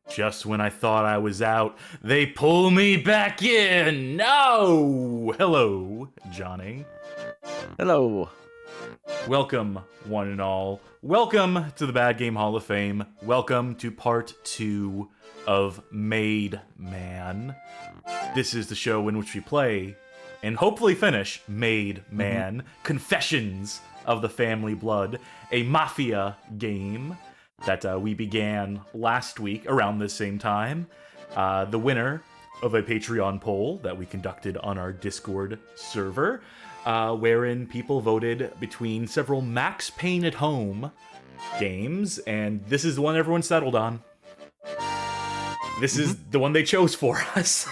Just when I thought I was out, they pull me back in. No! Hello, Johnny. Hello. Welcome, one and all. Welcome to the Bad Game Hall of Fame. Welcome to part 2 of Made Man. This is the show in which we play, and hopefully finish, Made Man, Confessions of the Family Blood, a mafia game that we began last week around this same time. The winner of a Patreon poll that we conducted on our Discord server, wherein people voted between several Max Payne at Home games, and this is the one everyone settled on. This is the one they chose for us.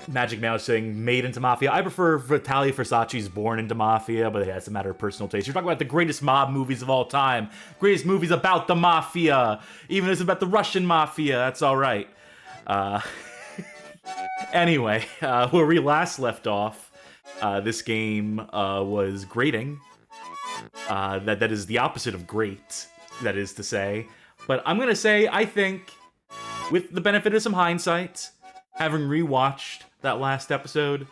Magic Mouse saying Made into Mafia. I prefer Vitalia Versace's Born into Mafia, but it's a matter of personal taste. You're talking about the greatest mob movies of all time. Greatest movies about the Mafia. Even if it's about the Russian Mafia, that's alright. Anyway, where we last left off, this game was grating. That is the opposite of great, that is to say. But I'm gonna say, I think, with the benefit of some hindsight, having rewatched that last episode,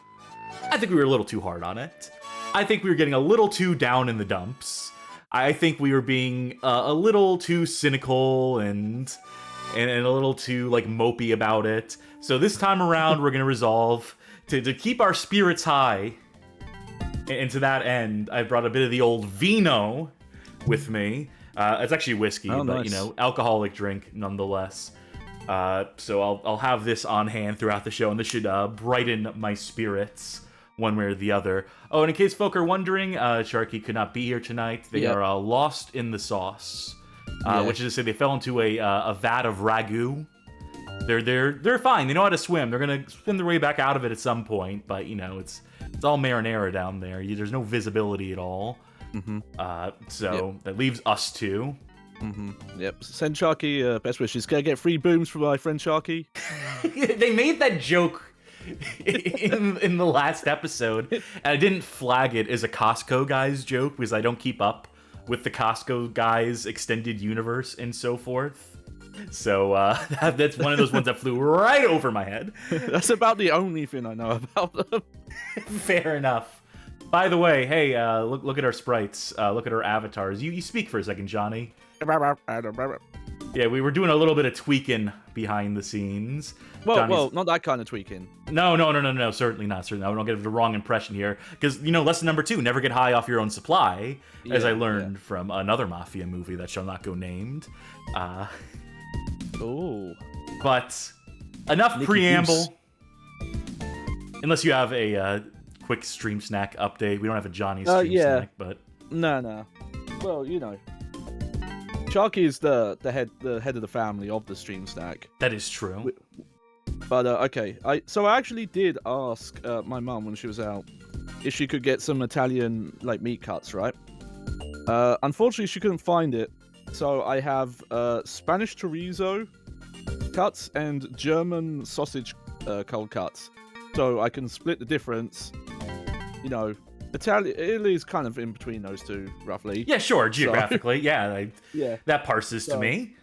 I think we were a little too hard on it. I think we were getting a little too down in the dumps. I think we were being a little too cynical and a little too like mopey about it. So this time around, we're gonna resolve to keep our spirits high. And to that end, I brought a bit of the old vino with me. It's actually whiskey, but nice. You know, alcoholic drink nonetheless. So I'll have this on hand throughout the show, and this should brighten my spirits one way or the other. Oh, and in case folk are wondering, Sharky could not be here tonight. They are lost in the sauce, which is to say they fell into a vat of ragu. They're fine. They know how to swim. They're gonna swim their way back out of it at some point, but you know it's all marinara down there. There's no visibility at all. So that leaves us two. Yep. Send Sharky best wishes. Can I get 3 booms from my friend Sharky? They made that joke in the last episode, and I didn't flag it as a Costco guys joke because I don't keep up with the Costco guys extended universe and so forth. So that's one of those ones that flew right over my head. That's about the only thing I know about them. Fair enough. By the way, hey, look at our sprites. Look at our avatars. You speak for a second, Johnny. Yeah, we were doing a little bit of tweaking behind the scenes. Well, not that kind of tweaking. No, certainly not. Certainly not. We don't get the wrong impression here. Because, you know, lesson number 2, never get high off your own supply, as I learned from another Mafia movie that shall not go named. But enough preamble. Unless you have a quick stream snack update. We don't have a Johnny stream snack, but... No. Well, you know. Sharky is the head of the family of the stream snack. That is true. But okay, I actually did ask my mum when she was out if she could get some Italian like meat cuts, right? Unfortunately, she couldn't find it, so I have Spanish chorizo cuts and German sausage cold cuts, so I can split the difference. You know. Italy is kind of in between those two, roughly. Yeah, sure, geographically, that parses to me.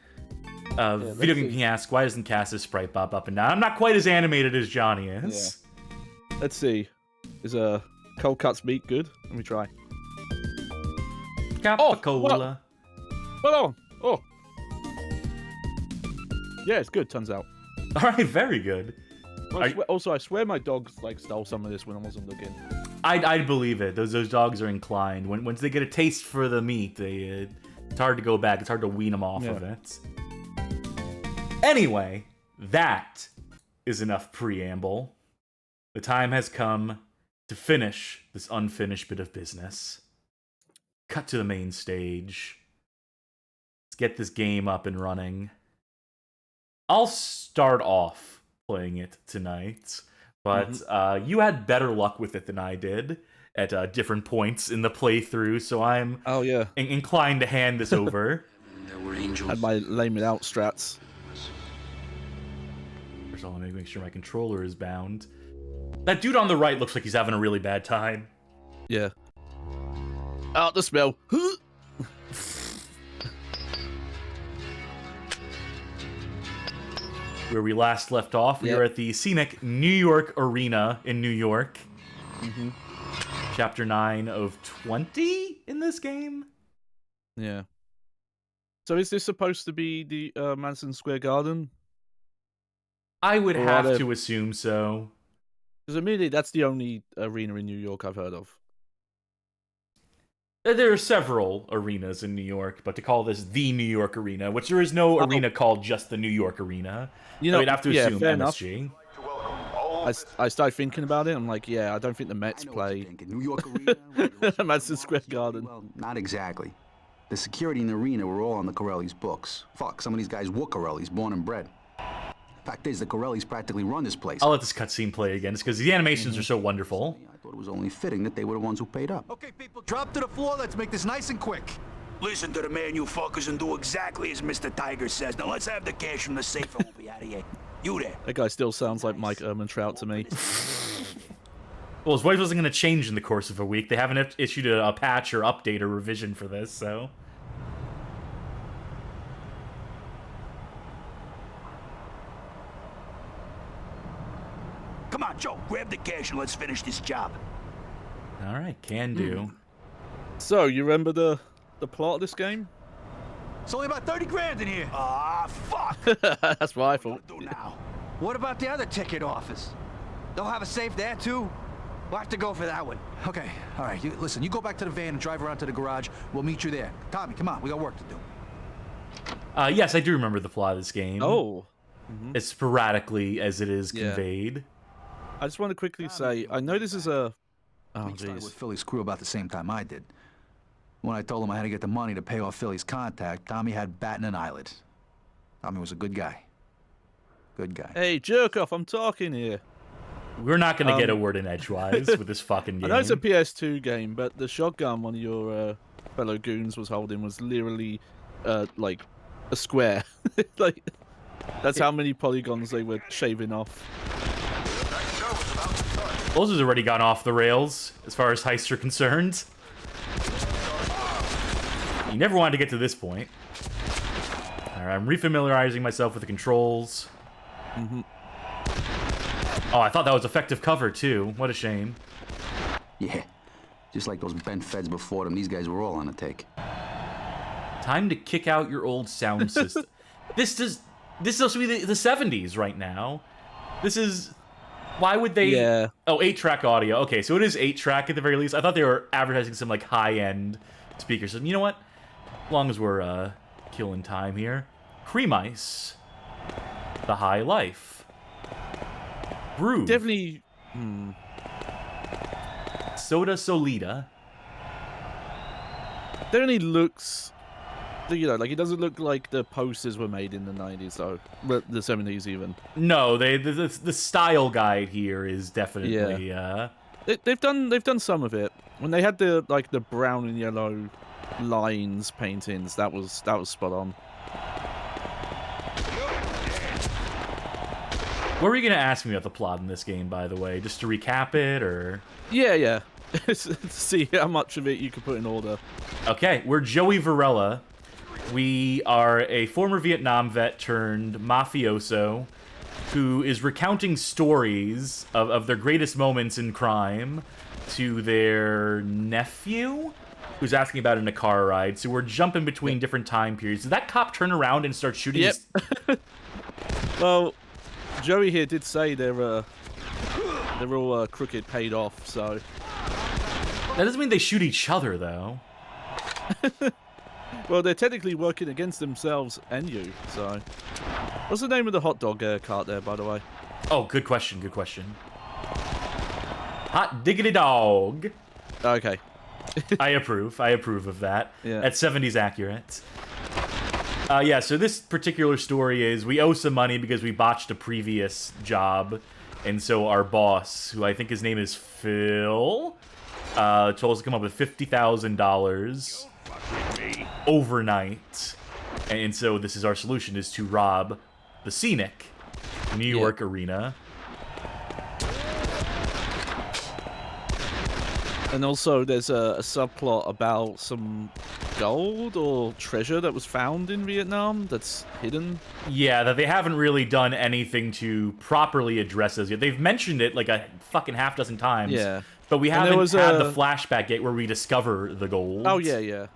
Video Game King asks, why doesn't Cass's sprite pop up and down? I'm not quite as animated as Johnny is. Yeah. Let's see. Is cold cuts meat good? Let me try. Capicola. Oh. Yeah, it's good, turns out. Alright, very good. I swear my dogs like stole some of this when I wasn't looking. I'd believe it. Those dogs are inclined. Once they get a taste for the meat, it's hard to go back. It's hard to wean them off of it. Anyway, that is enough preamble. The time has come to finish this unfinished bit of business. Cut to the main stage. Let's get this game up and running. I'll start off playing it tonight. But you had better luck with it than I did at different points in the playthrough, so I'm inclined to hand this over. There were angels. Had my lame it out strats. First of all, let me make sure my controller is bound. That dude on the right looks like he's having a really bad time. Yeah. Out the smell. Where we last left off, we Yep. were at the scenic New York Arena in New York. Chapter 9 of 20 in this game? Yeah. So is this supposed to be the Madison Square Garden? I would Or have are to assume so. Because immediately that's the only arena in New York I've heard of. There are several arenas in New York, but to call this the New York Arena, which there is no arena called just the New York Arena, You know, we'd have to assume fair MSG. I started thinking about it. I'm like, yeah, I don't think the Mets play New York Arena, Madison Square Garden. Well, not exactly. The security in the arena were all on the Corelli's books. Fuck, some of these guys were Corelli's, born and bred. Fact is, the Corellis practically run this place. I'll let this cutscene play again, just because the animations are so wonderful. I thought it was only fitting that they were the ones who paid up. Okay, people, drop to the floor. Let's make this nice and quick. Listen to the man, you fuckers, and do exactly as Mr. Tiger says. Now let's have the cash from the safe and we'll be out of here. You there. That guy still sounds like Mike Ehrmantraut to me. Well, his voice wasn't going to change in the course of a week. They haven't issued a patch or update or revision for this, so... Come on, Joe, grab the cash and let's finish this job. All right, can do. So, you remember the plot of this game? It's only about 30 grand in here. Ah, fuck. That's what I thought. What do now? What about the other ticket office? They'll have a safe there, too? We'll have to go for that one. Okay, all right. Listen, you go back to the van and drive around to the garage. We'll meet you there. Tommy, come on. We got work to do. Yes, I do remember the plot of this game. Oh. As sporadically as it is Yeah. conveyed. I just want to quickly say, I know this is a... Oh, He started with jeez. Philly's crew about the same time I did. When I told him I had to get the money to pay off Philly's contact, Tommy had batting an eyelid. Tommy was a good guy. Good guy. Hey, jerk off, I'm talking here. We're not going to get a word in edgewise with this fucking I game. know it's a PS2 game, but the shotgun one of your fellow goons was holding was literally, like, a square. Like, that's how many polygons they were shaving off. Those has already gone off the rails, as far as heists are concerned. You never wanted to get to this point. Alright, I'm refamiliarizing myself with the controls. Oh, I thought that was effective cover, too. What a shame. Yeah. Just like those bent feds before them, these guys were all on a take. Time to kick out your old sound system. This is supposed to be the 70s right now. This is... Why would they... Yeah. Oh, 8-track audio. Okay, so it is 8-track at the very least. I thought they were advertising some, like, high-end speakers. So, you know what? As long as we're killing time here. Cream Ice. The High Life. Brew. Definitely... Soda Solida. Definitely looks... You know, like, it doesn't look like the posters were made in the 90s, though. But the 70s, even. No, the style guide here is definitely... They've done some of it. When they had the brown and yellow lines paintings, that was spot on. What were you going to ask me about the plot in this game, by the way? Just to recap it, or... Yeah. See how much of it you could put in order. Okay, we're Joey Varela. We are a former Vietnam vet turned mafioso who is recounting stories of their greatest moments in crime to their nephew, who's asking about it in a car ride. So we're jumping between different time periods. Did that cop turn around and start shooting? Yep. Well, Joey here did say they're all crooked paid off, so... That doesn't mean they shoot each other, though. Well, they're technically working against themselves and you, so... What's the name of the hot dog cart there, by the way? Oh, good question, good question. Hot diggity dog. Okay. I approve of that. Yeah. That's 70s accurate. Yeah, so this particular story is we owe some money because we botched a previous job. And so our boss, who I think his name is Phil, told us to come up with $50,000 overnight. And so this is our solution, is to rob the scenic New York arena. And also, there's a subplot about some gold or treasure that was found in Vietnam that's hidden. Yeah, that they haven't really done anything to properly address as yet. They've mentioned it like a fucking half dozen times. Yeah. But we And there haven't was had a- the flashback yet where we discover the gold. Oh, yeah.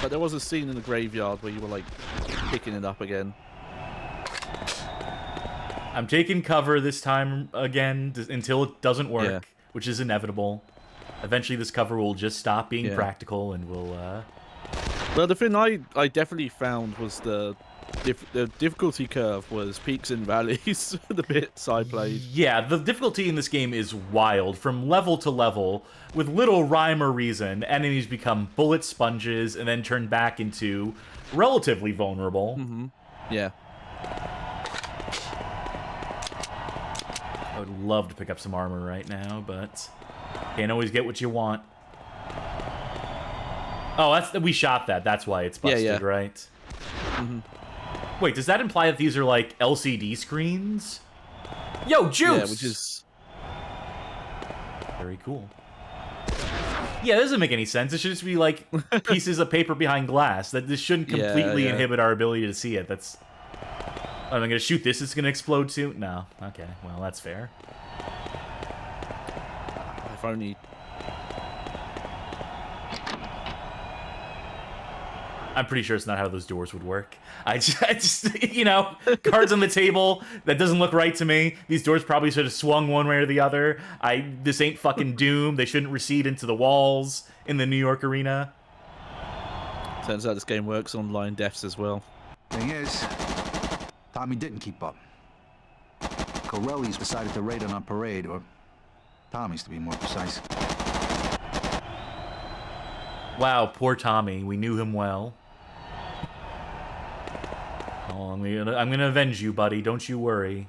But there was a scene in the graveyard where you were, like, picking it up again. I'm taking cover this time again until it doesn't work, which is inevitable. Eventually this cover will just stop being practical and we'll, Well, the thing I definitely found was the difficulty curve was peaks and valleys, the bits I played. Yeah, the difficulty in this game is wild. From level to level, with little rhyme or reason, enemies become bullet sponges and then turn back into relatively vulnerable. Mm-hmm. Yeah. I would love to pick up some armor right now, but can't always get what you want. Oh, we shot that. That's why it's busted, right? Mm-hmm. Wait, does that imply that these are like LCD screens? Yo, juice! Yeah, which is very cool. Yeah, that doesn't make any sense. It should just be like pieces of paper behind glass. That this shouldn't completely inhibit our ability to see it. That's. Oh, am I gonna shoot this? It's gonna explode too? No. Okay. Well, that's fair. If only. I'm pretty sure it's not how those doors would work. I just, you know, cards on the table. That doesn't look right to me. These doors probably should have swung one way or the other. This ain't fucking Doom. They shouldn't recede into the walls in the New York arena. Turns out this game works on line deaths as well. Thing is, Tommy didn't keep up. Corelli's decided to raid on parade, or Tommy's to be more precise. Wow, poor Tommy. We knew him well. Oh, I'm gonna avenge you, buddy. Don't you worry.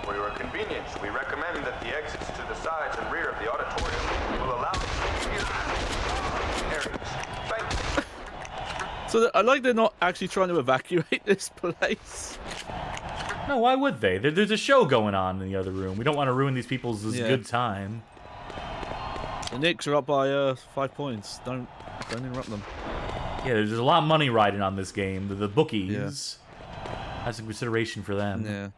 For your convenience, we recommend that the exits to the sides and rear of the auditorium will allow areas. Thank you. So I like they're not actually trying to evacuate this place. No, why would they? There's a show going on in the other room. We don't want to ruin these people's good time. The Knicks are up by 5 points. Don't interrupt them. Yeah, there's a lot of money riding on this game. The bookies. That's some consideration for them. Yeah.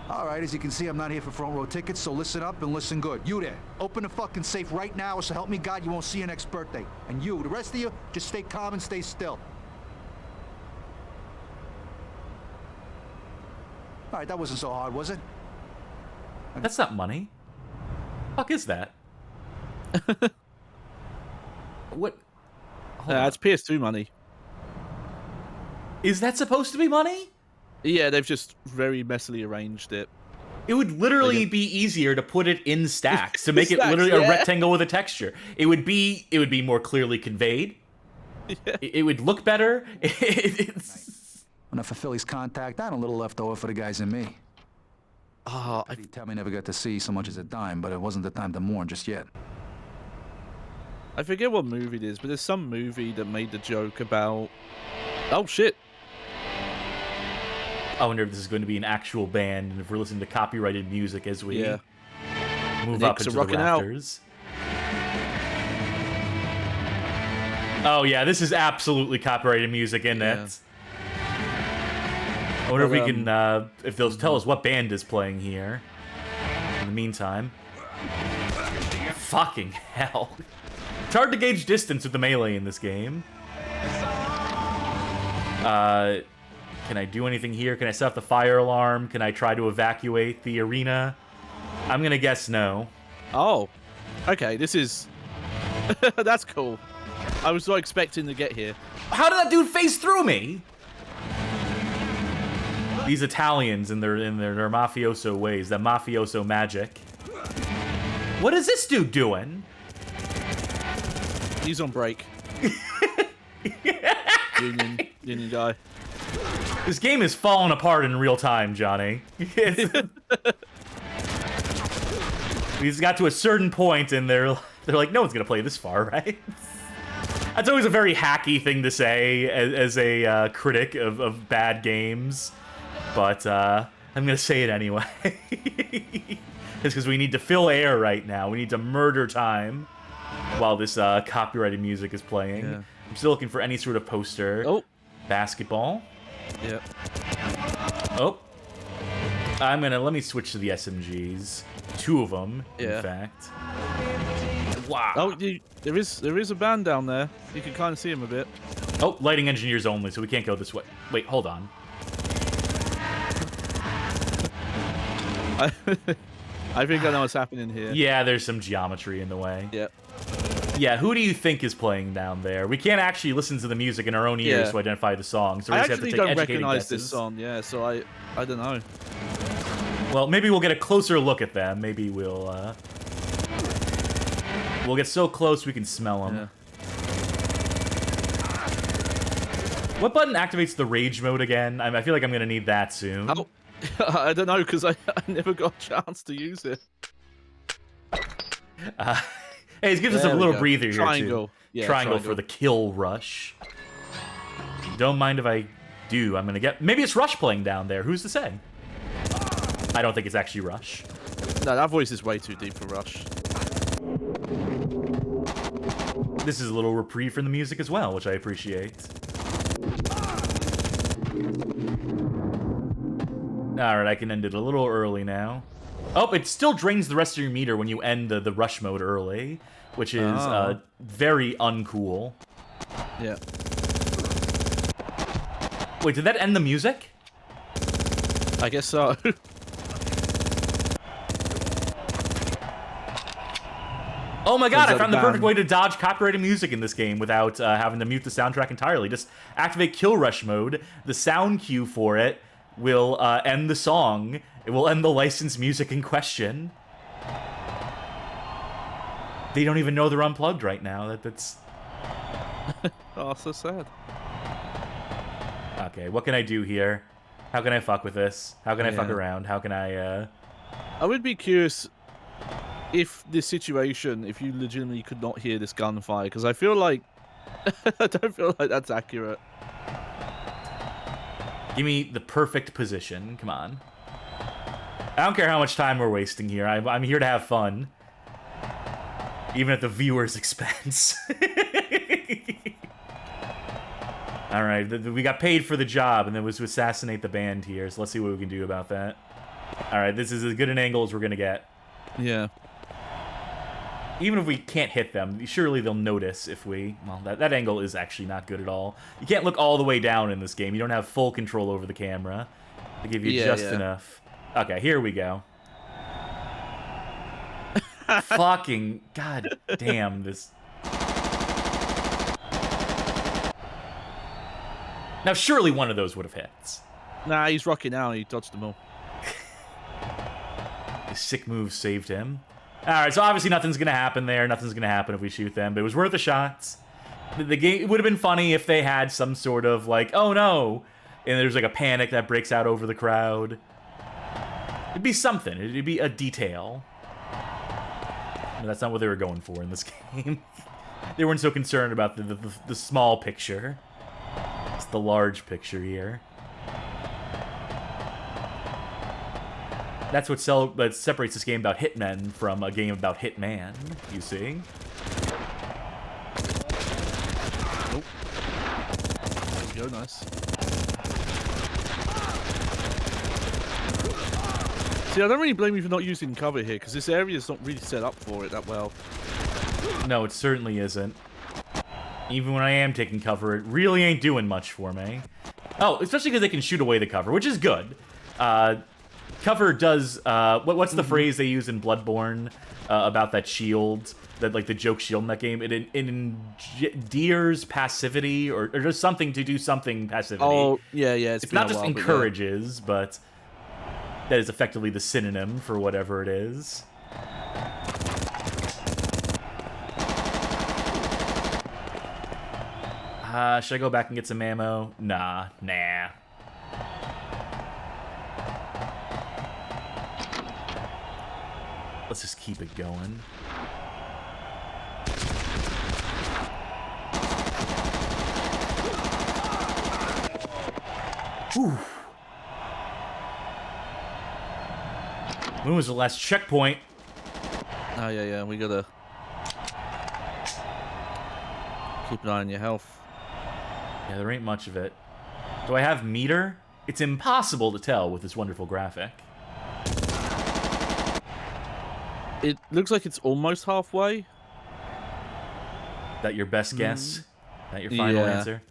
All right, as you can see, I'm not here for front row tickets, so listen up and listen good. You there, open the fucking safe right now, or so help me God, you won't see your next birthday. And you, the rest of you, just stay calm and stay still. All right, that wasn't so hard, was it? That's not money. Fuck is that? What? It's PS2 money. Is that supposed to be money? Yeah, they've just very messily arranged it. It would literally be easier to put it in stacks, to make it Stacks, literally a yeah. rectangle with a texture. It would be more clearly conveyed. Yeah. It would look better. When I fulfill his contact, I had a little left over for the guys and me. Oh, Tommy never got to see so much as a dime, but it wasn't the time to mourn just yet. I forget what movie it is, but there's some movie that made the joke about... Oh, shit. I wonder if this is going to be an actual band, and if we're listening to copyrighted music as we move up Knicks into are the rocking out. rafters. Oh yeah, this is absolutely copyrighted music, isn't it? I wonder if we can, if they'll tell us what band is playing here. In the meantime. Fucking hell. It's hard to gauge distance with the melee in this game. Can I do anything here? Can I set off the fire alarm? Can I try to evacuate the arena? I'm gonna guess no. Oh. Okay, this is... That's cool. I was not expecting to get here. How did that dude face through me? These Italians in their mafioso ways, that mafioso magic. What is this dude doing? He's on break. Union guy. This game is falling apart in real time, Johnny. He's got to a certain point and they're like, no one's gonna play this far, right? That's always a very hacky thing to say as a critic of bad games, but I'm gonna say it anyway. It's because we need to fill air right now. We need to murder time while this copyrighted music is playing. Yeah. I'm still looking for any sort of poster. Oh. Basketball. Yeah. Oh. Let me switch to the SMGs. 2 of them, Yeah. in fact. Wow. Oh, there is a band down there. You can kind of see him a bit. Oh, lighting engineers only, so we can't go this way. Wait, hold on. I think I know what's happening here. Yeah, there's some geometry in the way. Yeah. Yeah, who do you think is playing down there? We can't actually listen to the music in our own ears Yeah. to identify the song, so we I just have to actually take don't educated recognize guesses. this song. Yeah, so I don't know. Well, maybe we'll get a closer look at them. Maybe we'll get so close we can smell them. Yeah. What button activates the rage mode again? I feel like I'm gonna need that soon. Oh, I don't know because I never got a chance to use it. Hey, it gives us a There we little go. breather here Triangle. too. Yeah, triangle triangle. for the kill rush. Don't mind if I do. I'm gonna get. Maybe it's Rush playing down there. Who's to say? I don't think it's actually Rush. No, that voice is way too deep for Rush. This is a little reprieve from the music as well, which I appreciate. Alright, I can end it a little early now. Oh, it still drains the rest of your meter when you end the rush mode early, which is very uncool. Yeah. Wait, did that end the music? I guess so. Oh my god, I that found the perfect band? way to dodge copyrighted music in this game without having to mute the soundtrack entirely. Just activate kill rush mode. The sound cue for it will end the song. It will end the licensed music in question. They don't even know they're unplugged right now. That's... Oh, so sad. Okay, what can I do here? How can I fuck with this? How can I fuck Yeah. around? How can I, I would be curious if this situation, if you legitimately could not hear this gunfire, because I feel like I don't feel like that's accurate. Give me the perfect position. Come on. I don't care how much time we're wasting here. I'm here to have fun. Even at the viewer's expense. Alright, we got paid for the job, and then was to assassinate the band here, so let's see what we can do about that. Alright, this is as good an angle as we're gonna get. Yeah. Even if we can't hit them, surely they'll notice if we... Well, that angle is actually not good at all. You can't look all the way down in this game. You don't have full control over the camera. They give you just enough. Okay, here we go. Fucking... God damn, this... Now, surely one of those would have hit. Nah, he's rocking out. He dodged them all. His sick move saved him. Alright, so obviously nothing's gonna happen there. Nothing's gonna happen if we shoot them, but it was worth a shot. The game, it would have been funny if they had some sort of, like, oh no! And there's, like, a panic that breaks out over the crowd. It'd be something. It'd be a detail. But that's not what they were going for in this game. They weren't so concerned about the small picture. It's the large picture here. That's what separates this game about Hitmen from a game about Hitman, you see? Nope. There we go, nice. See, I don't really blame you for not using cover here, because this area is not really set up for it that well. No, it certainly isn't. Even when I am taking cover, it really ain't doing much for me. Oh, especially because they can shoot away the cover, which is good. Cover does, what's the phrase they use in Bloodborne about that shield, that, like, the joke shield in that game? It endears passivity, or just something to do something passivity. Oh, yeah, It's been not a just while, but yeah. encourages, but that is effectively the synonym for whatever it is. Should I go back and get some ammo? Nah. Let's just keep it going. Whew. When was the last checkpoint? Oh, yeah, we gotta... Keep an eye on your health. Yeah, there ain't much of it. Do I have meter? It's impossible to tell with this wonderful graphic. It looks like it's almost halfway. That your best guess? That your final answer?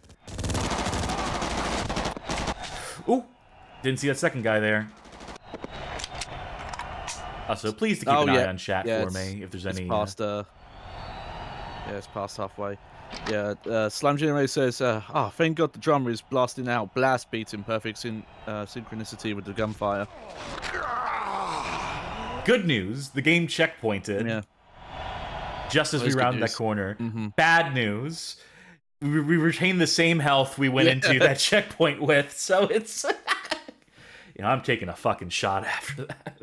Ooh! Didn't see that second guy there. Also, please to keep an eye on chat for me if there's any. Past, yeah, it's past halfway. Yeah, Slam Generator says, thank God the drummer is blasting out blast beats in perfect synchronicity with the gunfire. Good news, the game checkpointed. Yeah. Just as we rounded that corner. Bad news, we retained the same health we went into that checkpoint with, so it's... I'm taking a fucking shot after that.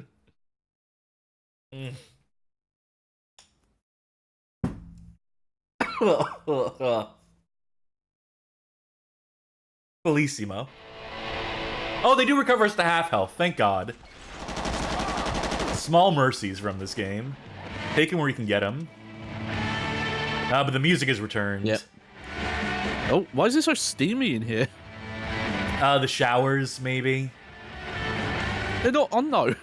Bellissimo. Oh, they do recover us to half health, thank God. Small mercies from this game. Take him where you can get him. But the music is returned. Yep. Oh, why is it so steamy in here? The showers, maybe. They're not on, though.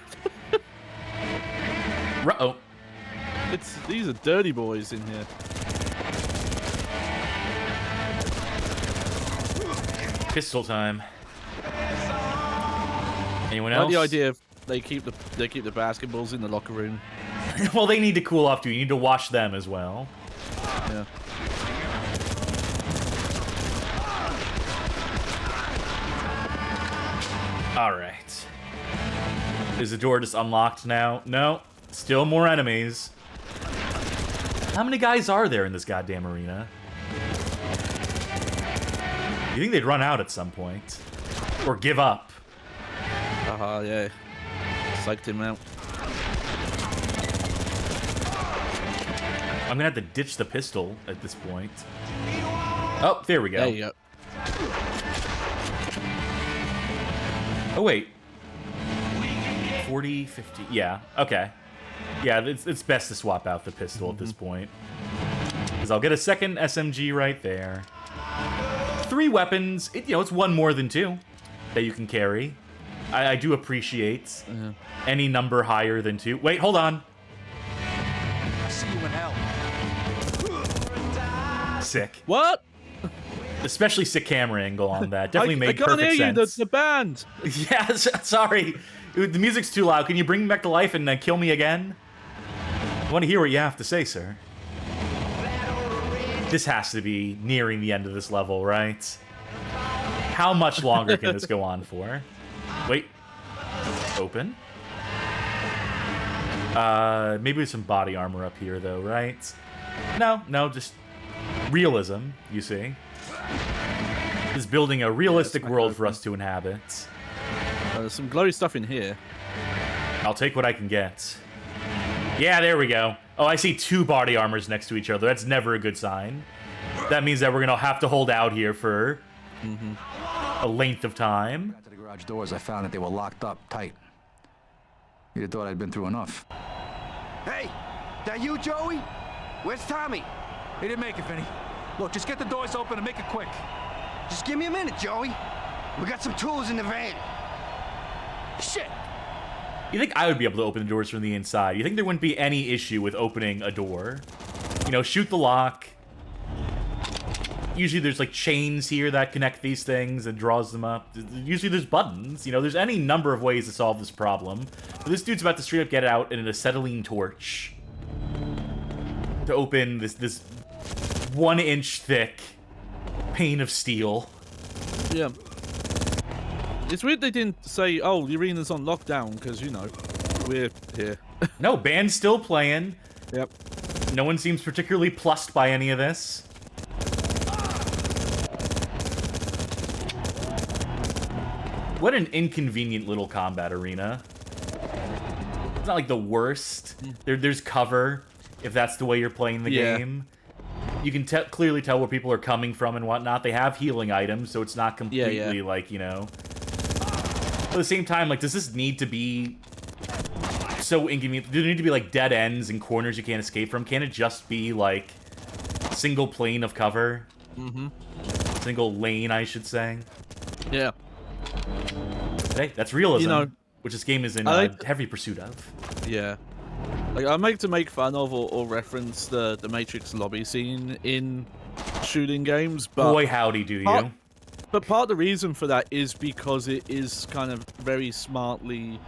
Uh-oh. These are dirty boys in here. Pistol time. Anyone I else? like the idea of they keep the basketballs in the locker room. Well, they need to cool off too. You need to wash them as well. Yeah. All right. Is the door just unlocked now? No. Still more enemies. How many guys are there in this goddamn arena? You think they'd run out at some point? Or give up? Yeah. Psyched him out. I'm gonna have to ditch the pistol at this point. Oh, there we go. There you go. Oh, wait. 40, 50. Yeah, okay. Yeah, it's best to swap out the pistol at this point. Because I'll get a second SMG right there. 3 weapons. It's one more than 2 that you can carry. I do appreciate any number higher than 2. Wait, hold on. I see you in hell. Sick. What? Especially sick camera angle on that. Definitely made I can't perfect hear sense. you, the band. Yeah, sorry. The music's too loud. Can you bring me back to life and kill me again? I want to hear what you have to say, sir. This has to be nearing the end of this level, right? How much longer can this go on for? Wait. Open? Maybe with some body armor up here, though, right? No, just realism, you see. Just building a realistic world for us to inhabit. There's some glowy stuff in here. I'll take what I can get. Yeah, there we go. Oh, I see 2 body armors next to each other. That's never a good sign. That means that we're gonna have to hold out here for a length of time. Got to the garage doors, I found that they were locked up tight. You'd have thought I'd been through enough. Hey, that you, Joey? Where's Tommy? He didn't make it, Vinny. Look, just get the doors open and make it quick. Just give me a minute, Joey. We got some tools in the van. Shit! You think I would be able to open the doors from the inside? You think there wouldn't be any issue with opening a door? Shoot the lock. Usually there's chains here that connect these things and draws them up. Usually there's buttons. There's any number of ways to solve this problem. But this dude's about to straight up get out in an acetylene torch to open this 1-inch thick pane of steel. Yeah. It's weird they didn't say, oh, the arena's on lockdown, because, we're here. No, band's still playing. Yep. No one seems particularly plussed by any of this. What an inconvenient little combat arena. It's not like the worst. There's cover, if that's the way you're playing the game. You can clearly tell where people are coming from and whatnot. They have healing items, so it's not completely At the same time, does this need to be so inconvenient? Do there need to be dead ends and corners you can't escape from? Can it just be single plane of cover. Mm-hmm. Single lane, I should say. Yeah. Hey, that's realism, You know, which this game is in heavy pursuit of. Yeah. Like, I make to make fun of or reference the Matrix lobby scene in shooting games, but Boy, howdy do you. But part of the reason for that is because it is kind of very smartly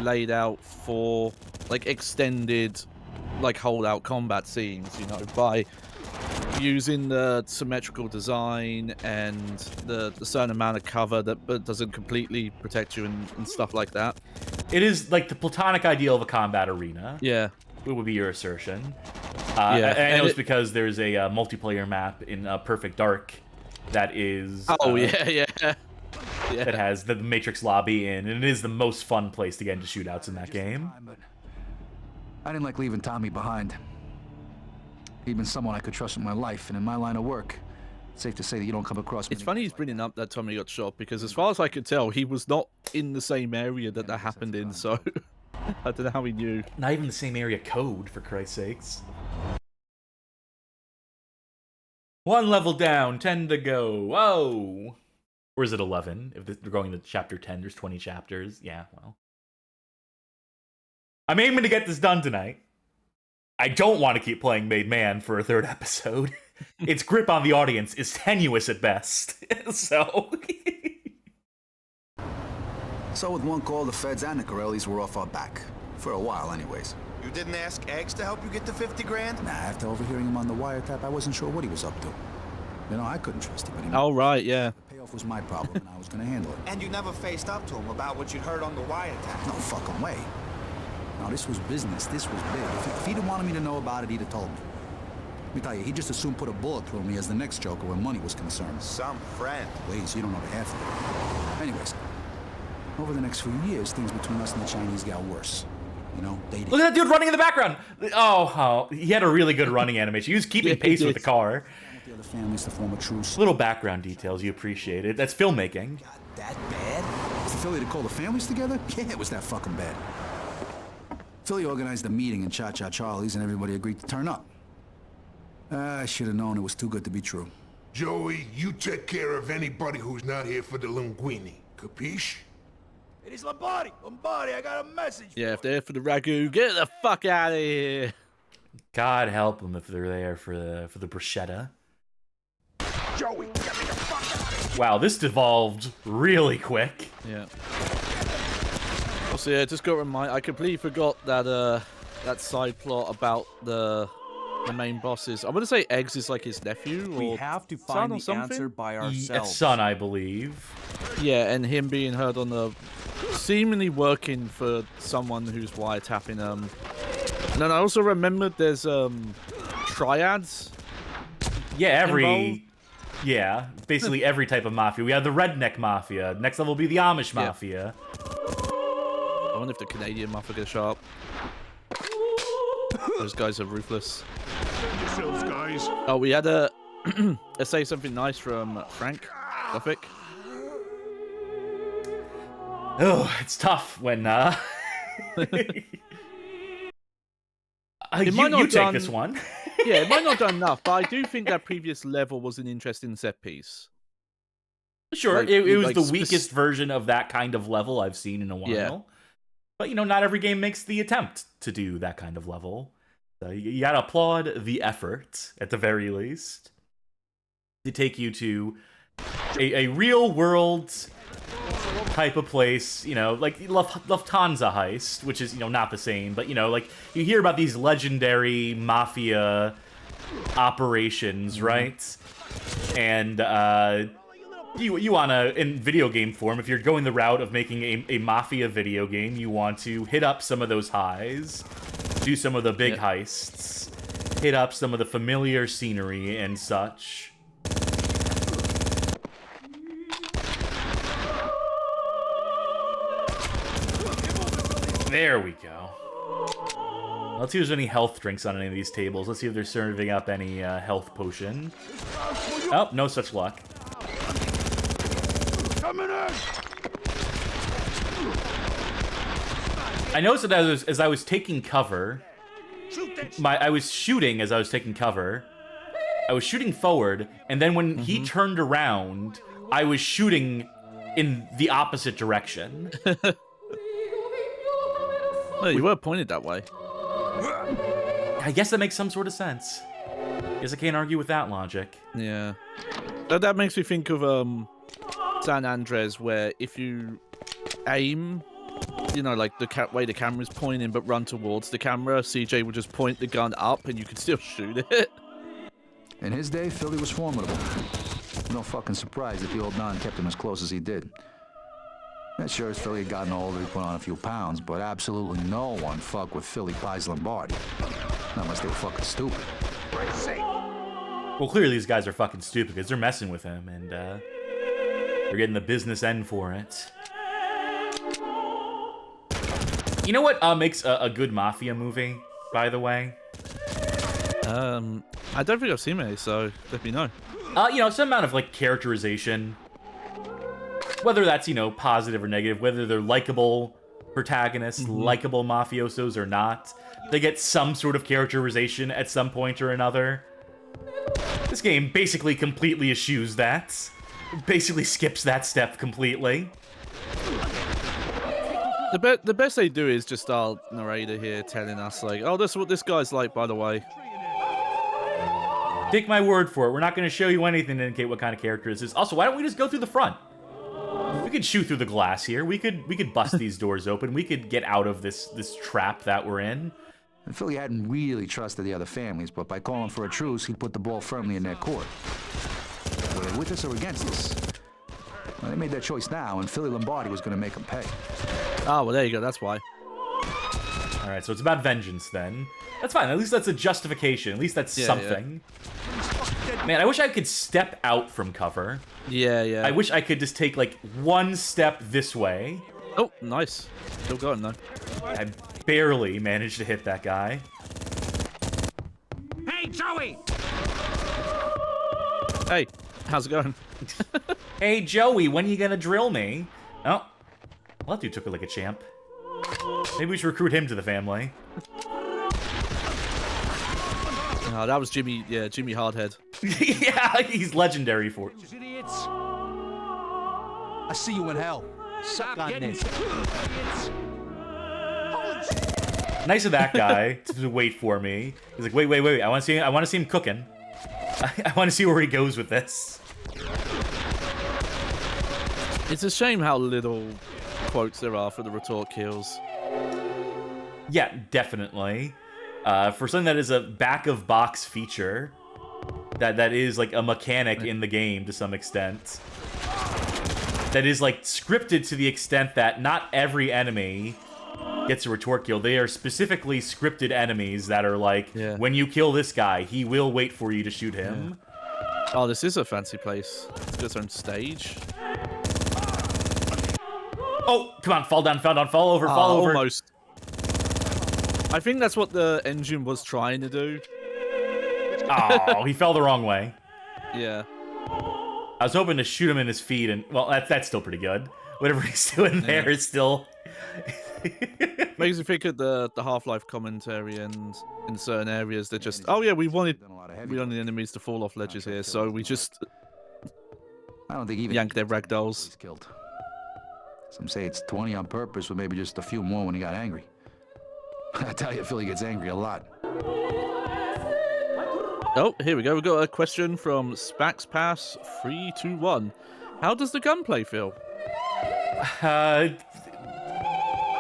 laid out for, like, extended, like, holdout combat scenes, you know, by using the symmetrical design and the certain amount of cover that doesn't completely protect you and stuff like that. It is like the platonic ideal of a combat arena. Yeah. It would be your assertion. Yeah. And I know it's because there's a multiplayer map in Perfect Dark that is... yeah. That has the Matrix lobby in, and it is the most fun place to get into shootouts in that game. But I didn't like leaving Tommy behind. He'd been someone I could trust with my life, and in my line of work, it's safe to say that you don't come across... It's funny he's bringing up that Tommy got shot, because as far as I could tell, he was not in the same area that happened in, so I don't know how he knew. Not even the same area code, for Christ's sakes. 1 level down, 10 to go. Whoa! Or is it 11? If we're going to chapter 10, there's 20 chapters. Yeah, well. I'm aiming to get this done tonight. I don't want to keep playing Made Man for a 3rd episode. Its grip on the audience is tenuous at best. So with one call, the feds and the Corellis were off our back. For a while, anyways. You didn't ask Eggs to help you get the 50 grand? Nah, after overhearing him on the wiretap, I wasn't sure what he was up to. You know, I couldn't trust him anymore. Oh, right, yeah. The payoff was my problem, and I was gonna handle it. And you never faced up to him about what you'd heard on the wiretap? No fucking way. No, this was business. This was big. If he'd have wanted me to know about it, he'd have told me. Let me tell you, he just assumed put a bullet through me as the next Joker when money was concerned. Some friend. Please, you don't know the half of it. Anyways, over the next few years, things between us and the Chinese got worse. You know, dating. look at that dude running in the background. Oh, he had a really good running animation. He was keeping pace with the car. With the other families to form a truce. Little background details you appreciate it. That's filmmaking. Got that bad? Was the Philly to call the families together? Yeah, it was that fucking bad. Philly organized a meeting in Cha-Cha Charlie's and everybody agreed to turn up. I should have known it was too good to be true. Joey, you take care of anybody who's not here for the linguine. Capiche? It is Lombardi! Lombardi, I got a message Yeah, if they're for the ragu, get the fuck out of here. God help them if they're there for the bruschetta. Joey, get me the fuck out of here! Wow, this devolved really quick. Yeah. Also, yeah, just got to remind. I completely forgot that that side plot about the main bosses. I'm gonna say Eggs is like his nephew or We have to son find or the something? answer by It's ourselves. son, I believe. Yeah, and him being heard on the seemingly working for someone who's wiretapping And then I also remembered there's triads. Yeah, involved. Yeah, basically every type of mafia. We have the redneck mafia. Next level will be the Amish mafia. I wonder if the Canadian mafia gonna show up. Those guys are ruthless. Yourselves, guys. Oh, we had a say something nice from Frank Gothic. Oh, it's tough when It might not you take done- this one. Yeah, it might not have done enough, but I do think that previous level was an interesting set piece. Sure, Like- it was like the weakest version of that kind of level I've seen in a while. Yeah. But, you know, not every game makes the attempt to do that kind of level. So you gotta applaud the effort, at the very least, to take you to a real-world type of place, you know, like Lufthansa heist, which is, you know, not the same, but, you know, like, you hear about these legendary mafia operations, right? And, you wanna, in video game form, if you're going the route of making a mafia video game, you want to hit up some of those highs, do some of the big heists, hit up some of the familiar scenery and such. There we go. Let's see if there's any health drinks on any of these tables. Let's see if they're serving up any health potion. Oh, no such luck. Coming in! I noticed that as I was taking cover, I was shooting as I was taking cover, I was shooting forward, and then when he turned around, I was shooting in the opposite direction. No, you were pointed that way. I guess that makes some sort of sense. Guess I can't argue with that logic. Yeah. That makes me think of San Andreas, where if you aim, you know, like the way the camera's pointing, but run towards the camera, CJ would just point the gun up and you could still shoot it. In his day, Philly was formidable. No fucking surprise that the old Don kept him as close as he did. Yeah, sure, as Philly had gotten older, he put on a few pounds, but absolutely no one fucked with Philly Pies Lombardi. Not unless they were fucking stupid. Well, clearly these guys are fucking stupid because they're messing with him, and they're getting the business end for it. You know what makes a good mafia movie, by the way? I don't think I've seen many, so let me know. You know, some amount of, like, characterization. Whether that's, you know, positive or negative, whether they're likable protagonists, likable mafiosos or not. They get some sort of characterization at some point or another. This game basically completely eschews that. Basically skips that step completely. The best they do is just our narrator here telling us, like, oh, this is what this guy's like, by the way. Take my word for it. We're not going to show you anything to indicate what kind of character this is. Also, why don't we just go through the front? We could shoot through the glass here. We could bust these doors open. We could get out of this trap that we're in. And Philly hadn't really trusted the other families, but by calling for a truce, he'd put the ball firmly in their court. Were they with us or against us? Well, they made their choice now, and Philly Lombardi was going to make them pay. Oh, well, there you go. That's why. All right, so it's about vengeance then. That's fine. At least that's a justification. At least that's something. Yeah. Man, I wish I could step out from cover. Yeah. I wish I could just take, like, one step this way. Oh, nice. Still going, though. I barely managed to hit that guy. Hey, Joey! Hey, how's it going? Hey, Joey, when are you gonna drill me? Oh, well, that dude took it like a champ. Maybe we should recruit him to the family. Oh, that was Jimmy, Jimmy Hardhead. Yeah, he's legendary for it. Idiots! I see you in hell. Suck on this. Nice of that guy to wait for me. He's like, wait. I want to see him cooking. I want to see where he goes with this. It's a shame how little quotes there are for the retort kills. Yeah, definitely. For something that is a back-of-box feature, that is like a mechanic in the game to some extent, that is like scripted to the extent that not every enemy gets a retort kill. They are specifically scripted enemies that are like, when you kill this guy, he will wait for you to shoot him. Yeah. Oh, this is a fancy place. It's got its own stage. Oh, come on, fall down, fall over. Almost. I think that's what the engine was trying to do. Oh, he fell the wrong way. Yeah. I was hoping to shoot him in his feet, and, well, that's still pretty good. Whatever he's doing there is still... Makes me think of the Half-Life commentary, and in certain areas they're just, oh yeah, we wanted enemies to fall off ledges here, so we just I don't think even yanked their ragdolls. Killed. Some say it's 20 on purpose, or maybe just a few more when he got angry. I tell you, Philly gets angry a lot. Oh, here we go. We've got a question from Spax Pass 321. How does the gunplay feel?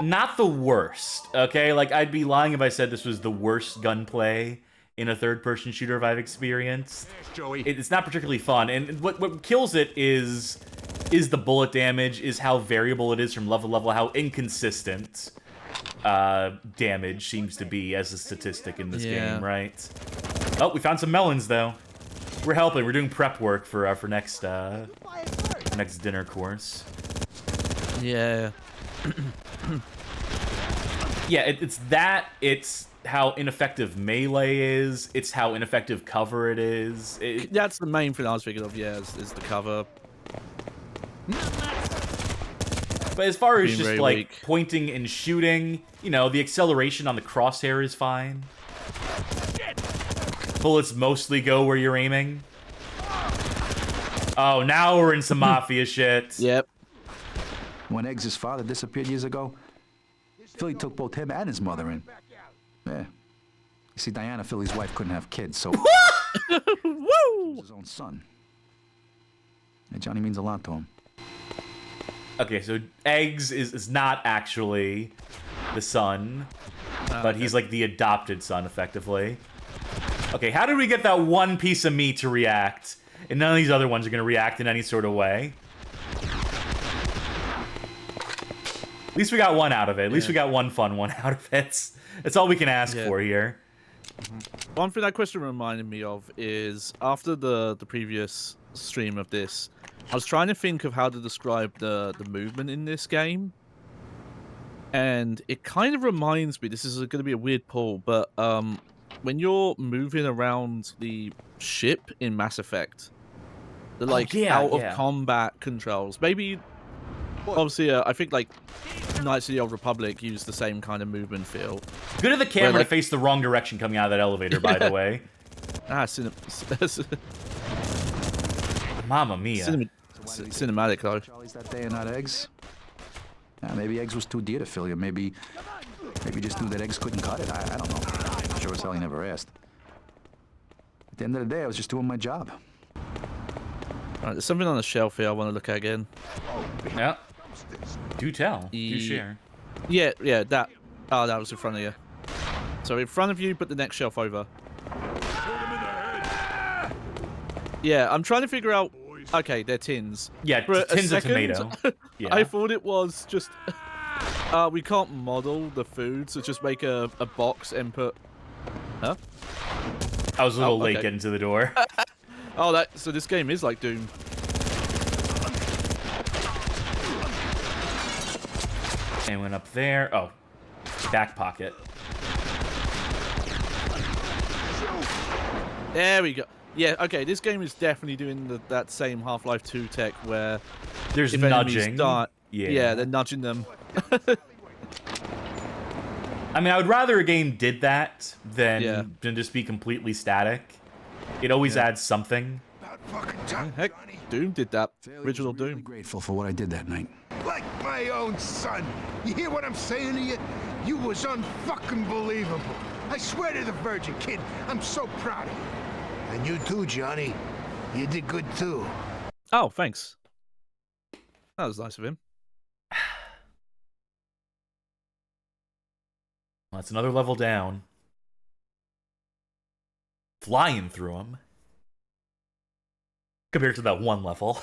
Not the worst, okay? Like, I'd be lying if I said this was the worst gunplay in a third-person shooter I've experienced. It's not particularly fun, and what kills it is the bullet damage, is how variable it is from level to level, how inconsistent damage seems to be as a statistic in this game, right? Oh, we found some melons, though. We're helping. We're doing prep work for next dinner course. Yeah. Yeah, it's how ineffective melee is, it's how ineffective cover it is. That's the main thing I was thinking of, is the cover. But as far as Being just, like, pointing and shooting, you know, the acceleration on the crosshair is fine. bullets mostly go where you're aiming. Oh, now we're in some mafia shit. Yep. When Eggs' father disappeared years ago, Philly took both him and his mother in. Yeah. You see, Diana, Philly's wife, couldn't have kids, so... Woo! his own son. And Johnny means a lot to him. Okay, so Eggs is not actually the son, but he's like the adopted son, effectively. Okay, how did we get that one piece of meat to react, and none of these other ones are going to react in any sort of way? At least we got one out of it. At least we got one fun one out of it. That's all we can ask for here. One thing that question reminded me of is after the previous stream of this, I was trying to think of how to describe the movement in this game, and it kind of reminds me. This is going to be a weird pull, but when you're moving around the ship in Mass Effect, the out of combat controls. Maybe, obviously, I think like Knights of the Old Republic use the same kind of movement feel. Good of the camera to face the wrong direction coming out of that elevator, by the way. Mamma mia. Cinematic, though. Charlie's that day and not Eggs? Yeah, maybe Eggs was too dear to Philly, or maybe just knew that Eggs couldn't cut it. I don't know. Sure as hell he never asked. At the end of the day, I was just doing my job. Right, there's something on the shelf here I want to look at again. Yeah. Do tell. Do share. Yeah, that. Oh, that was in front of you. So in front of you, put the next shelf over. Yeah, I'm trying to figure out. Okay, they're tins. Yeah, tins of tomato. Yeah. I thought it was just. We can't model the food, so just make a box and put. Huh? I was a little late getting to the door. Oh, so this game is like Doom. And went up there. Oh, back pocket. There we go. Yeah, okay, this game is definitely doing that same Half-Life 2 tech where there's if nudging. Yeah, they're nudging them. I mean, I would rather a game did that than just be completely static. It always adds something. Heck, Doom did that. Original Doom. Really grateful for what I did that night. Like my own son. You hear what I'm saying to you? You was unfucking believable. I swear to the Virgin, kid, I'm so proud of you. And you too, Johnny. You did good too. Oh, thanks. That was nice of him. Well, that's another level down. Flying through them. Compared to that one level.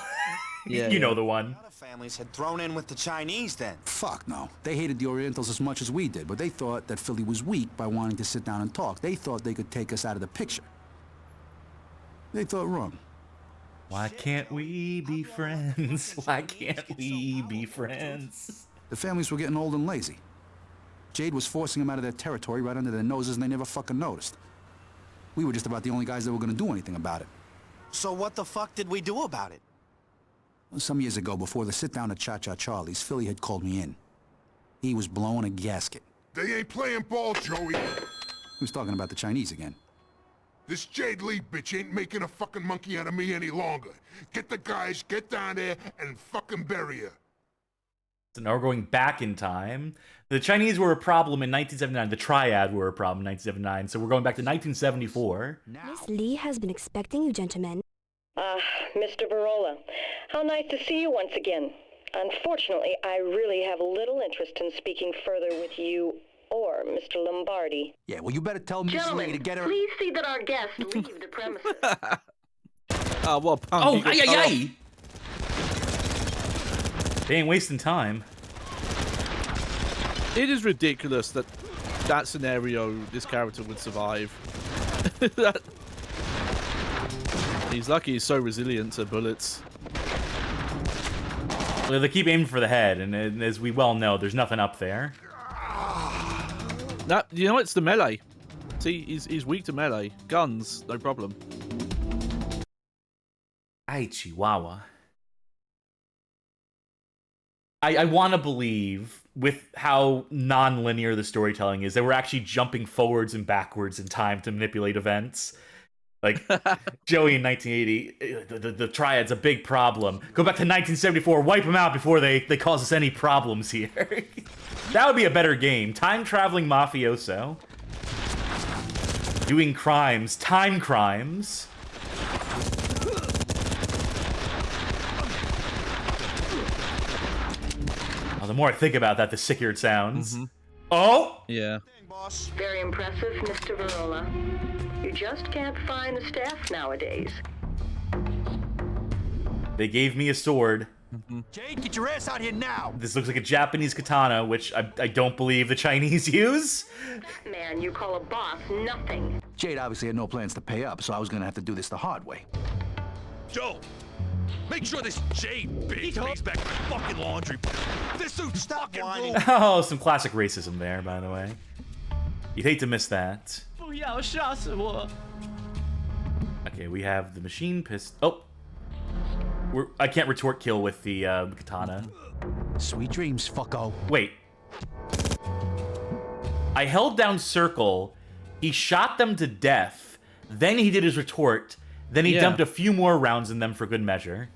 You know the one. Other families had thrown in with the Chinese then. Fuck no. They hated the Orientals as much as we did, but they thought that Philly was weak by wanting to sit down and talk. They thought they could take us out of the picture. They thought wrong. Why can't we be friends? Why can't we be friends? The families were getting old and lazy. Jade was forcing them out of their territory right under their noses, and they never fucking noticed. We were just about the only guys that were gonna do anything about it. So what the fuck did we do about it? Some years ago, before the sit-down at Cha-Cha Charlie's, Philly had called me in. He was blowing a gasket. They ain't playing ball, Joey. He was talking about the Chinese again. This Jade Lee bitch ain't making a fucking monkey out of me any longer. Get the guys, get down there, and fucking bury her. So now we're going back in time. The Chinese were a problem in 1979. The Triad were a problem in 1979. So we're going back to 1974. Miss Lee has been expecting you, gentlemen. Mr. Barola, how nice to see you once again. Unfortunately, I really have little interest in speaking further with you or Mr. Lombardi. Yeah, well, you better tell Miss Lee to get her... Please see that our guests leave the premises. Well, oh, ay. They ain't wasting time. It is ridiculous that scenario this character would survive. He's lucky he's so resilient to bullets. Well, they keep aiming for the head, and as we well know, there's nothing up there. Nah, you know, it's the melee. See, he's weak to melee. Guns, no problem. Ay, Chihuahua. I want to believe, with how non-linear the storytelling is, that we're actually jumping forwards and backwards in time to manipulate events. Like, Joey in 1980, the Triad's a big problem. Go back to 1974, wipe them out before they cause us any problems here. That would be a better game. Time-traveling mafioso. Doing crimes. Time crimes. Oh, the more I think about that, the sicker it sounds. Oh! Yeah. Very impressive, Mr. Varola. You just can't find the staff nowadays. They gave me a sword. Jade, get your ass out here now! This looks like a Japanese katana, which I don't believe the Chinese use. Man, you call a boss nothing. Jade obviously had no plans to pay up, so I was gonna have to do this the hard way. Joe, make sure this Jade bitch takes back my fucking laundry. This suit's fucking ruined. Oh, some classic racism there, by the way. You'd hate to miss that. Okay, we have the machine pistol. Oh! I can't retort kill with the katana. Sweet dreams, fucko. Wait. I held down circle, he shot them to death, then he did his retort, then he dumped a few more rounds in them for good measure.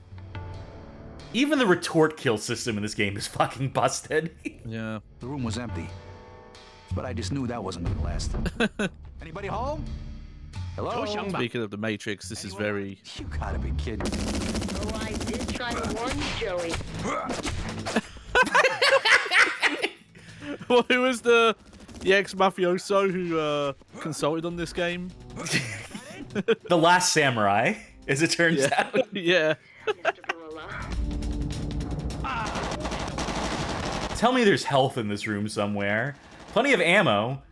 Even the retort kill system in this game is fucking busted. Yeah. The room was empty. But I just knew that wasn't gonna last. Anybody home? Hello? Speaking of the Matrix, this is very... You gotta be kidding. Oh, I did try to warn you, Joey. Well, who was the ex-mafioso who consulted on this game? The Last Samurai, as it turns out. Yeah. Tell me there's health in this room somewhere. Plenty of ammo.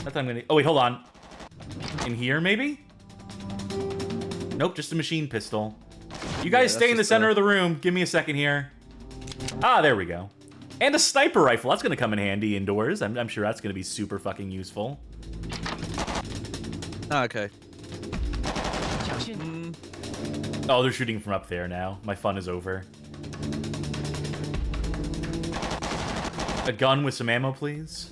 Not that I'm gonna... Oh, wait, hold on. In here, maybe? Nope, just a machine pistol. You guys stay in the center of the room. Give me a second here. Ah, there we go. And a sniper rifle. That's gonna come in handy indoors. I'm sure that's gonna be super fucking useful. Okay. Oh, they're shooting from up there now. My fun is over. A gun with some ammo, please.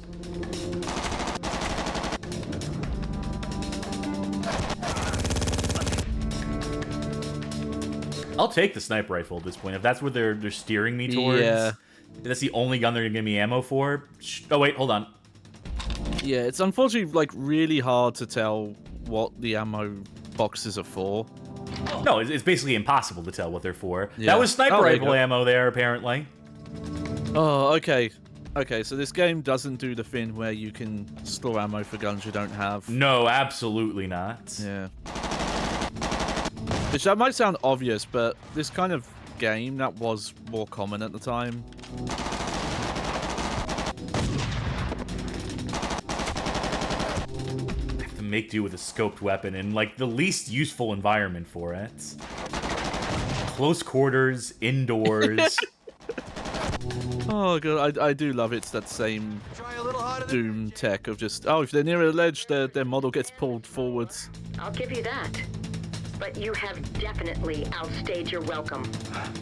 I'll take the sniper rifle at this point. If that's what they're steering me towards. Yeah. If that's the only gun they're gonna give me ammo for. Oh wait, hold on. Yeah, it's unfortunately like really hard to tell what the ammo boxes are for. No, it's basically impossible to tell what they're for. Yeah. That was sniper there you rifle go. ammo there, apparently. Oh, okay. Okay, so this game doesn't do the thing where you can store ammo for guns you don't have. No, absolutely not. Yeah. Which that might sound obvious, but this kind of game, that was more common at the time. I have to make do with a scoped weapon in, like, the least useful environment for it. Close quarters, indoors. Oh god, I do love it's that same Doom tech of just, oh, if they're near a ledge, their model gets pulled forwards. I'll give you that. But you have definitely outstayed your welcome.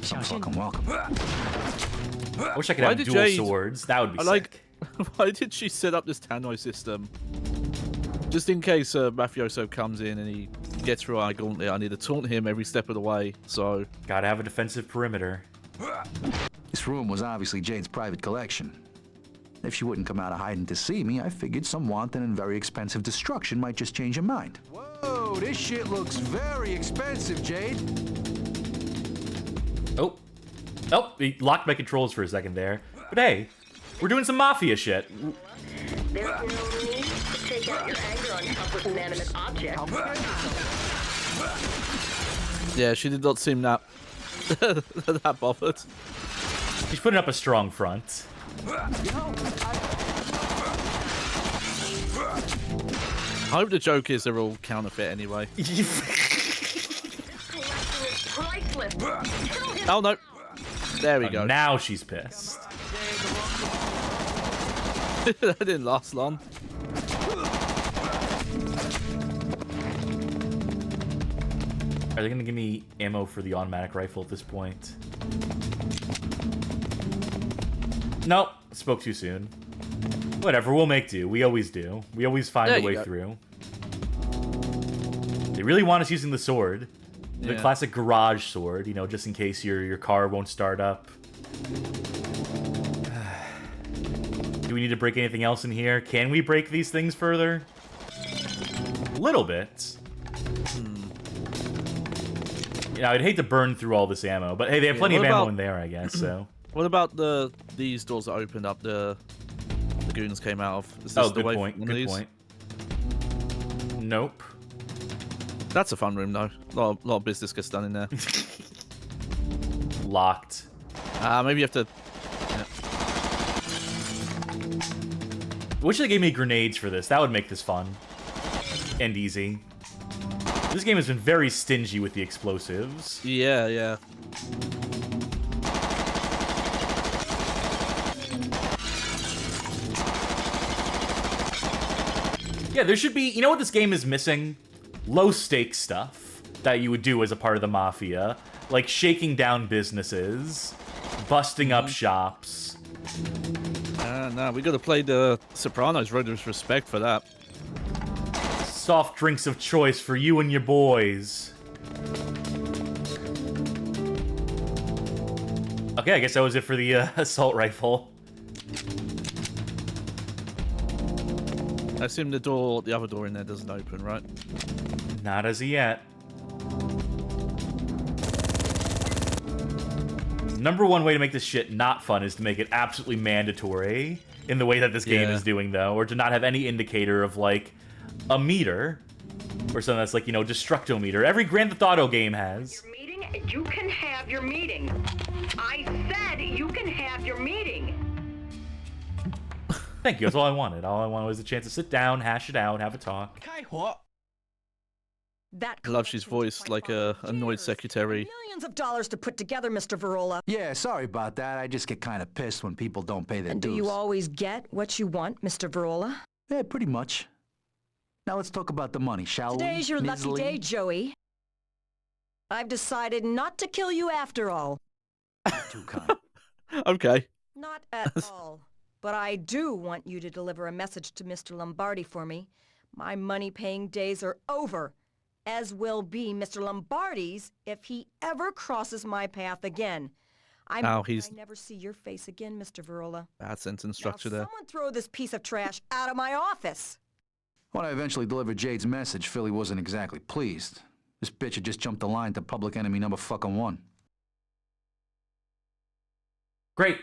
Some fucking welcome. I wish I could Why have did dual Jade- swords. That would be I like, sick. why did she set up this tannoy system? Just in case Mafioso comes in and he gets through our gauntlet, I need to taunt him every step of the way, so... Gotta have a defensive perimeter. This room was obviously Jade's private collection. If she wouldn't come out of hiding to see me, I figured some wanton and very expensive destruction might just change her mind. Whoa, this shit looks very expensive, Jade. Oh. Oh, he locked my controls for a second there. But hey, we're doing some mafia shit. There's no need to take out your anger on helpless inanimate objects. Yeah, she did not seem that, that bothered. He's putting up a strong front. I hope the joke is they're all counterfeit anyway. Priceless. Oh no. There we go. Now she's pissed. That didn't last long. Are they gonna give me ammo for the automatic rifle at this point? Nope, spoke too soon. Whatever, we'll make do. We always do. We always find There a you way go. through. They really want us using the sword. The Yeah. classic garage sword, you know, just in case your car won't start up. Do we need to break anything else in here? Can we break these things further? A little bit. Yeah, I'd hate to burn through all this ammo, but hey, they have plenty of ammo in there, I guess, so. What about these doors that opened up the goons came out of? Is this Oh, the good way point, one of good these? point. Nope. That's a fun room, though. A lot of business gets done in there. Locked. Maybe you have to... Wish they gave me grenades for this. That would make this fun. And easy. This game has been very stingy with the explosives. Yeah, yeah. Yeah, there should be... You know what this game is missing? Low-stakes stuff that you would do as a part of the Mafia. Like shaking down businesses, busting up shops. No, we gotta play the Sopranos Road of Respect for that. Soft drinks of choice for you and your boys. Okay, I guess that was it for the assault rifle. I assume the other door in there doesn't open, right? Not as of yet. Number one way to make this shit not fun is to make it absolutely mandatory in the way that this game is doing, though, or to not have any indicator of, like, a meter or something that's like, you know, destructometer. Every Grand Theft Auto game has. Your meeting? You can have your meeting. I said you can have your meeting. Thank you. That's all I wanted. All I wanted was a chance to sit down, hash it out, have a talk. That I love she's voiced like a annoyed secretary. Millions of dollars to put together, Mr. Verola. Yeah, sorry about that. I just get kind of pissed when people don't pay their And dues. do you always get what you want, Mr. Verola? Yeah, pretty much. Now let's talk about the money, shall we? Today's your Ms. lucky Lee? day, Joey. I've decided not to kill you after all. Too kind. Okay. Not at all. But I do want you to deliver a message to Mr. Lombardi for me. My money-paying days are over, as will be Mr. Lombardi's if he ever crosses my path again. I never see your face again, Mr. Verola. Bad sentence structure there. Someone throw this piece of trash out of my office. When I eventually delivered Jade's message, Philly wasn't exactly pleased. This bitch had just jumped the line to public enemy number fucking 1. Great.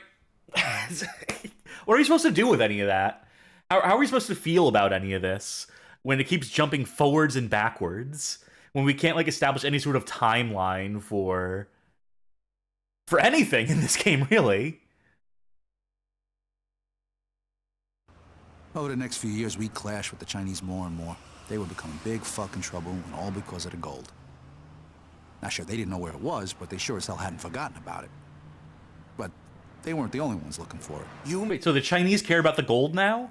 What are we supposed to do with any of that? How are we supposed to feel about any of this when it keeps jumping forwards and backwards? When we can't, like, establish any sort of timeline for anything in this game, really? Over the next few years, we clashed with the Chinese more and more. They were becoming big fucking trouble, and all because of the gold. Now, sure, they didn't know where it was, but they sure as hell hadn't forgotten about it. But they weren't the only ones looking for it. Wait, so the Chinese care about the gold now?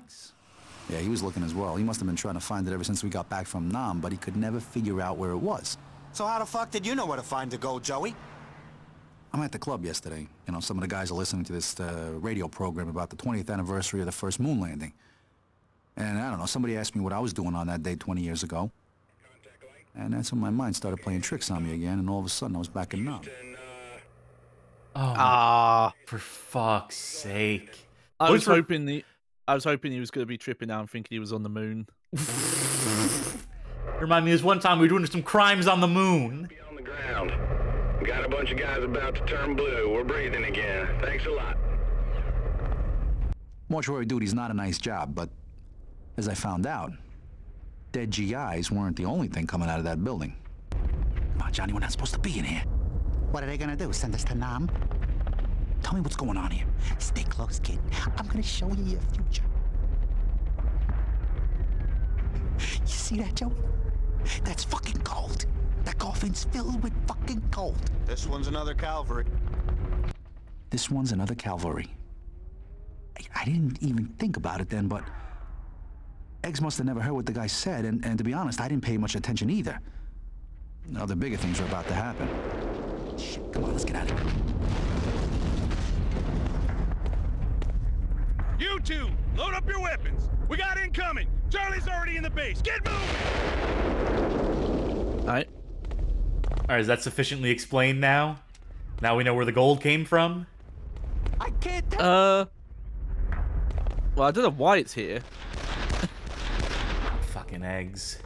Yeah, he was looking as well. He must have been trying to find it ever since we got back from Nam, but he could never figure out where it was. So how the fuck did you know where to find the gold, Joey? I'm at the club yesterday. You know, some of the guys are listening to this radio program about the 20th anniversary of the first moon landing. And I don't know, somebody asked me what I was doing on that day 20 years ago. And that's when my mind started playing tricks on me again, and all of a sudden I was back in Nam. Oh, for fuck's sake. I was hoping he was going to be tripping out and thinking he was on the moon. Remind me, this one time we were doing some crimes on the moon. On the ground. Got a bunch of guys about to turn blue. We're breathing again. Thanks a lot. Mortuary duty's not a nice job, but as I found out, dead GIs weren't the only thing coming out of that building. Come on, Johnny, we're not supposed to be in here. What are they gonna do, send us to Nam? Tell me what's going on here. Stay close, kid. I'm gonna show you your future. You see that, Joey? That's fucking gold. That coffin's filled with fucking gold. This one's another Calvary. This one's another Calvary. I didn't even think about it then, but Eggs must have never heard what the guy said, and to be honest, I didn't pay much attention either. Now, the bigger things are about to happen. Shit, come on, let's get out of here. You two, load up your weapons. We got incoming. Charlie's already in the base. Get moving! Alright. Alright, is that sufficiently explained now? Now we know where the gold came from? I can't tell. Well, I don't know why it's here. Fucking eggs.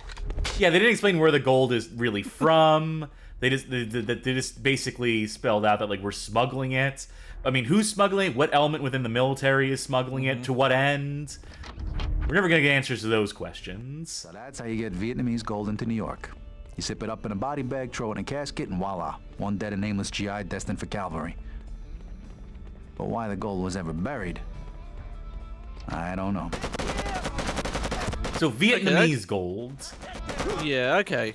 Yeah, they didn't explain where the gold is really from. They just basically spelled out that, like, we're smuggling it. I mean, who's smuggling it? What element within the military is smuggling it? To what end? We're never gonna get answers to those questions. So that's how you get Vietnamese gold into New York. You sip it up in a body bag, throw it in a casket, and voila. One dead and nameless GI destined for Calvary. But why the gold was ever buried, I don't know. So Vietnamese gold. Yeah, okay.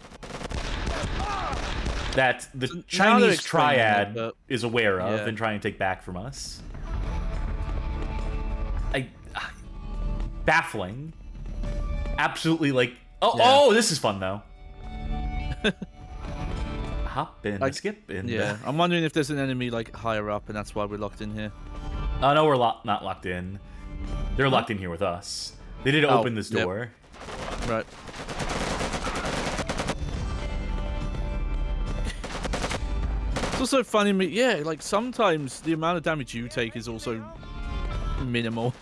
That the So now they're Chinese explaining triad it, but- is aware of Yeah. and trying to take back from us. Baffling. Absolutely, like... Oh, this is fun, though. Hop in, skip in. Yeah, I'm wondering if there's an enemy, like, higher up, and that's why we're locked in here. Oh, no, we're not locked in. They're locked in here with us. They did open this door. Yep. Right. It's also funny, yeah, like, sometimes the amount of damage you take is also minimal.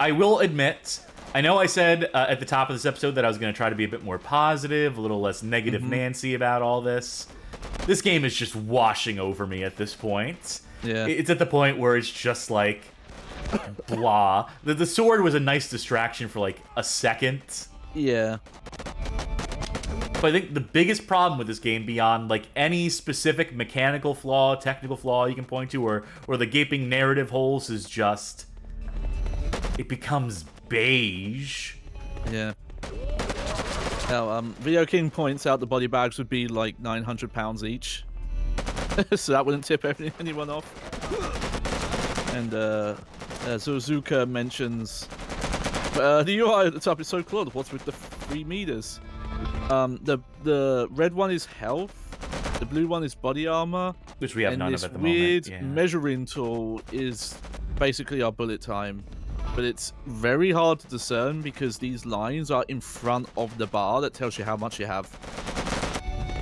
I will admit, I know I said at the top of this episode that I was going to try to be a bit more positive, a little less negative Nancy about all this. This game is just washing over me at this point. Yeah. It's at the point where it's just like, blah. The sword was a nice distraction for like a second. Yeah. But I think the biggest problem with this game, beyond like any specific mechanical flaw, technical flaw you can point to, or the gaping narrative holes, is just... it becomes beige. Yeah. Now, Video King points out the body bags would be like 900 pounds each. So that wouldn't tip anyone off. And Zozuka mentions the UI at the top is so close. What's with the 3 meters? The red one is health. The blue one is body armor. Which we have none of at the moment. This moment. weird measuring tool is basically our bullet time. But it's very hard to discern because these lines are in front of the bar that tells you how much you have.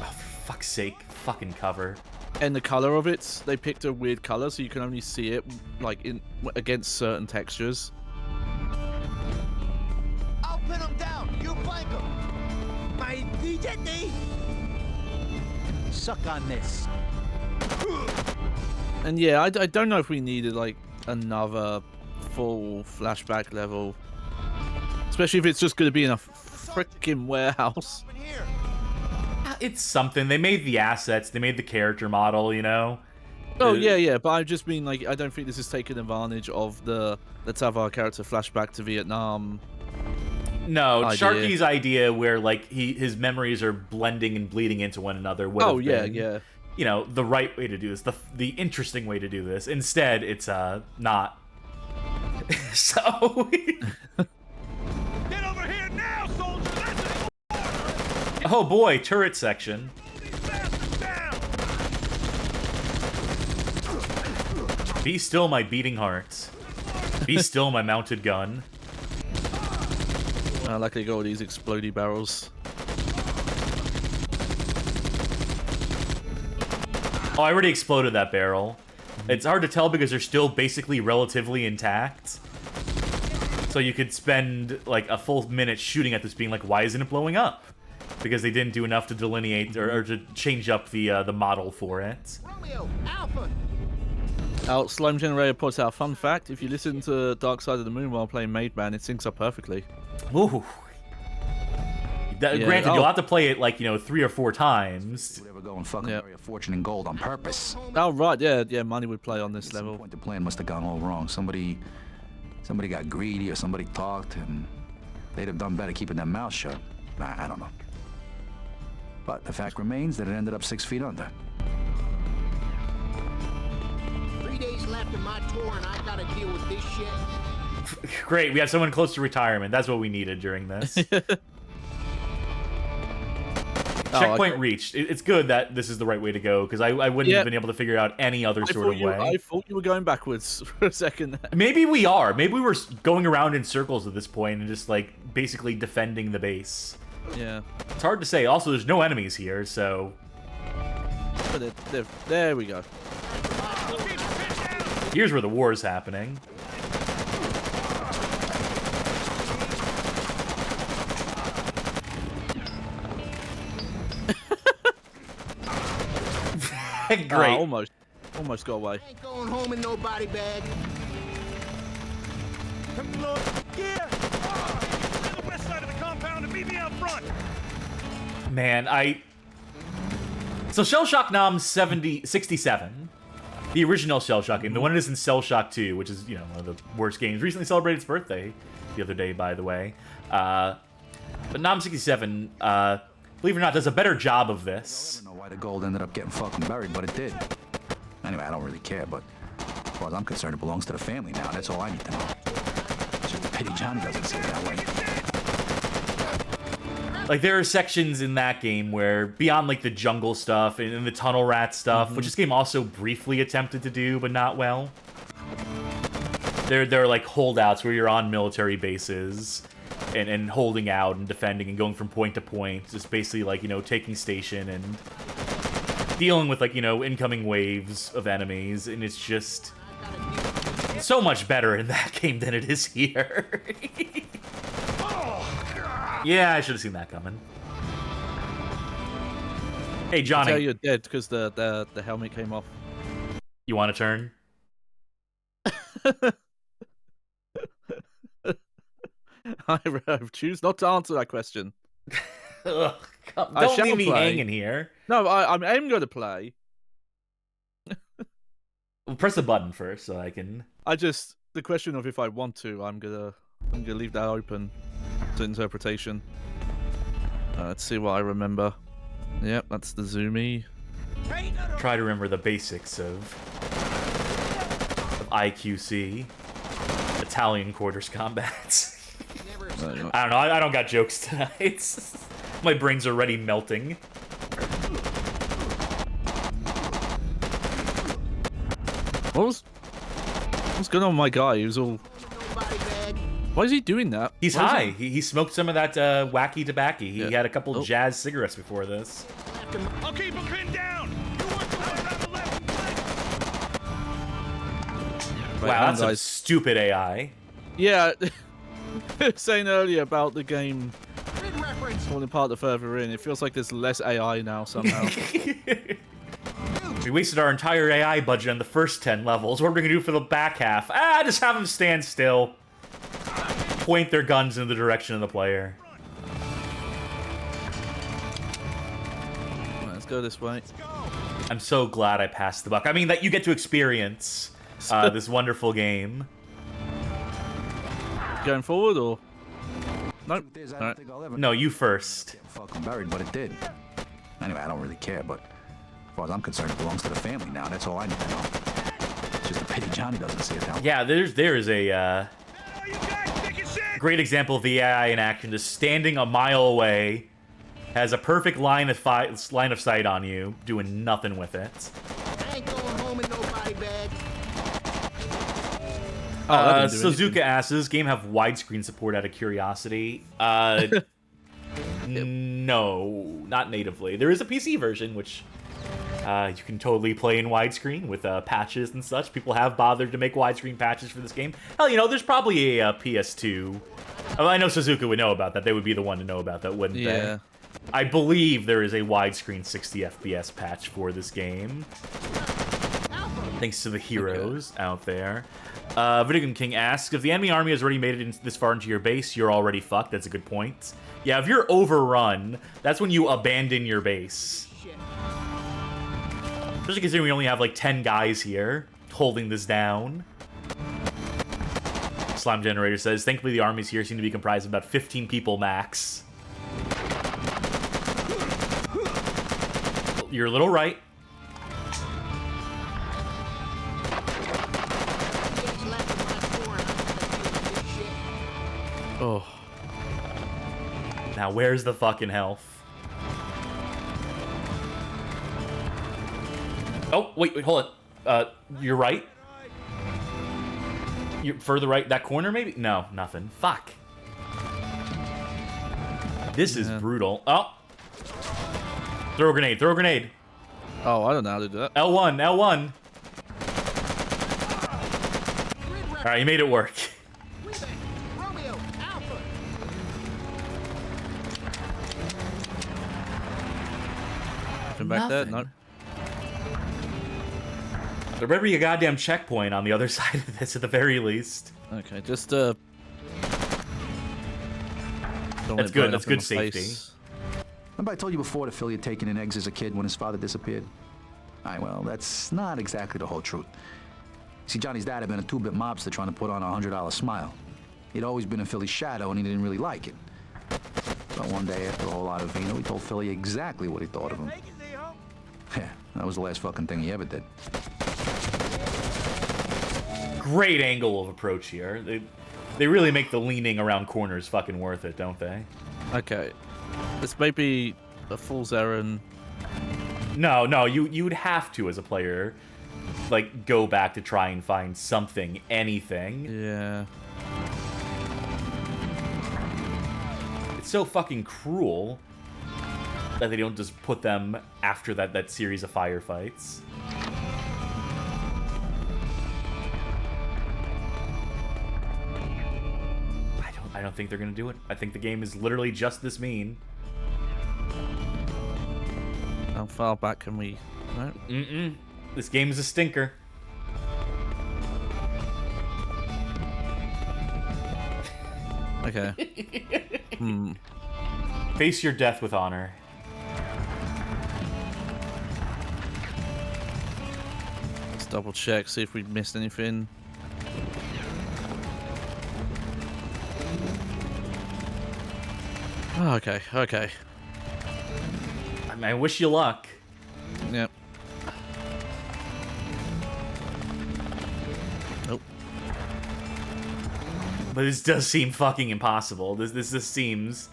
Oh, for fuck's sake, fucking cover. And the color of it, they picked a weird color, so you can only see it like against certain textures. I'll pin him down. You flank him. My DJ. Suck on this. And yeah, I don't know if we needed like another full flashback level, especially if it's just going to be in a freaking warehouse. It's something. They made the assets, they made the character model, you know? Oh, yeah, but I just mean, like, I don't think this is taking advantage of the let's have our character flashback to Vietnam. No, idea. Sharky's idea where, like, his memories are blending and bleeding into one another would have been, you know, the right way to do this, the interesting way to do this. Instead, it's, not. So... Get over here now, soldier! Oh boy, turret section. Be still, my beating heart. Be still, my mounted gun. I like they got all these explodey barrels. Oh, I already exploded that barrel. It's hard to tell because they're still basically relatively intact. So you could spend like a full minute shooting at this being like, why isn't it blowing up? Because they didn't do enough to delineate or to change up the model for it. Romeo, Alpha. Slime Generator puts out, fun fact, if you listen to Dark Side of the Moon while playing Maid Man, it syncs up perfectly. Ooh. Granted, you'll have to play it like, you know, 3 or 4 times. Would ever go and fucking bury a fortune in gold on purpose. Oh, right, yeah, money would play on this level. At some point, the plan must have gone all wrong. Somebody got greedy or somebody talked, and they'd have done better keeping their mouth shut. I don't know. But the fact remains that it ended up 6 feet under. 3 days left in my tour, and I gotta deal with this shit. Great, we have someone close to retirement. That's what we needed during this. Checkpoint reached. It's good that this is the right way to go, because I wouldn't have been able to figure out any other sort of way. I thought you were going backwards for a second. Maybe we are. Maybe we were going around in circles at this point and just, like, basically defending the base. Yeah. It's hard to say. Also, there's no enemies here, so... But there we go. Here's where the war is happening. Great. Almost got away. Ain't going home in no body bag. Come on, yeah! To the west side of the compound and meet me out front! Man, So Shell Shock Nom 67. The original Shell Shock game. The one that is in Shell Shock 2, which is, one of the worst games. Recently celebrated its birthday the other day, by the way. But Nom 67, believe it or not, does a better job of this. I don't know why the gold ended up getting fucking buried, but it did. Anyway, I don't really care, but as far as I'm concerned, it belongs to the family now. That's all I need to know. It's just a pity Johnny doesn't see it that way. Like, there are sections in that game where, beyond, like, the jungle stuff and the tunnel rat stuff, which this game also briefly attempted to do, but not well. There are, like, holdouts where you're on military bases and holding out and defending and going from point to point, just basically, like, taking station and dealing with, like, incoming waves of enemies, and it's just so much better in that game than it is here. Yeah, I should have seen that coming. Hey, Johnny. I tell you're dead because the helmet came off. You want to turn? I choose not to answer that question. Ugh, don't leave me hanging here. No, I'm going to play. Well, press a button first so I can... The question of if I want to, I'm gonna leave that open to interpretation. Let's see what I remember. Yep, that's the zoomy. Try to remember the basics of IQC. Italian quarters combat. I don't know, I don't got jokes tonight. My brain's already melting. What's going on with my guy? He was all... Why is he doing that? He's high. He smoked some of that wacky tobacco. He had a couple jazz cigarettes before this. I'll keep him pinned down! You want to run around the left flank! Wow, that's some stupid AI. Yeah, saying earlier about the game falling apart the further in, it feels like there's less AI now somehow. We wasted our entire AI budget on the first 10 levels. What are we gonna do for the back half? Just have them stand still. Point their guns in the direction of the player. Let's go this way. I'm so glad I passed the buck. I mean, that you get to experience this wonderful game. Going forward, or? Nope. Right. No, you first. Fucking buried, but it did. Anyway, I don't really care, but as far as I'm concerned, it belongs to the family now. That's all I need to know. It's just a pity Johnny doesn't see it that way. Yeah, there is a great example of the AI in action, just standing a mile away, has a perfect line of sight on you, doing nothing with it. I ain't going home in no body bag. Suzuka asks, does this game have widescreen support out of curiosity? No, not natively. There is a PC version, which you can totally play in widescreen with patches and such. People have bothered to make widescreen patches for this game. Hell, there's probably a PS2. I know Suzuka would know about that. They would be the one to know about that, wouldn't they? I believe there is a widescreen 60 FPS patch for this game. Thanks to the heroes out there. Video Game King asks, if the enemy army has already made it this far into your base, you're already fucked. That's a good point. Yeah, if you're overrun, that's when you abandon your base. Especially considering we only have like 10 guys here holding this down. Slime Generator says, thankfully the armies here seem to be comprised of about 15 people max. You're a little right. Oh. Now, where's the fucking health? Oh, wait, hold on. You're right. You're further right. That corner, maybe? No, nothing. Fuck. This is brutal. Oh. Throw a grenade. Throw a grenade. Oh, I don't know how to do that. L1. L1. All right, you made it work. Nothing back there? Nope. There better be a goddamn checkpoint on the other side of this at the very least. Okay, just That's good. That's good safety. Remember I told you before that Philly had taken in eggs as a kid when his father disappeared? Alright, well, that's not exactly the whole truth. See, Johnny's dad had been a two-bit mobster trying to put on a $100 smile. He'd always been in Philly's shadow, and he didn't really like it. But one day, after a whole lot of vino, he told Philly exactly what he thought of him. Yeah, that was the last fucking thing he ever did. Great angle of approach here. They really make the leaning around corners fucking worth it, don't they? Okay. This may be a fool's errand. No, you would have to, as a player, like, go back to try and find something, anything. Yeah. It's so fucking cruel that they don't just put them after that series of firefights. I don't think they're gonna do it. I think the game is literally just this mean. How far back can we... No? This game is a stinker. Okay. Face your death with honor. Let's double check, see if we missed anything. Oh, okay, okay. I wish you luck. Yep. Nope. But this does seem fucking impossible. This seems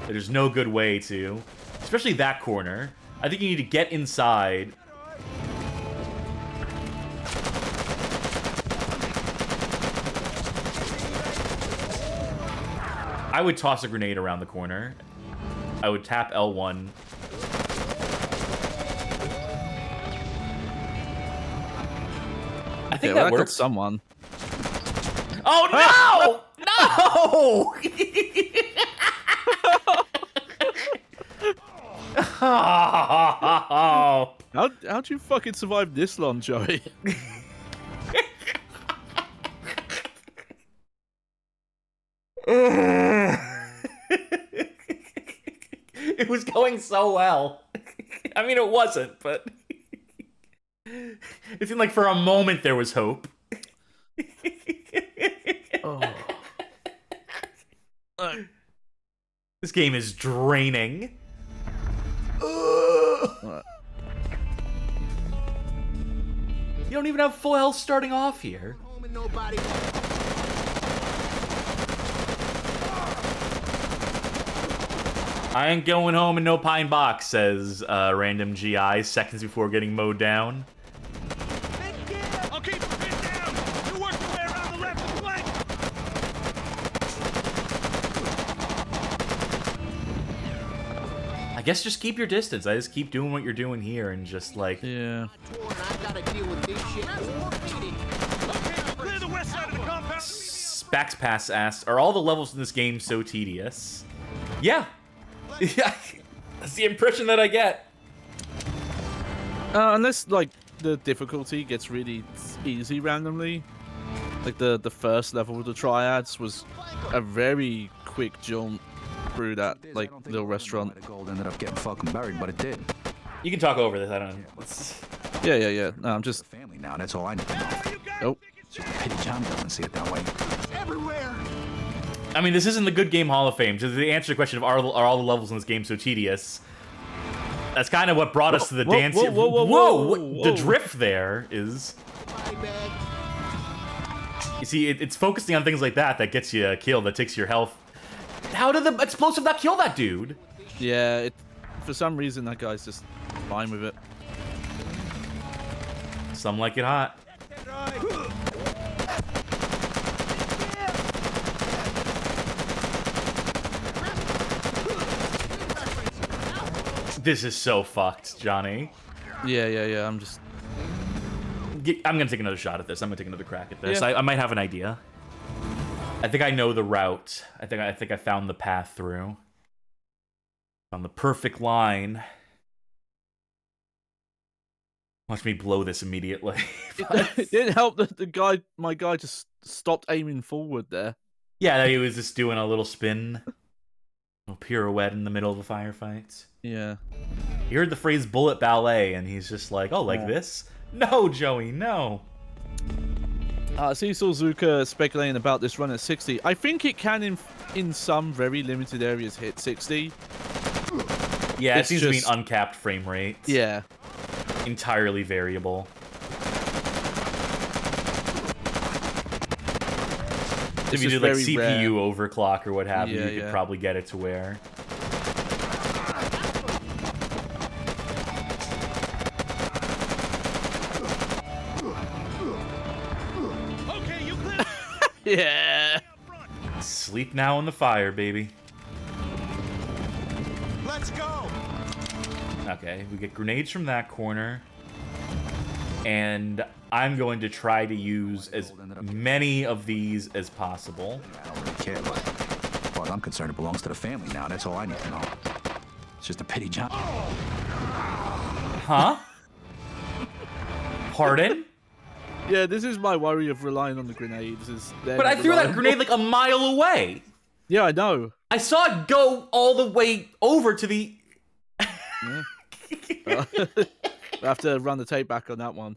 there's no good way to, especially that corner. I think you need to get inside. I would toss a grenade around the corner. I would tap L1. I think that works. Someone. Oh no! No! How'd you fucking survive this long, Joey? It was going so well. I mean, it wasn't, but it seemed like for a moment there was hope. This game is draining. You don't even have full health starting off here. I ain't going home in no pine box, says random GI seconds before getting mowed down. I'll keep the pin down. You work your way around the left flank. I guess just keep your distance. I just keep doing what you're doing here and just like... Yeah. Clear the west side of the compound. Spax Pass asks, are all the levels in this game so tedious? Yeah. Yeah, that's the impression that I get. Unless, like, the difficulty gets really easy randomly. Like, the first level with the triads was a very quick jump through that, like, little restaurant. The gold ended up getting fucking buried, but it did. You can talk over this, I don't know. Yeah. No, I'm just... Family now, that's all I need to know. Nope. Pity John doesn't see it that way. Everywhere. I mean, this isn't the Good Game Hall of Fame. So the answer to the question of are all the levels in this game so tedious? That's kind of what brought us to the dance. Whoa! The drift there is. You see, it's focusing on things like that gets you a kill, that takes your health. How did the explosive not kill that dude? Yeah, for some reason that guy's just fine with it. Some like it hot. This is so fucked, Johnny. Yeah. I'm gonna take another shot at this. I'm gonna take another crack at this. Yeah. I might have an idea. I think I know the route. I think I found the path through. On the perfect line. Watch me blow this immediately. It didn't help that my guy just stopped aiming forward there. Yeah, he was just doing a little spin. A little pirouette in the middle of a firefight. Yeah. He heard the phrase bullet ballet, and he's just like, oh, like this? No, Joey, no. Cecil Zuka speculating about this run at 60. I think it can, in some very limited areas, hit 60. Yeah, It's it seems to be just- an uncapped frame rate. Yeah. Entirely variable. If you just did like very CPU rare. overclock or what have you, Yeah, you could yeah. probably get it to where. Okay, you clear. Yeah. Sleep now in the fire, baby. Let's go. Okay, we get grenades from that corner. And I'm going to try to use as many of these as possible. I don't really care, but as far as I'm concerned, it belongs to the family now. That's all I need to know. It's just a pity, John. Huh? Pardon? Yeah, this is my worry of relying on the grenades. But I threw that grenade like a mile away. Yeah, I know. I saw it go all the way over to the... Yeah. I have to run the tape back on that one.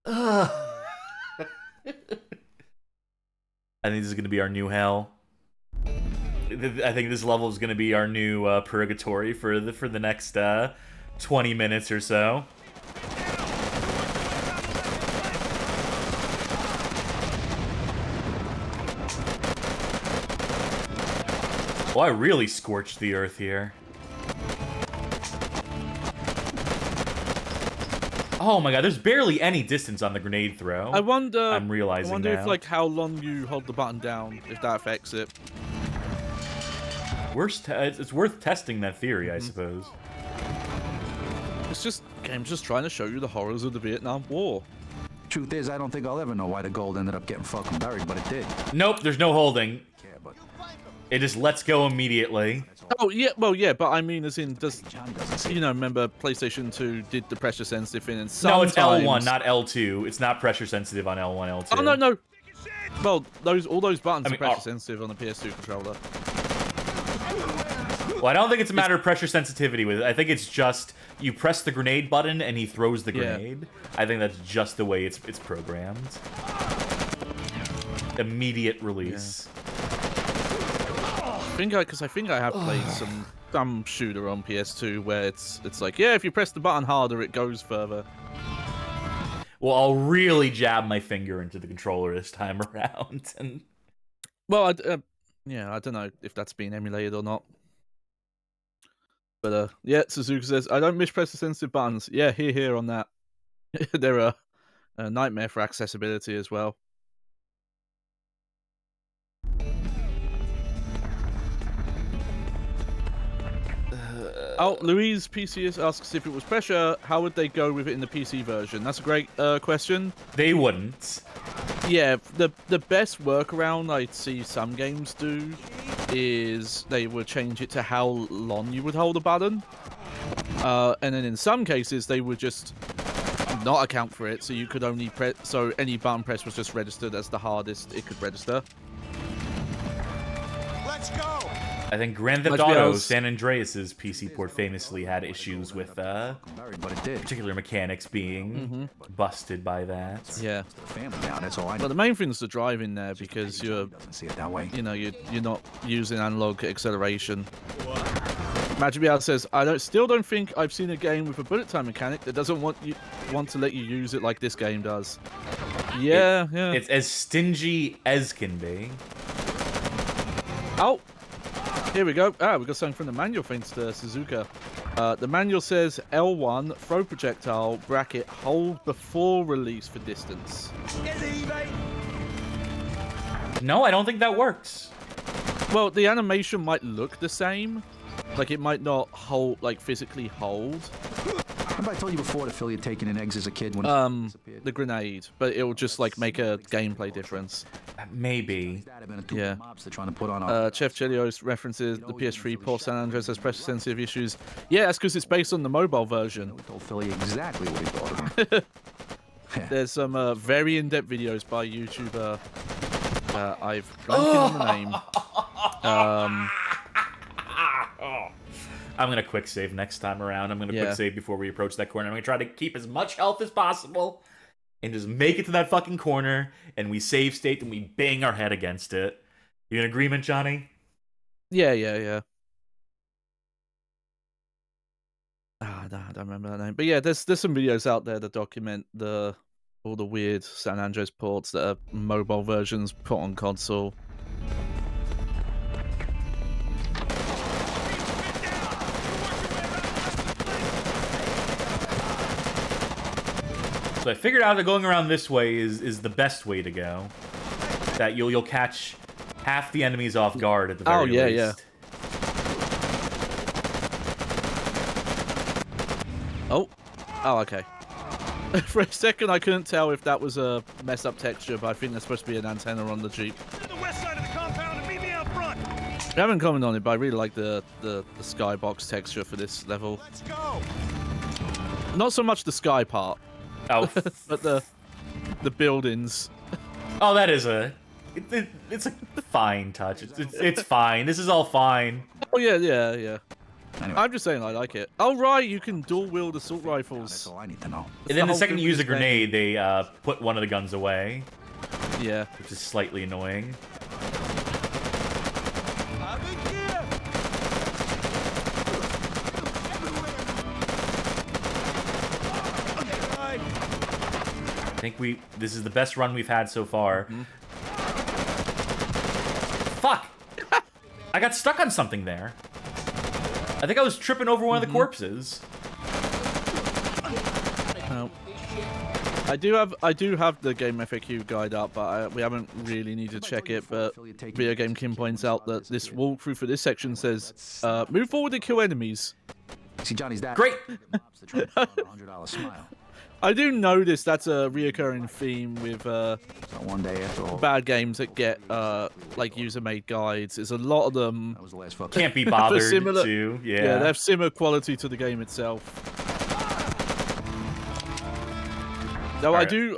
I think this is going to be our new hell. I think this level is going to be our new purgatory for the next 20 minutes or so. Well, I really scorched the earth here. Oh my god, there's barely any distance on the grenade throw. I wonder. I'm realizing I wonder now. if like how long you hold the button down, if that affects it. It's worth testing that theory, I suppose. It's just game's just trying to show you the horrors of the Vietnam War. Truth is, I don't think I'll ever know why the gold ended up getting fucking buried, but it did. Nope, there's no holding. It just lets go immediately. Oh yeah, well yeah, but I mean, as in, does you know? Remember, PlayStation 2 did the pressure sensitive thing, and No, it's sometimes... L1, not L2. It's not pressure sensitive on L1, L2. Oh no. Well, all those buttons I mean, are pressure sensitive on the PS2 controller. Well, I don't think it's a matter of pressure sensitivity with it. I think it's just you press the grenade button and he throws the grenade. I think that's just the way it's programmed. Immediate release. I think I have played some shooter on PS2 where it's like, yeah, if you press the button harder, it goes further. Well, I'll really jab my finger into the controller this time around. And well, I don't know if that's being emulated or not. But yeah, Suzuka says I don't miss pressure sensitive buttons. Yeah, here on that. They're a nightmare for accessibility as well. Oh, Louise PCS asks if it was pressure, how would they go with it in the PC version? That's a great question. They wouldn't. Yeah, the best workaround I'd see some games do is they would change it to how long you would hold a button. And then in some cases they would just not account for it, so you could only press, so any button press was just registered as the hardest it could register. Let's go. I think Grand Theft Auto San Andreas' PC port famously had issues with particular mechanics being busted by that. Yeah. That's all I know. But the main thing is the driving there, because you're see it that way. You know, you're not using analog acceleration. Magic says, still don't think I've seen a game with a bullet time mechanic that doesn't want to let you use it like this game does. Yeah, yeah. It's as stingy as can be. Oh, here we go. Ah, we got something from the manual thanks to Suzuka. The manual says L1, throw projectile, bracket, hold before release for distance. No, I don't think that works. Well, the animation might look the same. Like, it might not hold, like, physically hold. Remember I told you before that Philly had taken in eggs as a kid when he disappeared? The grenade, but it'll just, like, make a gameplay difference. Maybe. Yeah. Chef Chelio's references the PS3 port San Andreas has pressure-sensitive issues. Yeah, that's because it's based on the mobile version. We told Philly exactly what he thought of him. There's some very in-depth videos by YouTuber. I've blanking on the name. I'm gonna quick save next time around. I'm gonna quick save before we approach that corner. I'm gonna try to keep as much health as possible and just make it to that fucking corner, and we save state and we bang our head against it. You in agreement, Johnny? Yeah. I don't remember that name. But yeah, there's some videos out there that document all the weird San Andreas ports that are mobile versions put on console. So I figured out that going around this way is the best way to go. That you'll catch half the enemies off guard at the very least. Yeah. Oh, okay. For a second, I couldn't tell if that was a mess up texture, but I think there's supposed to be an antenna on the Jeep. To the west side of the compound and meet me out front. I haven't commented on it, but I really like the skybox texture for this level. Let's go. Not so much the sky part. Oh, but the buildings. Oh, that is it's a fine touch. It's fine. This is all fine. Oh yeah. Anyway. I'm just saying I like it. Oh right, you can dual wield assault rifles. That's all I need to know. And then the second you use a grenade, they put one of the guns away. Yeah. Which is slightly annoying. I think this is the best run we've had so far. Fuck! I got stuck on something there. I think I was tripping over one of the corpses. Oh. I do have the game FAQ guide up, but we haven't really needed to check it. But Video Game Kim points out that this walkthrough for this section says, "Move forward and kill enemies." See, Johnny's dad. Great. $100 smile. I do notice that's a reoccurring theme with one day after all. bad games that get like user-made guides. Is a lot of them can't be bothered similar, to. Yeah, they have similar quality to the game itself. Though I do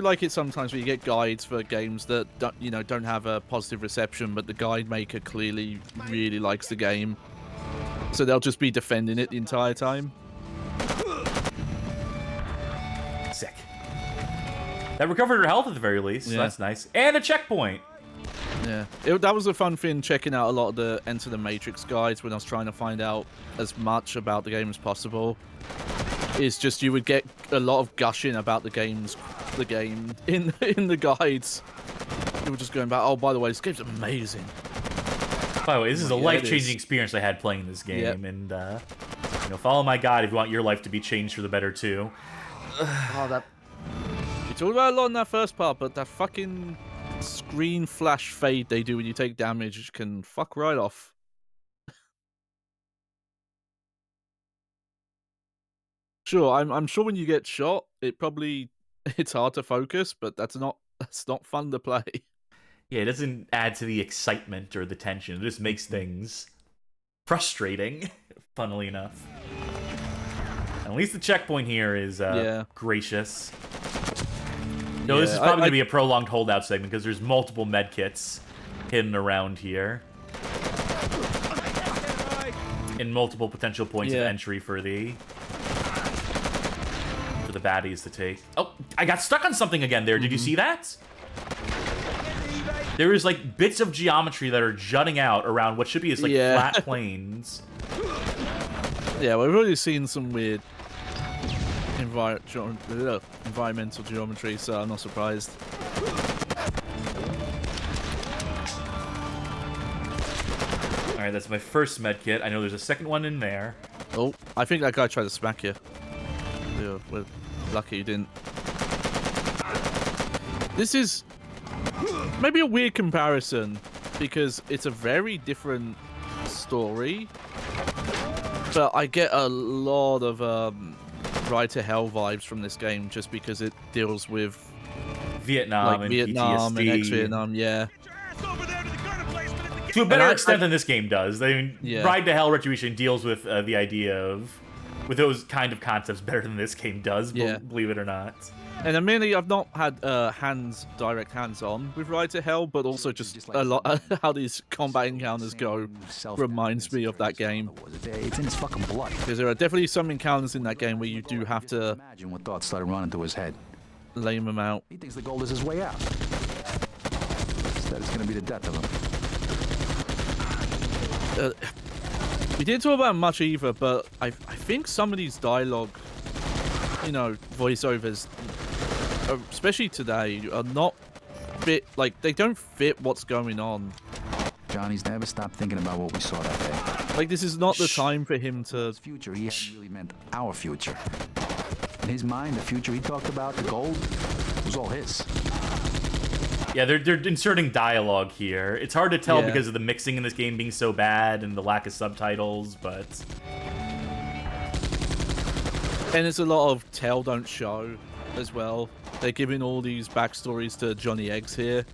like it sometimes when you get guides for games that don't have a positive reception, but the guide maker clearly really likes the game, so they'll just be defending it the entire time. Sick. That recovered her health at the very least, so that's nice. And a checkpoint! Yeah, that was a fun thing, checking out a lot of the Enter the Matrix guides when I was trying to find out as much about the game as possible. Is just you would get a lot of gushing about the game in the guides. You were just going back, oh, by the way, this game's amazing. By the way, this is a life-changing experience I had playing this game, and follow my guide if you want your life to be changed for the better too. You talked about a lot in that first part, but that fucking screen flash fade they do when you take damage can fuck right off. Sure, I'm sure when you get shot, it's hard to focus, but that's not fun to play. Yeah, it doesn't add to the excitement or the tension. It just makes things frustrating, funnily enough. At least the checkpoint here is gracious. This is probably going to be a prolonged holdout segment because there's multiple medkits hidden around here. And multiple potential points of entry for the baddies to take. Oh, I got stuck on something again there. Did you see that? There is like bits of geometry that are jutting out around what should be as like flat planes. Yeah, we've already seen some weird environmental geometry, so I'm not surprised. Alright, Alright, that's my first med kit. I know there's a second one in there. Oh, I think that guy tried to smack you. Yeah, we're lucky you didn't. This is maybe a weird comparison because it's a very different story, but I get a lot of Ride to Hell vibes from this game just because it deals with Vietnam, like Vietnam PTSD. and ex-Vietnam, yeah. To a better extent than this game does. I mean, Yeah. Ride to Hell Retribution deals with the idea of, with those kind of concepts better than this game does, Yeah. believe it or not. And admittedly, I've not had direct hands-on with Ride to Hell, but also just a lot how these combat encounters go reminds me of that game. It's in his fucking blood. Because there are definitely some encounters in that game where you do have to Imagine what thoughts started running through his head. lame them out. He thinks the gold is his way out. Instead, it's gonna be the death of him. We didn't talk about much either, but I think some of these dialogue, you know, voiceovers, especially today, are not fit. Like, they don't fit what's going on. Johnny's never stopped thinking about what we saw that day. Like, this is not the time for him to. His future, he hadn't really meant our future. In his mind, the future he talked about, the gold, was all his. Yeah, they're inserting dialogue here. It's hard to tell Yeah. because of the mixing in this game being so bad and the lack of subtitles, but... And it's a lot of tell, don't show as well. They're giving all these backstories to Johnny Eggs here.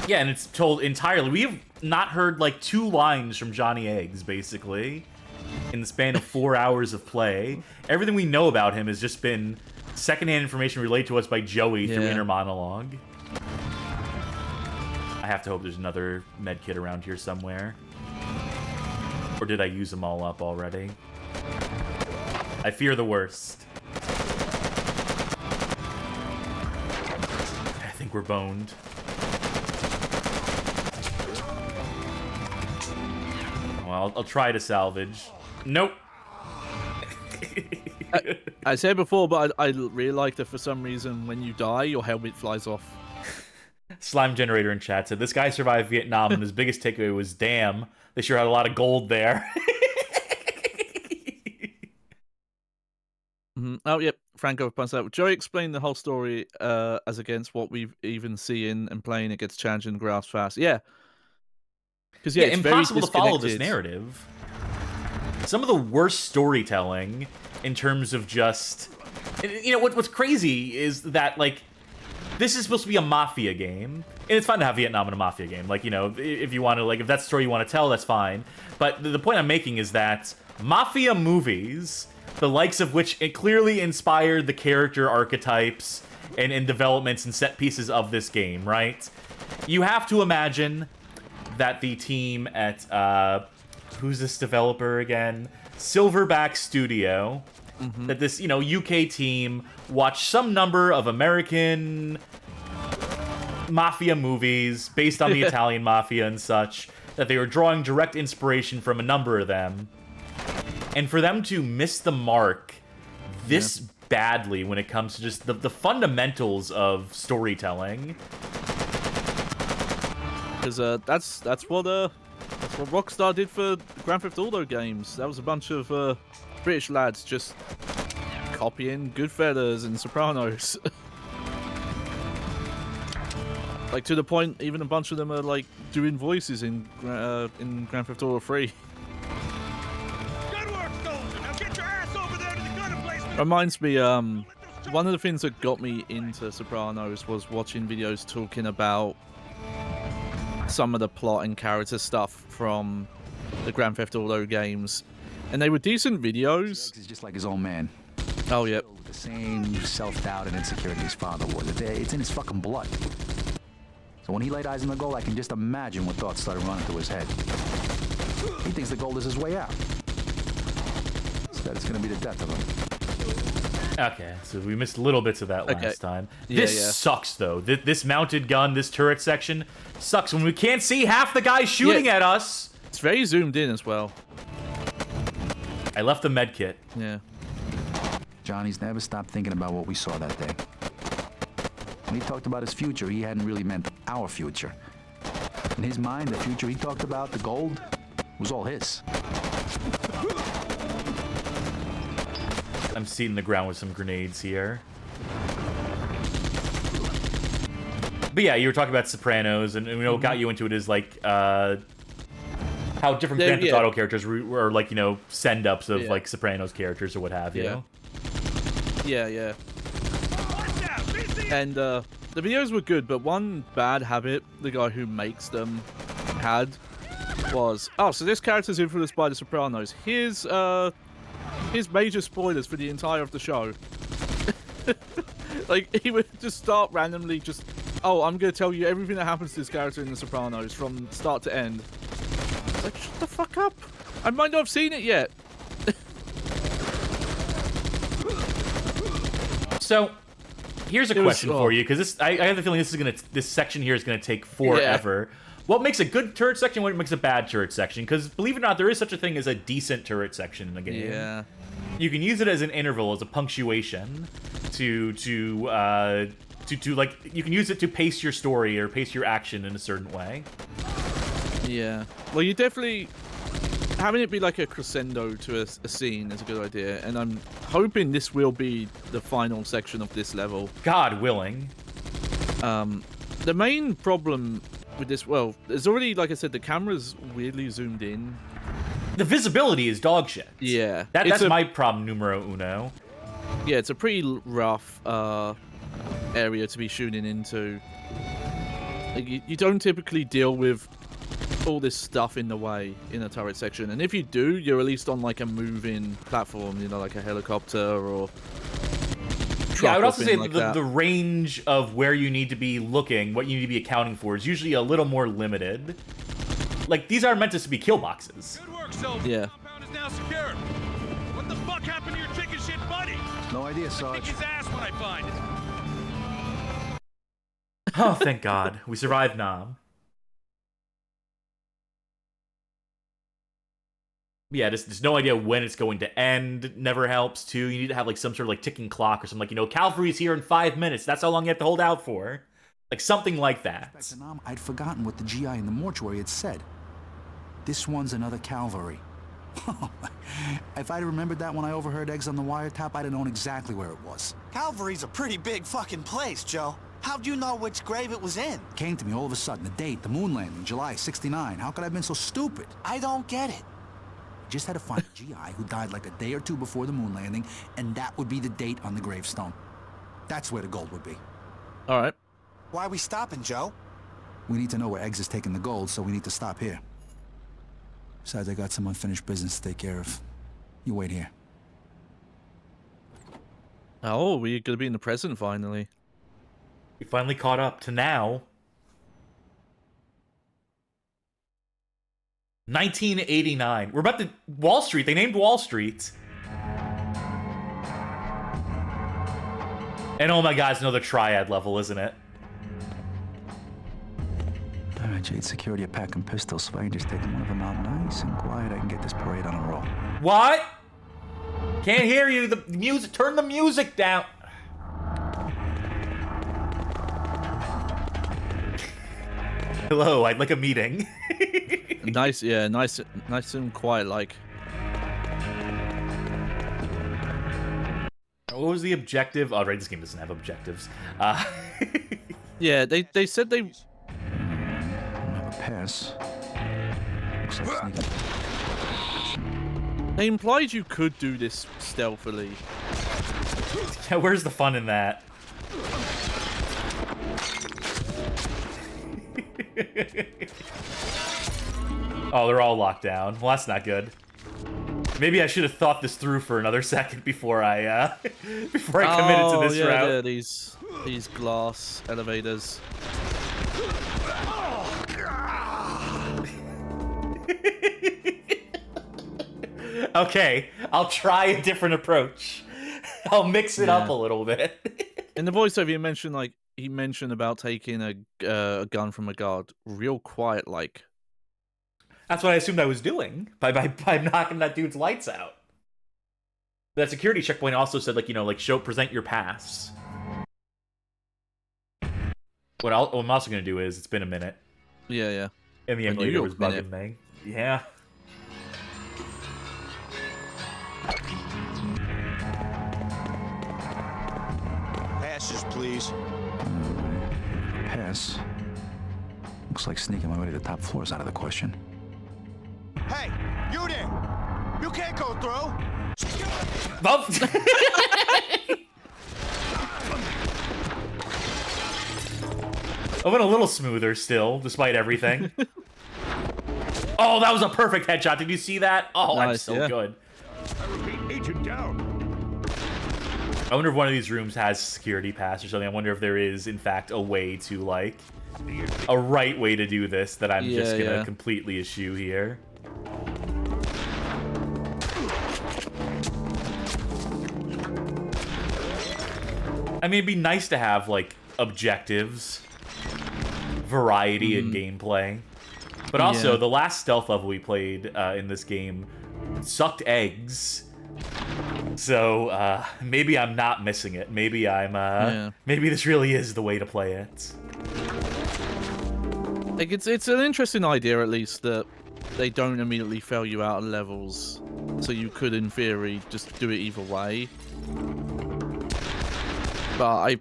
Yeah, and it's told entirely. We have not heard, like, 2 lines from Johnny Eggs, basically, in the span of 4 hours of play. Everything we know about him has just been secondhand information relayed to us by Joey through inner monologue. I have to hope there's another med kit around here somewhere. Or did I use them all up already? I fear the worst. I think we're boned. Well, I'll try to salvage. Nope. I said before, but I really like that for some reason when you die, your helmet flies off. Slime Generator in chat said, this guy survived Vietnam and his biggest takeaway was, damn, they sure had a lot of gold there. Oh, yep. Franco points out, Joey explained the whole story as against what we've even seen and playing it gets challenged and grasped fast. Yeah. Because Yeah, it's impossible very to follow this disconnected. narrative. Some of the worst storytelling in terms of just... You know, what's crazy is that, like, this is supposed to be a Mafia game. And it's fine to have Vietnam in a Mafia game. Like, you know, if you want to, like, if that's the story you want to tell, that's fine. But the point I'm making is that Mafia movies, the likes of which it clearly inspired the character archetypes and developments and set pieces of this game, right? You have to imagine that the team at, who's this developer again? Silverback Studio, that this, you know, UK team watched some number of American Mafia movies based on the Italian Mafia and such, that they were drawing direct inspiration from a number of them. And for them to miss the mark this badly when it comes to just the fundamentals of storytelling. Because that's what Rockstar did for Grand Theft Auto games. That was a bunch of British lads just copying Goodfellas and Sopranos. Like, to the point, even a bunch of them are like doing voices in Grand Theft Auto 3. Reminds me, one of the things that got me into Sopranos was watching videos talking about some of the plot and character stuff from the Grand Theft Auto games, and they were decent videos. He's just like his own man. Oh, yep. The same self-doubt and insecurity his father was. It's in his fucking blood. So when he laid eyes on the gold, I can just imagine what thoughts started running through his head. He thinks the gold is his way out. Instead, it's gonna be the death of him. Okay, so we missed little bits of that last time. Yeah, This sucks, though. This mounted gun, this turret section, sucks when we can't see half the guys shooting at us. It's very zoomed in as well. I left the med kit. Yeah. Johnny's never stopped thinking about what we saw that day. When he talked about his future, he hadn't really meant our future. In his mind, the future he talked about, the gold, It was all his. I'm seeding the ground with some grenades here. But yeah, you were talking about Sopranos, and what got you into it is like how different Grand Theft Auto characters were like, send-ups of like Sopranos characters or what have you. Yeah. And the videos were good, but one bad habit the guy who makes them had was, so this character's influenced by the Sopranos. Here's major spoilers for the entire of the show. Like, he would just start randomly I'm gonna tell you everything that happens to this character in the Sopranos from start to end. Like, shut the fuck up. I might not have seen it yet. So, here's a question for you, because I have the feeling this section here is gonna take forever. Yeah. What makes a good turret section? What makes a bad turret section? Because believe it or not, there is such a thing as a decent turret section in the game. Yeah. You can use it as an interval, as a punctuation, to like, you can use it to pace your story or pace your action in a certain way. Yeah. Well, you definitely having it be like a crescendo to a scene is a good idea, and I'm hoping this will be the final section of this level. God willing. The main problem with this, well, there's already, like I said, the camera's weirdly zoomed in. The visibility is dog shit. Yeah. That's my problem numero uno. Yeah, it's a pretty rough area to be shooting into. Like, you don't typically deal with all this stuff in the way in a turret section, and if you do, you're at least on like a moving platform, like a helicopter or yeah. I would also say like the range of where you need to be looking, what you need to be accounting for, is usually a little more limited. Like, these aren't meant to be kill boxes. Good work, Silver. Yeah. The compound is now secure. What the fuck happened to your chicken shit buddy? No idea, Sarge. Kick his ass when I find it. Oh, thank God. We survived Nam. Yeah, there's no idea when it's going to end. Never helps, too. You need to have, like, some sort of, like, ticking clock or something. Like, Calvary's here in 5 minutes. That's how long you have to hold out for. Like, something like that. I'd forgotten what the GI in the mortuary had said. This one's another Calvary. If I'd remembered that when I overheard eggs on the wiretap, I'd have known exactly where it was. Calvary's a pretty big fucking place, Joe. How'd you know which grave it was in? Came to me all of a sudden, the date, the moon landing, July '69. How could I have been so stupid? I don't get it. Just had to find a GI who died like a day or two before the moon landing, and that would be the date on the gravestone. That's where the gold would be. All right. Why are we stopping, Joe? We need to know where Eggs is taking the gold, so we need to stop here. Besides, I got some unfinished business to take care of. You wait here. Oh, we're gonna be in the present finally. We finally caught up to now. 1989. We're about to Wall Street. They named Wall Street. And oh my God, it's another triad level, isn't it? All right, Jade, security a packing pistols. So if I can just take one of them out nice and quiet, I can get this parade on a roll. What? Can't hear you. The music. Turn the music down. Hello, I'd like a meeting. Nice, yeah, nice and quiet, like. What was the objective? Oh, right, this game doesn't have objectives. Yeah, they said they... Pass. Looks like sneaking. They implied you could do this stealthily. Yeah, where's the fun in that? Oh, they're all locked down. Well, that's not good. Maybe I should have thought this through for another second before I committed to this route. Yeah, these glass elevators. Okay, I'll try a different approach. I'll mix it up a little bit. In the voiceover, he mentioned about taking a gun from a guard, real quiet, like. That's what I assumed I was doing by knocking that dude's lights out. That security checkpoint also said, present your pass. What I'm also gonna do is, it's been a minute. Yeah. And the emulator was bugging me. Yeah. Passes, please. Pass. Looks like sneaking my way to the top floor is out of the question. Hey, you there! You can't go through! Oh. I went a little smoother still, despite everything. Oh, that was a perfect headshot. Did you see that? Oh, Nice, I'm so good. I repeat, agent down. I wonder if one of these rooms has security pass or something. I wonder if there is, in fact, a way to, like, a right way to do this that I'm just gonna completely eschew here. I mean, it'd be nice to have, like, objectives, variety in gameplay. But also, the last stealth level we played in this game sucked eggs. So, maybe I'm not missing it. Maybe I'm, maybe this really is the way to play it. Like, it's an interesting idea, at least, that they don't immediately fail you out of levels. So you could, in theory, just do it either way. But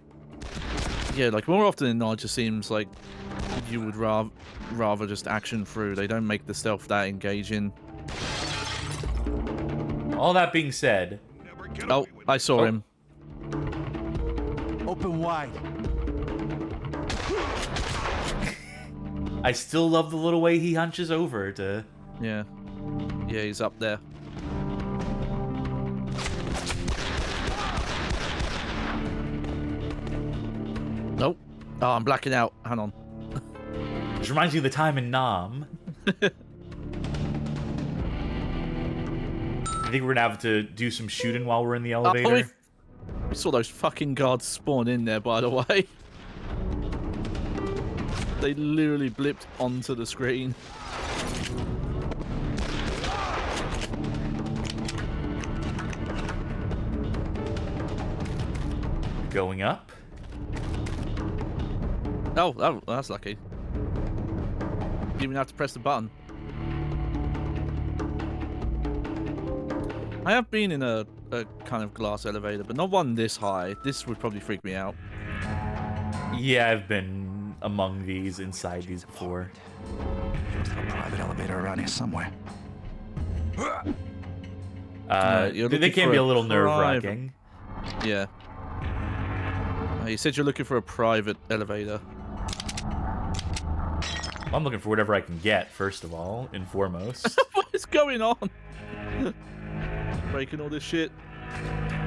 yeah, like, more often than not, it just seems like you would rather just action through. They don't make the stealth that engaging. All that being said... Oh, I saw him. Open wide. I still love the little way he hunches over to... Yeah. Yeah, he's up there. Nope. Oh, I'm blacking out. Hang on. Which reminds me of the time in Nam. I think we're gonna have to do some shooting while we're in the elevator. We saw those fucking guards spawn in there, by the way. They literally blipped onto the screen. Going up. Oh, that's lucky. You even have to press the button. I have been in a kind of glass elevator, but not one this high. This would probably freak me out. Yeah, I've been among these, inside these before. Must have a private elevator around here somewhere. They can be a little nerve-wracking. Yeah. You said you're looking for a private elevator. I'm looking for whatever I can get, first of all, and foremost. What is going on? Breaking all this shit.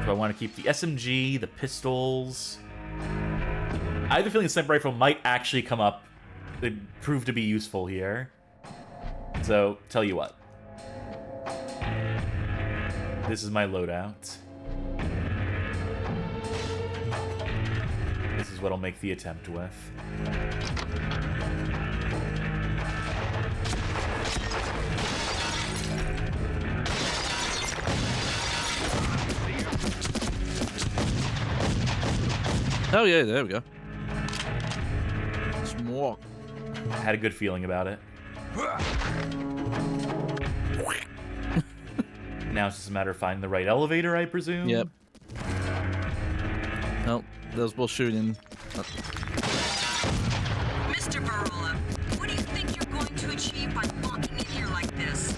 So I want to keep the SMG, the pistols. I have a feeling the sniper rifle might actually come up. It prove to be useful here. So, tell you what. This is my loadout. This is what I'll make the attempt with. Oh yeah, there we go. Some more. I had a good feeling about it. Now it's just a matter of finding the right elevator, I presume? Yep. Nope, there's more shooting. Mr. Barola, what do you think you're going to achieve by walking in here like this?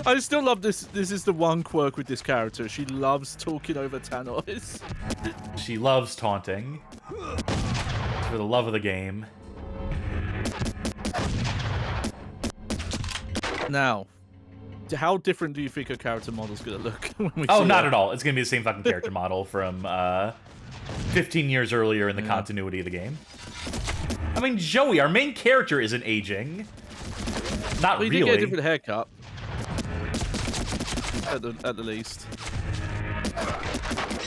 I still love this. This is the one quirk with this character. She loves talking over Thanos. She loves taunting. For the love of the game. Now, how different do you think a character model's gonna look when we Oh, see not her? at all. It's gonna be the same fucking character model from 15 years earlier in the continuity of the game. I mean, Joey, our main character isn't aging. Not Well, really. You did get a different haircut. At the least.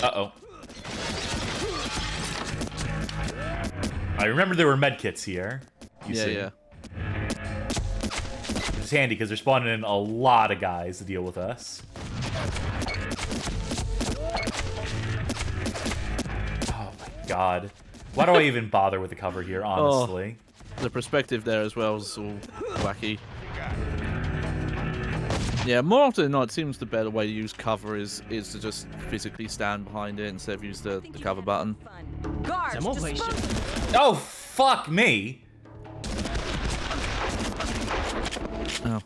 Uh-oh. I remember there were medkits here. You see. Yeah. It's handy because they're spawning in a lot of guys to deal with us. Oh my god. Why do I even bother with the cover here, honestly? The perspective there as well is all wacky. Yeah, more often than not, it seems the better way to use cover is to just physically stand behind it instead of use the cover button. Oh, fuck me! Oh.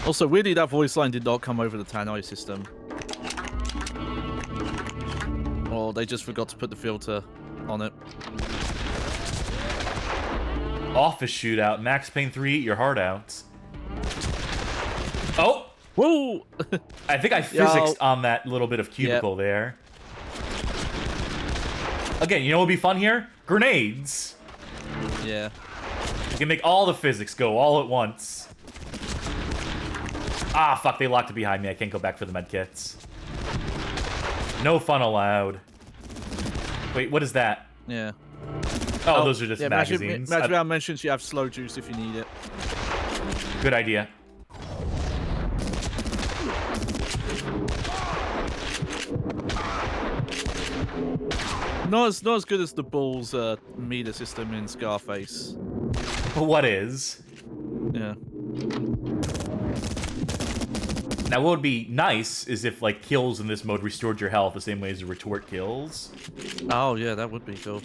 Also, weirdly, that voice line did not come over the Tannoy system. Or they just forgot to put the filter on it. Office shootout. Max Payne 3, eat your heart out. Oh! Whoa! I think I physicsed on that little bit of cubicle there. Again, you know what would be fun here? Grenades! Yeah. You can make all the physics go all at once. Ah, fuck, they locked it behind me. I can't go back for the medkits. No fun allowed. Wait, what is that? Yeah. Oh, those are just magazines. Maggie mentions you have slow juice if you need it. Good idea. Not as good as the Bulls meter system in Scarface. What is? Yeah. Now, what would be nice is if, like, kills in this mode restored your health the same way as the retort kills. Oh, yeah, that would be cool.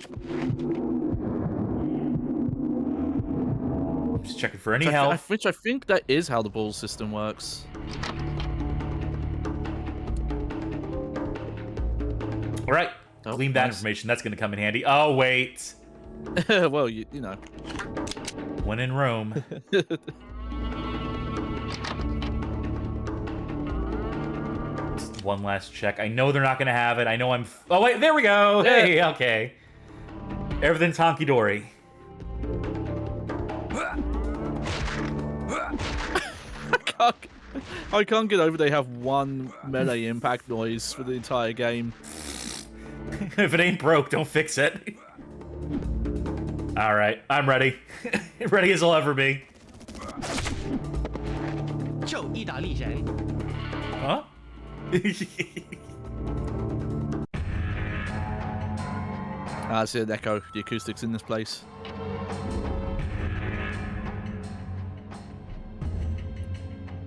Just checking for any health. Which I think that is how the Bulls system works. All right. Glean that information. That's going to come in handy. Oh, wait. Well, you know. When in Rome. Just one last check. I know they're not going to have it. I know I'm... Oh, wait. There we go. Yeah. Hey, okay. Everything's honky-dory. I can't get over they have one melee impact noise for the entire game. If it ain't broke, don't fix it. Alright, I'm ready. Ready as I'll ever be. Huh? That's it, Echo. The acoustics in this place.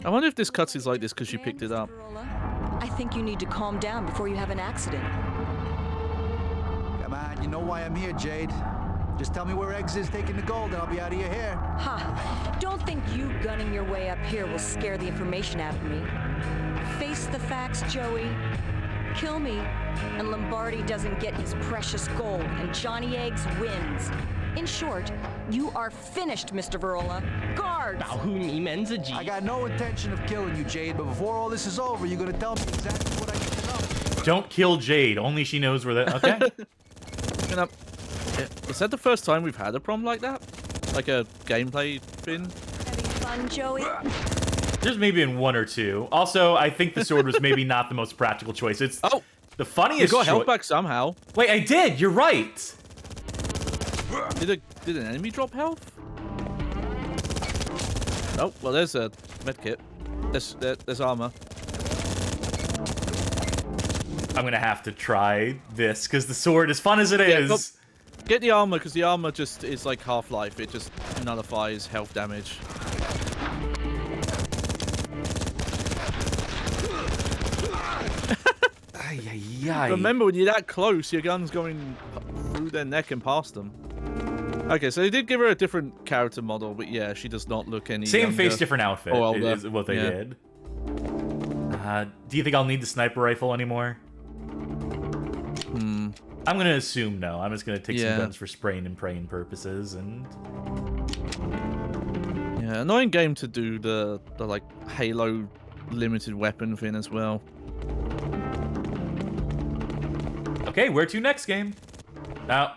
I wonder if this cuts is like this because you picked it up. I think you need to calm down before you have an accident. Come on, you know why I'm here, Jade. Just tell me where Eggs is taking the gold and I'll be out of your hair. Ha! Don't think you gunning your way up here will scare the information out of me. Face the facts, Joey. Kill me, and Lombardi doesn't get his precious gold, and Johnny Eggs wins. In short, you are finished, Mr. Verola. Guards! I got no intention of killing you, Jade, but before all this is over, you're gonna tell me exactly what I need to know. Don't kill Jade. Only she knows where that... Okay. Is that the first time we've had a problem like that? Like a gameplay thing? Having fun, Joey? There's maybe been one or two. Also, I think the sword was maybe not the most practical choice. It's the funniest. You got health back somehow. Wait, I did. You're right. Did an enemy drop health? Oh, well, there's a medkit. There's armor. I'm gonna have to try this because the sword, as fun as it is. Get the armor because the armor just is like Half-Life. It just nullifies health damage. Remember, when you're that close, your gun's going through their neck and past them. Okay, so they did give her a different character model, but yeah, she does not look any Same younger face, different outfit is what they Yeah. did. Do you think I'll need the sniper rifle anymore? I'm gonna assume no. I'm just gonna take some guns for spraying and praying purposes, and yeah, annoying game to do the like Halo limited weapon thing as well. okay, where to next game? Now.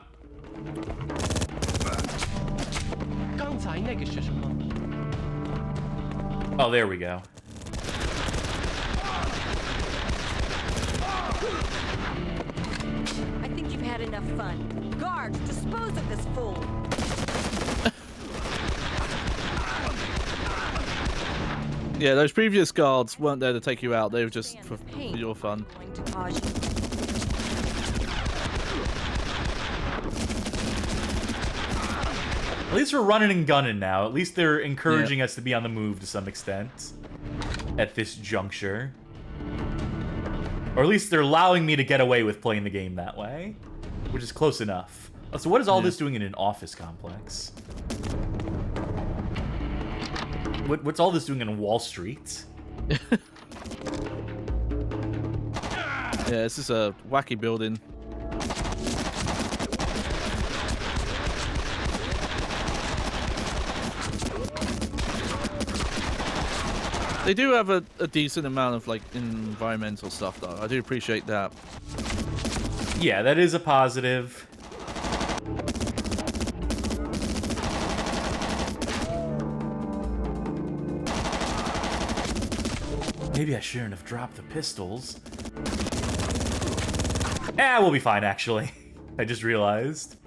Oh, there we go. I think you've had enough fun. Guards, dispose of this fool. Yeah, those previous guards weren't there to take you out. They were just for your fun. At least we're running and gunning now. At least they're encouraging us to be on the move to some extent. at this juncture. Or at least they're allowing me to get away with playing the game that way, which is close enough. Oh, so what is all this doing in an office complex? What's all this doing in Wall Street? Yeah, this is a wacky building. They do have a decent amount of like environmental stuff though. I do appreciate that. Yeah, that is a positive. Maybe I shouldn't have dropped the pistols. We'll be fine, actually. I just realized.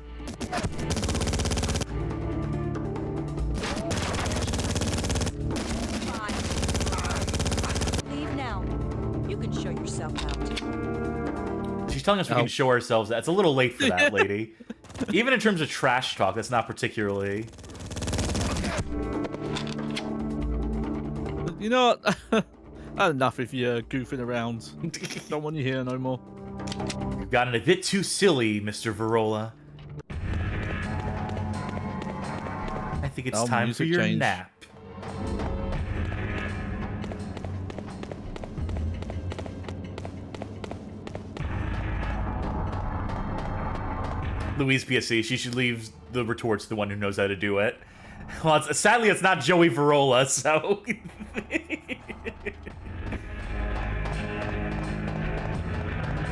Leave now. You can show yourself out. She's telling us we can show ourselves. That's a little late for that, lady. Even in terms of trash talk, that's not particularly... You know what? Enough if you're goofing around. Don't want you here no more. You've gotten a bit too silly, Mr. Virola. I think it's time for your nap. Louise PSC, she should leave the retorts to the one who knows how to do it. Well, sadly, it's not Joey Virola, so...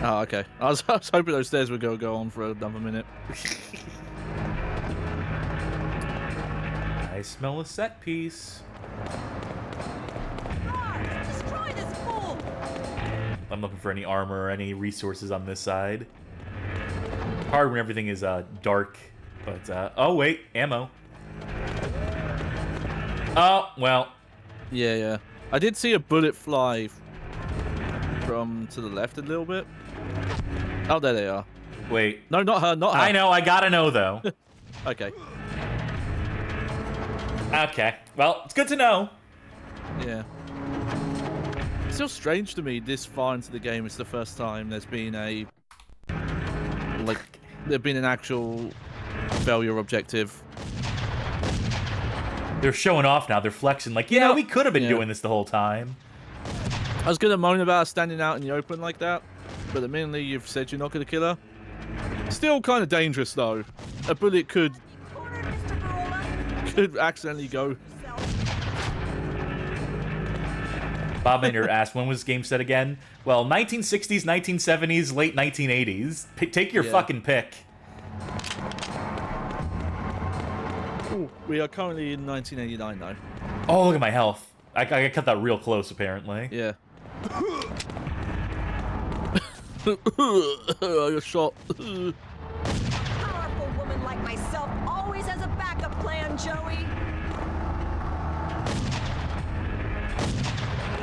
Oh, okay. I was hoping those stairs would go on for another minute. I smell a set piece. Destroy this fool! I'm looking for any armor or any resources on this side. Hard when everything is dark, but oh wait, ammo. Oh well. Yeah. I did see a bullet fly from to the left a little bit. Oh, there they are. Wait. No, not her, not her. I know, I gotta know though. Okay. Okay. Well, it's good to know. Yeah. It's still strange to me this far into the game. It's the first time there's been an actual failure objective. They're showing off now. They're flexing like, yeah, we could have been doing this the whole time. I was gonna moan about standing out in the open like that, but the minute you've said you're not gonna kill her, still kind of dangerous though. A bullet could accidentally go. Bob Mender asked, when was this game set again? Well, 1960s, 1970s, late 1980s. Take your fucking pick. Ooh, we are currently in 1989 though. Oh, look at my health. I cut that real close, apparently. Yeah. I got shot. A powerful woman like myself always has a backup plan, Joey.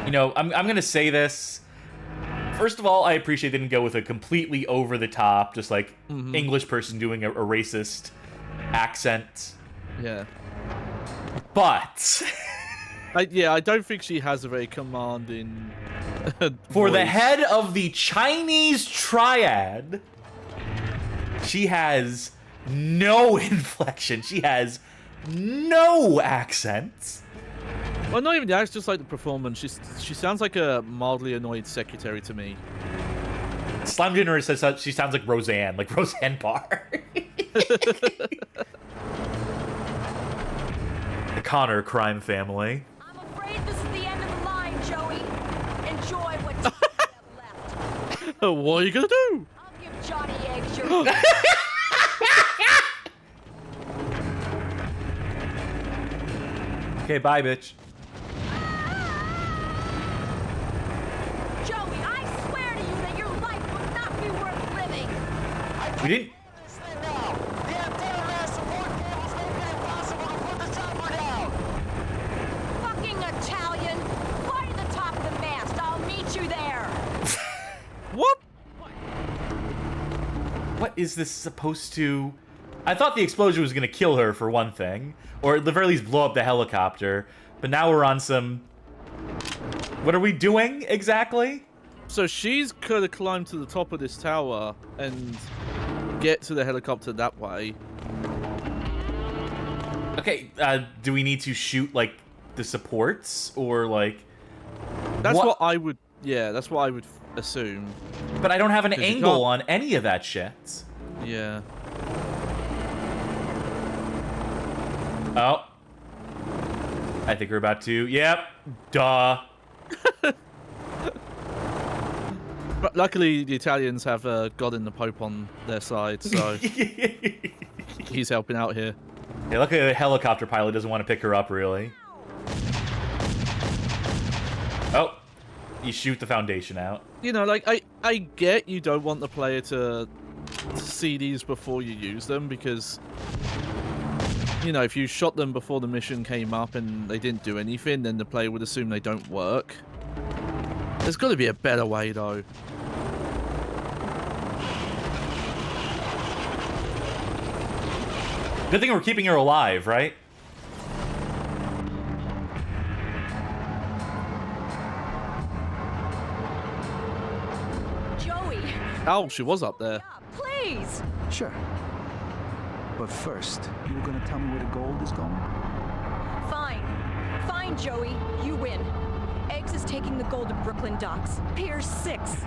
You know, I'm gonna say this. First of all, I appreciate they didn't go with a completely over-the-top, just like English person doing a racist accent. Yeah. But... I don't think she has a very commanding For the voice. head of the Chinese triad, she has no inflection. She has no accent. Well, not even that. It's just like the performance. She sounds like a mildly annoyed secretary to me. Slime Junior says that she sounds like Roseanne Barr. The Connor crime family. I'm afraid this is the end of the line, Joey. Enjoy what you have left. What are you gonna do? I'll give Johnny Eggs your... Okay, bye, bitch. Joey, I swear to you that your life would not be worth living. We didn't... Fucking Italian! Fly to the top of the mast. I'll meet you there. What? What is this supposed to... I thought the explosion was going to kill her, for one thing. Or at the very least blow up the helicopter. But now we're on some... What are we doing exactly? So she's could have climbed to the top of this tower and get to the helicopter that way. Okay, do we need to shoot, like, the supports? Or, like... That's what I would... Yeah, that's what I would assume. But I don't have an angle on any of that shit. Yeah. Oh. I think we're about to... Yep. Duh. But luckily, the Italians have God and the Pope on their side, so... he's helping out here. Yeah, luckily the helicopter pilot doesn't want to pick her up, really. Oh. You shoot the foundation out. You know, like, I get you don't want the player to see these before you use them, because... You know, if you shot them before the mission came up and they didn't do anything, then the player would assume they don't work. There's got to be a better way, though. Good thing we're keeping her alive, right? Joey! Oh, she was up there. Please! Sure. But first, you were gonna tell me where the gold is going? Fine. Fine, Joey. You win. Eggs is taking the gold to Brooklyn Docks. Pier 6.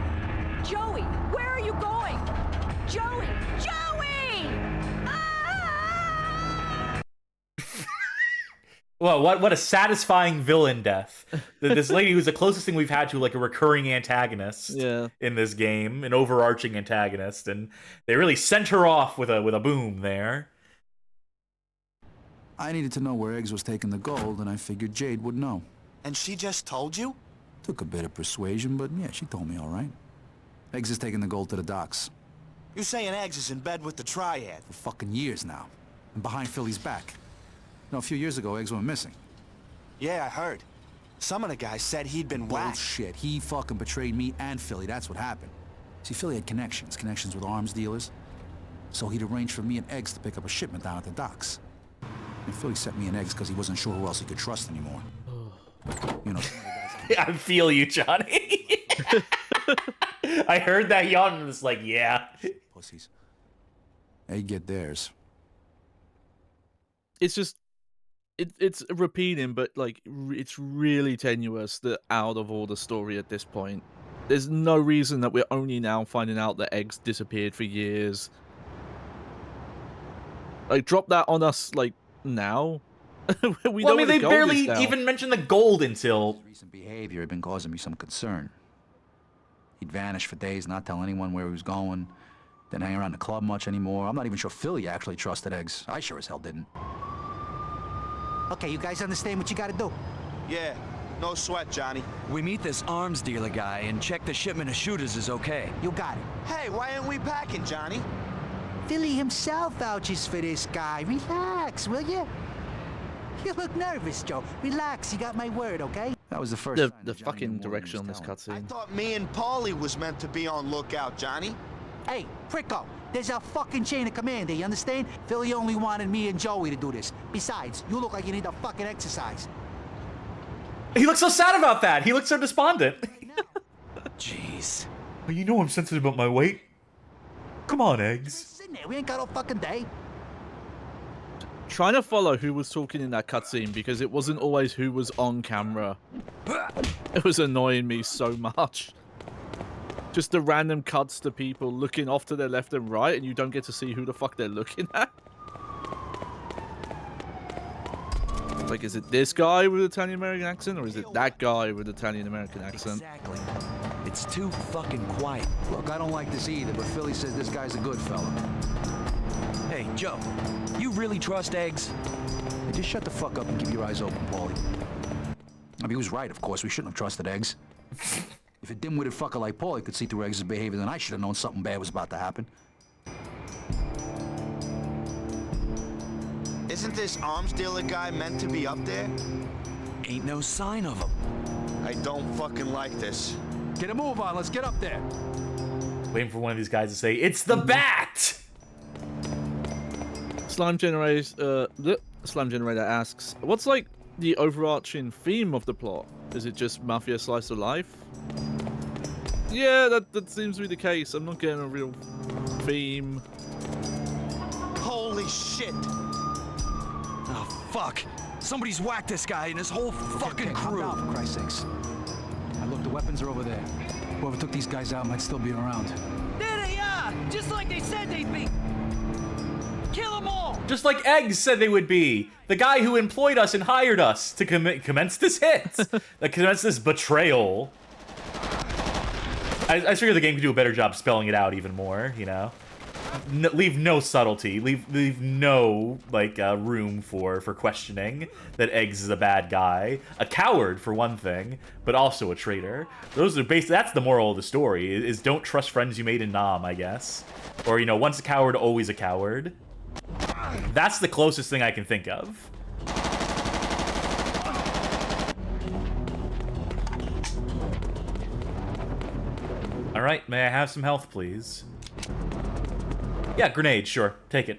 Joey, where are you going? Joey! Joey! Well, what a satisfying villain death. This lady who's the closest thing we've had to, like, a recurring antagonist in this game, an overarching antagonist, and they really sent her off with a boom there. I needed to know where Eggs was taking the gold, and I figured Jade would know. And she just told you? Took a bit of persuasion, but yeah, she told me all right. Eggs is taking the gold to the docks. You saying Eggs is in bed with the Triad? For fucking years now. And behind Philly's back. You know, a few years ago, Eggs went missing. Yeah, I heard. Some of the guys said he'd been whacked. Bullshit. He fucking betrayed me and Philly. That's what happened. See, Philly had connections with arms dealers. So he'd arranged for me and Eggs to pick up a shipment down at the docks. And Philly sent me and Eggs because he wasn't sure who else he could trust anymore. You know, I feel you, Johnny. I heard that yawn and was like, yeah. Pussies. They get theirs. It's just... It's repeating, but, like, it's really tenuous, the out-of-order story at this point. There's no reason that we're only now finding out that Eggs disappeared for years. Like, drop that on us, like, now. Well, I mean, they barely even mentioned the gold until... His recent behavior had been causing me some concern. He'd vanish for days, not tell anyone where he was going. Didn't hang around the club much anymore. I'm not even sure Philly actually trusted Eggs. I sure as hell didn't. Okay, you guys understand what you gotta do? Yeah, no sweat, Johnny. We meet this arms dealer guy and check the shipment of shooters is okay. You got it. Hey, why aren't we packing, Johnny? Philly himself vouches for this guy. Relax, will you? You look nervous, Joe. Relax, you got my word, okay? That was the first The fucking direction on this cutscene. I thought me and Paulie was meant to be on lookout, Johnny. Hey, Pricko, there's a fucking chain of command there, you understand? Philly only wanted me and Joey to do this. Besides, you look like you need a fucking exercise. He looks so sad about that. He looks so despondent. Jeez. Well, you know I'm sensitive about my weight. Come on, Eggs. Sitting there, we ain't got all fucking day. Trying to follow who was talking in that cutscene, because it wasn't always who was on camera. It was annoying me so much. Just the random cuts to people looking off to their left and right, and you don't get to see who the fuck they're looking at. Like, is it this guy with Italian-American accent, or is it that guy with Italian-American accent? Exactly. It's too fucking quiet. Look, I don't like this either, but Philly says this guy's a good fella. Hey, Joe, you really trust Eggs? Hey, just shut the fuck up and keep your eyes open, Paulie. I mean, he was right, of course. We shouldn't have trusted Eggs. If a dim-witted fucker like Paulie could see through Eggs' behavior, then I should have known something bad was about to happen. Isn't this arms dealer guy meant to be up there? Ain't no sign of him. I don't fucking like this. Get a move on, let's get up there. Waiting for one of these guys to say, "It's the Bat!" Slime Generator asks, what's like the overarching theme of the plot? Is it just Mafia Slice of Life? Yeah, that seems to be the case. I'm not getting a real theme. Holy shit! Oh, fuck. Somebody's whacked this guy and his whole fucking crew. Calm down, for Christ's sakes. Now look, the weapons are over there. Whoever took these guys out might still be around. There they are! Just like they said they'd be! Kill them all! Just like Eggs said they would be. The guy who employed us and hired us to commence this hit. That commence this betrayal. I figure the game could do a better job spelling it out even more, you know? Leave no subtlety. Leave no, like, room for questioning that Eggs is a bad guy. A coward, for one thing, but also a traitor. Those are that's the moral of the story, is don't trust friends you made in Nam, I guess. Or, you know, once a coward, always a coward. That's the closest thing I can think of. Alright, may I have some health, please? Yeah, grenade, sure. Take it.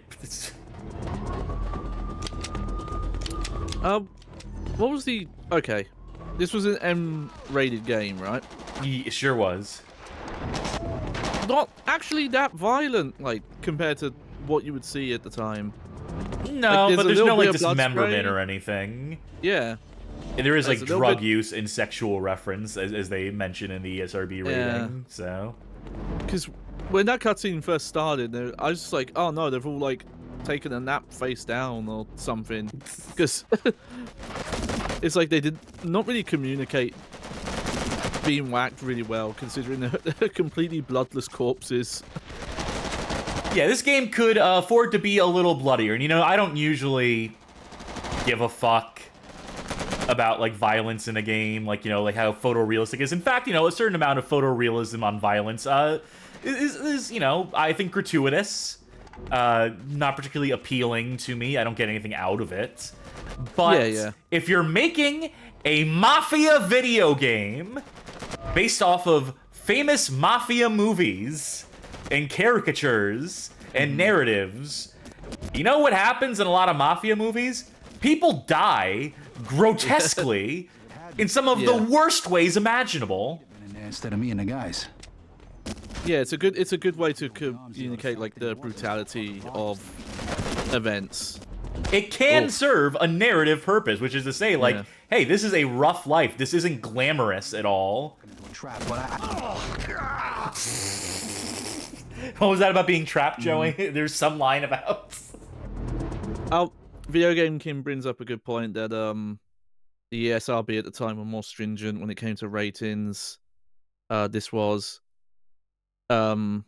What was the... Okay. This was an M-rated game, right? Yeah, it sure was. Not actually that violent, like, compared to what you would see at the time. No, like, but there's no, like, blood dismemberment spray or anything. Yeah. And there is, like, drug bit... use and sexual reference, as they mention in the ESRB rating, so... Because when that cutscene first started, I was just like, oh no, they've all, like, taken a nap face down or something. Because it's like they did not really communicate being whacked really well, considering they're completely bloodless corpses. Yeah, this game could afford to be a little bloodier. And, you know, I don't usually give a fuck about, like, violence in a game, like, you know, like how photorealistic is. In fact, you know, a certain amount of photorealism on violence is, you know, I think gratuitous. Not particularly appealing to me. I don't get anything out of it. But if you're making a Mafia video game based off of famous Mafia movies and caricatures and narratives, you know what happens in a lot of Mafia movies? People die grotesquely in some of the worst ways imaginable. Instead of me and the guys. Yeah, it's a good way to communicate, like, the brutality of events. It can serve a narrative purpose, which is to say, like, hey, this is a rough life. This isn't glamorous at all. What was that about being trapped, Joey? There's some line about... Video Game King brings up a good point that the ESRB at the time were more stringent when it came to ratings. This was... yeah,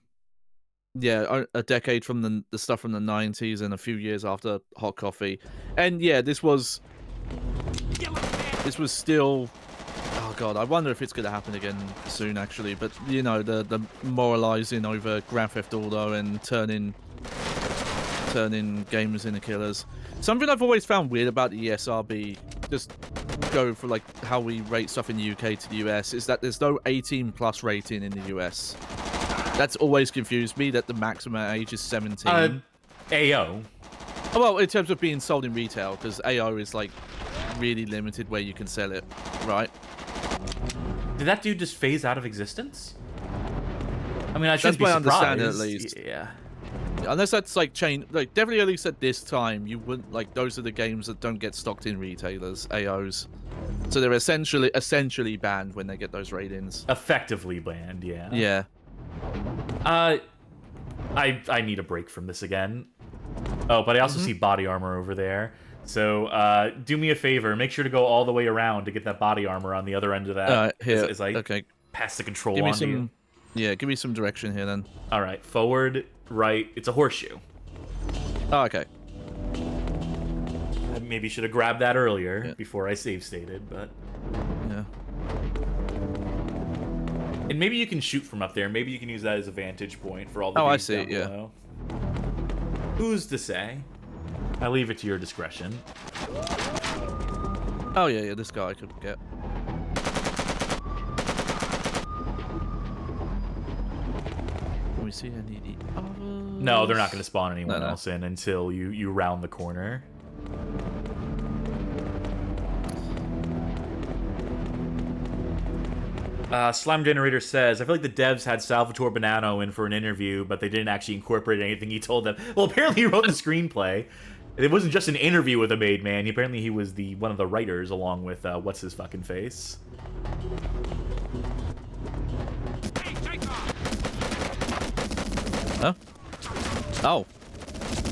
a decade from the stuff from the 90s and a few years after Hot Coffee. And yeah, this was still... Oh god, I wonder if it's going to happen again soon, actually. But, you know, the moralizing over Grand Theft Auto and turning gamers into killers. Something I've always found weird about the ESRB, just go for, like, how we rate stuff in the UK to the US, is that there's no 18+ rating in the US. That's always confused me, that the maximum age is 17. AO. Oh, well, in terms of being sold in retail, because AO is, like, really limited where you can sell it, right? Did that dude just phase out of existence? I mean, I shouldn't be surprised. That's my understanding, at least. Yeah. Unless that's, like, like, definitely at least at this time, you wouldn't, like, those are the games that don't get stocked in retailers, AOs. So they're essentially banned when they get those ratings. Effectively banned, yeah. Yeah. I need a break from this again. Oh, but I also see body armor over there. So, do me a favor. Make sure to go all the way around to get that body armor on the other end of that. Here. As I pass the control on to you. Yeah, give me some direction here, then. All right. Forward, right. It's a horseshoe. Oh, okay. I maybe should have grabbed that earlier before I save stated, but... Yeah. And maybe you can shoot from up there. Maybe you can use that as a vantage point for all the I see, down below. Who's to say? I leave it to your discretion. Oh, yeah, this guy I could get. Can we see any others? No, they're not going to spawn anyone else in until you round the corner. Slime Generator says, I feel like the devs had Salvatore Bonanno in for an interview, but they didn't actually incorporate anything he told them. Well, apparently he wrote the screenplay. It wasn't just an interview with a made man. Apparently he was one of the writers, along with, what's his fucking face? Huh? Oh.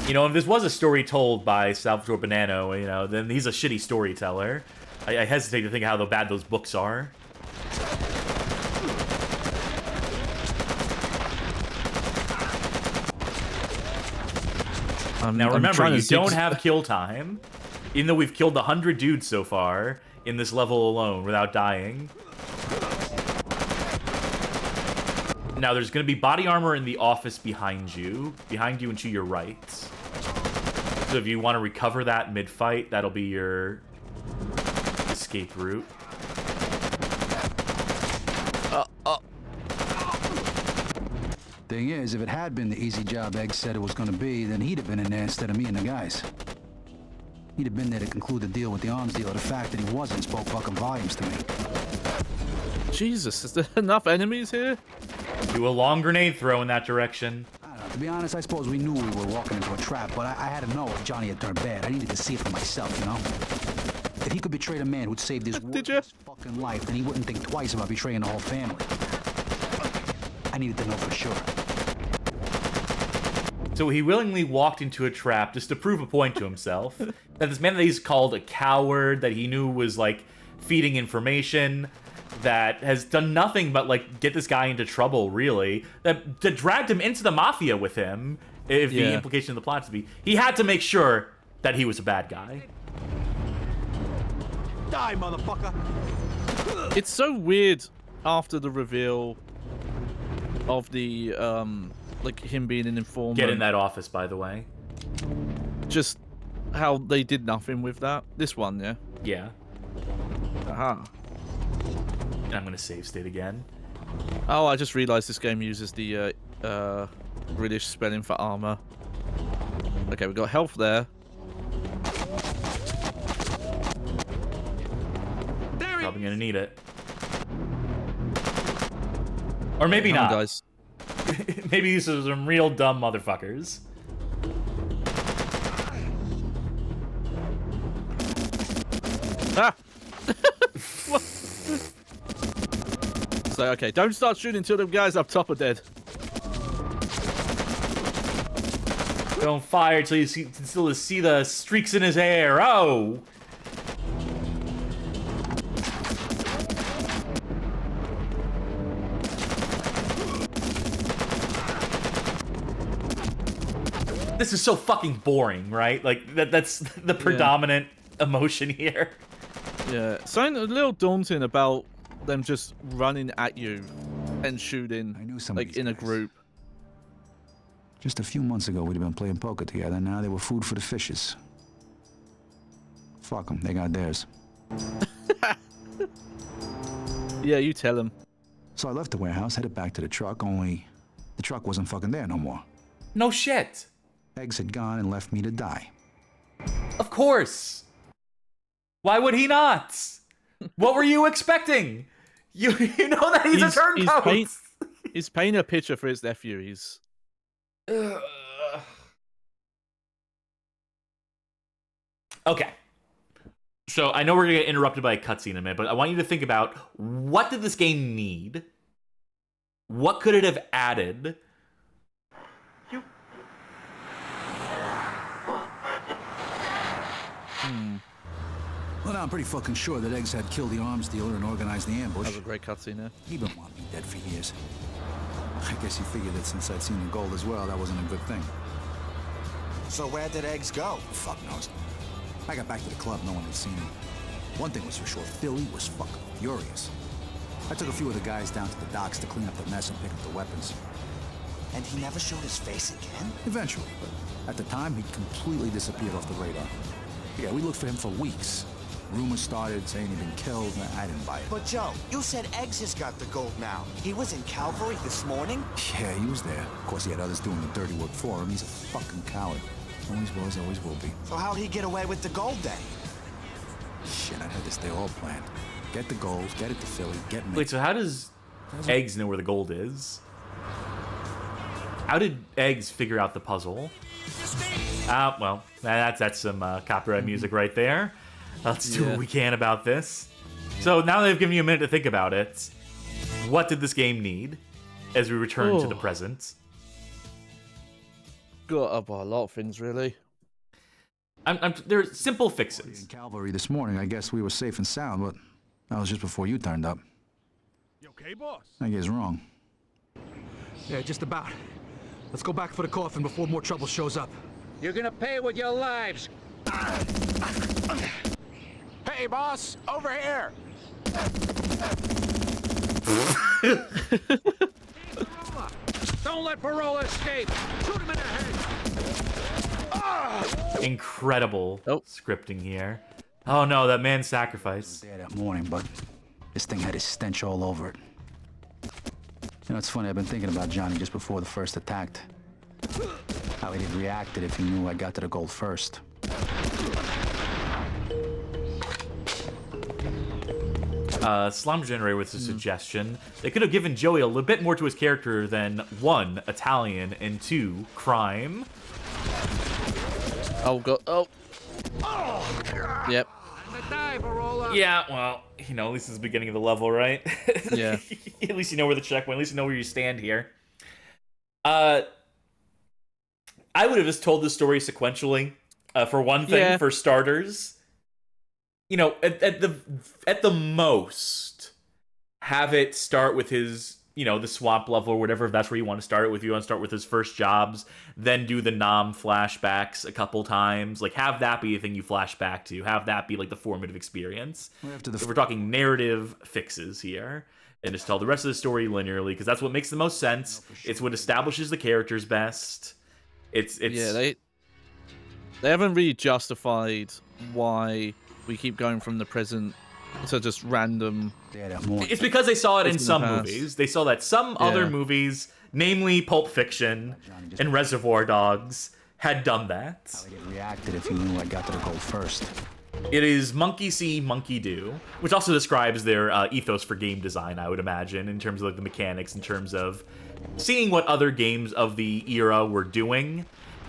You know, if this was a story told by Salvatore Bonanno, you know, then he's a shitty storyteller. I hesitate to think how bad those books are. Now remember, you don't have kill time. Even though we've killed 100 dudes so far in this level alone without dying. Now there's going to be body armor in the office behind you and to your right. So if you want to recover that mid-fight, that'll be your escape route. Thing is, if it had been the easy job Egg said it was gonna be, then he'd have been in there instead of me and the guys. He'd have been there to conclude the deal with the arms dealer. The fact that he wasn't spoke fucking volumes to me. Jesus, is there enough enemies here? Do a long grenade throw in that direction. I don't know, to be honest, I suppose we knew we were walking into a trap, but I had to know if Johnny had turned bad. I needed to see it for myself, you know? If he could betray a man who'd saved his fucking life, then he wouldn't think twice about betraying the whole family. I needed to know for sure. So he willingly walked into a trap just to prove a point to himself. That this man that he's called a coward, that he knew was, like, feeding information, that has done nothing but, like, get this guy into trouble, really. That dragged him into the mafia with him, if the implication of the plot is to be. He had to make sure that he was a bad guy. Die, motherfucker! It's so weird after the reveal of the, like, him being an informant. Get in that office, by the way. Just how they did nothing with that. This one, yeah? Yeah. Aha. And I'm gonna save state again. Oh, I just realized this game uses the, British spelling for armor. Okay, we got health there. Probably gonna need it. Or maybe Come on, not. guys. Maybe these are some real dumb motherfuckers. Ah! So, okay, don't start shooting until the guys up top are dead. Don't fire until you see the streaks in his hair. Oh! This is so fucking boring, right? Like, that's the predominant emotion here. Yeah, something a little daunting about them just running at you and shooting, like, in a group. Just a few months ago, we'd have been playing poker together. Now they were food for the fishes. Fuck them, they got theirs. Yeah, you tell them. So I left the warehouse, headed back to the truck, only the truck wasn't fucking there no more. No shit. Eggs had gone and left me to die. Of course. Why would he not? What were you expecting? You know that he's a turncoat. He's painting a picture for his nephew. He's... Okay. So I know we're gonna get interrupted by a cutscene in a minute, but I want you to think about, what did this game need? What could it have added? Well, now I'm pretty fucking sure that Eggs had killed the arms dealer and organized the ambush. That was a great cutscene there. He been wanting me dead for years. I guess he figured that since I'd seen the gold as well, that wasn't a good thing. So where did Eggs go? Fuck knows. I got back to the club, no one had seen him. One thing was for sure, Philly was fucking furious. I took a few of the guys down to the docks to clean up the mess and pick up the weapons. And he never showed his face again? Eventually, but at the time, he'd completely disappeared off the radar. Yeah, we looked for him for weeks. Rumors started saying he'd been killed, and I didn't buy it. But Joe, you said Eggs has got the gold now. He was in Calvary this morning? Yeah, he was there. Of course, he had others doing the dirty work for him. He's a fucking coward. Always was, always will be. So how'd he get away with the gold then? Shit, I had this day all planned. Get the gold, get it to Philly, get me. Wait, so how does Eggs know where the gold is? How did Eggs figure out the puzzle? Well, that's some copyright music right there. Let's do what we can about this. So now they've given you a minute to think about it. What did this game need as we return to the present? Got up a lot of things, really. They're simple fixes. In Calvary this morning, I guess we were safe and sound, but that was just before you turned up. You okay, boss? I guess wrong. Yeah, just about. Let's go back for the coffin before more trouble shows up. You're gonna pay with your lives. Hey, boss, over here. Don't let Barola escape. Shoot him in the head. Incredible scripting here. Oh no, that man's sacrifice. There that morning, but this thing had his stench all over it. You know, it's funny, I've been thinking about Johnny just before the first attack. How he'd have reacted if he knew I got to the gold first. Slum Generator with a suggestion. They could have given Joey a little bit more to his character than 1, Italian, and 2, crime. Oh, God. Oh. Yep. Yeah, well, you know, at least it's the beginning of the level, right? Yeah. At least you know where the checkpoint, at least you know where you stand here. I would have just told the story sequentially. For one thing, for starters. You know, at the most, have it start with his, you know, the swamp level or whatever, if that's where you want to start it with. You want to start with his first jobs, then do the Nam flashbacks a couple times. Like, have that be a thing you flash back to. Have that be, like, the formative experience. If we're talking narrative fixes here, and just tell the rest of the story linearly, because that's what makes the most sense. It's what establishes the characters best. It's Yeah, they haven't really justified why we keep going from the present to just random. It's because they saw it in some movies. They saw that some other movies, namely Pulp Fiction and Reservoir Dogs, had done that. How he'd have reacted if he knew I got to the gold first. It is monkey see, monkey do, which also describes their ethos for game design, I would imagine, in terms of like the mechanics, in terms of seeing what other games of the era were doing,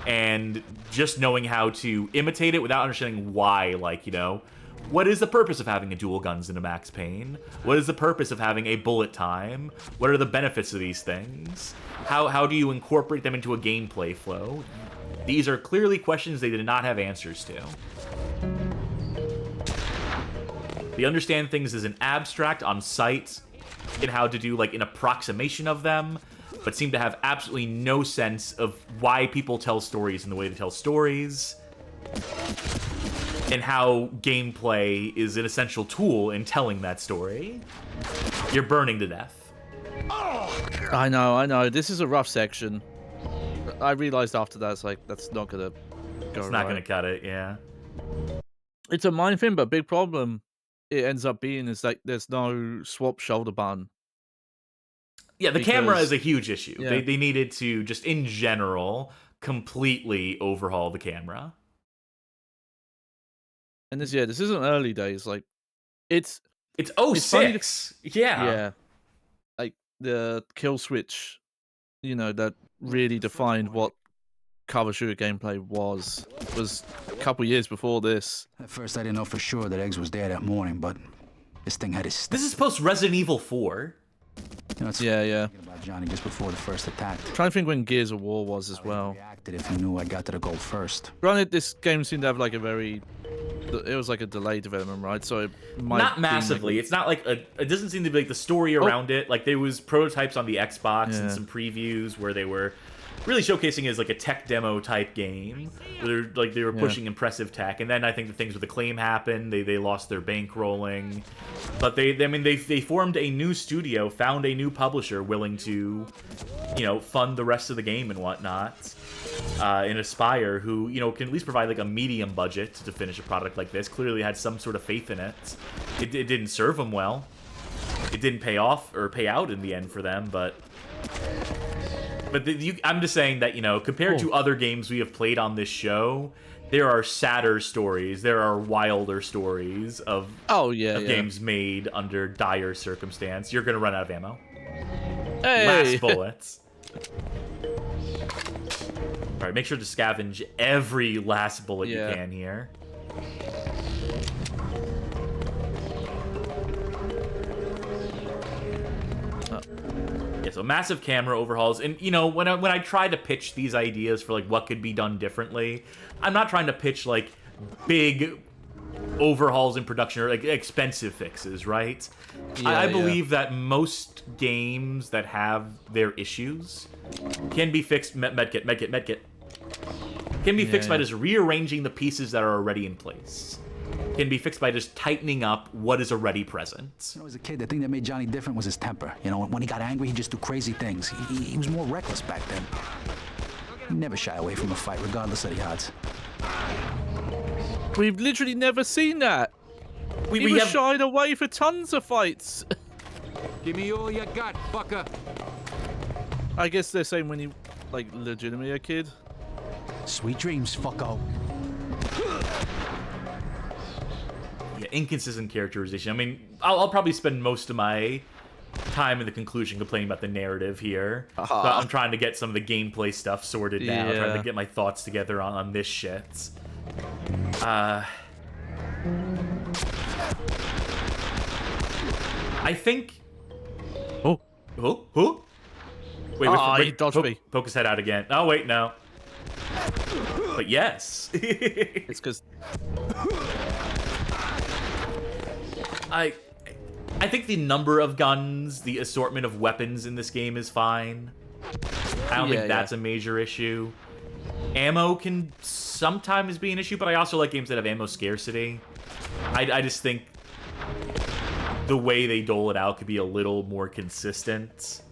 and just knowing how to imitate it without understanding why, like, you know, what is the purpose of having a dual guns in a Max Payne? What is the purpose of having a bullet time? What are the benefits of these things? How do you incorporate them into a gameplay flow? These are clearly questions they did not have answers to. They understand things as an abstract on site and how to do like an approximation of them, but seem to have absolutely no sense of why people tell stories in the way they tell stories, and how gameplay is an essential tool in telling that story. You're burning to death. I know. This is a rough section. I realized after that, it's like, that's not gonna go It's not gonna cut it, yeah. It's a minor thing, but big problem it ends up being is like there's no swap shoulder button. Yeah, the camera is a huge issue. Yeah. They needed to, just in general, completely overhaul the camera. And this isn't early days. Like, it's 06. Yeah. Like the kill switch, you know, that really defined what cover shooter gameplay was a couple years before this. At first, I didn't know for sure that Eggs was there that morning, but this thing had his. This is post Resident Evil 4. You know, it's yeah. About Johnny just before the first attack. I'm trying to think when Gears of War was as well. Reacted if he knew I got to the gold first. Granted, this game seemed to have like it was like a delayed development, right? So it might not be massively. It's not like it doesn't seem to be like the story around it. Like there was prototypes on the Xbox and some previews where they were really showcasing it as like a tech demo type game. Where they were pushing impressive tech, and then I think the things with the claim happened. They lost their bankrolling, but they formed a new studio, found a new publisher willing to, you know, fund the rest of the game and whatnot. In Aspire, who, you know, can at least provide like a medium budget to finish a product like this. Clearly had some sort of faith in it. It didn't serve them well. It didn't pay off or pay out in the end for them, but But I'm just saying that, you know, compared to other games we have played on this show, there are sadder stories, there are wilder stories of games made under dire circumstance. You're gonna run out of ammo. Hey. Last bullets. All right, make sure to scavenge every last bullet you can here. Yeah, so massive camera overhauls, and you know, when I try to pitch these ideas for like what could be done differently, I'm not trying to pitch like big overhauls in production or like expensive fixes, right? I believe that most games that have their issues can be fixed. Medkit. Can be fixed by just rearranging the pieces that are already in place. Can be fixed by just tightening up what is already present. You know, as a kid, the thing that made Johnny different was his temper. You know, when he got angry, he'd just do crazy things. He was more reckless back then. He never shy away from a fight, regardless of the odds. We've literally never seen that. He was shied away for tons of fights. Give me all you got, fucker. I guess they're saying when you, like, legitimately a kid. Sweet dreams, fucko. Yeah, inconsistent characterization. I mean, I'll probably spend most of my time in the conclusion complaining about the narrative here. But I'm trying to get some of the gameplay stuff sorted now. Trying to get my thoughts together on this shit. I think... Oh. Wait, he dodged me. Poke his head out again. Oh, wait, no. But yes. It's because... I think the number of guns, the assortment of weapons in this game is fine. I don't think that's a major issue. Ammo can sometimes be an issue, but I also like games that have ammo scarcity. I just think the way they dole it out could be a little more consistent.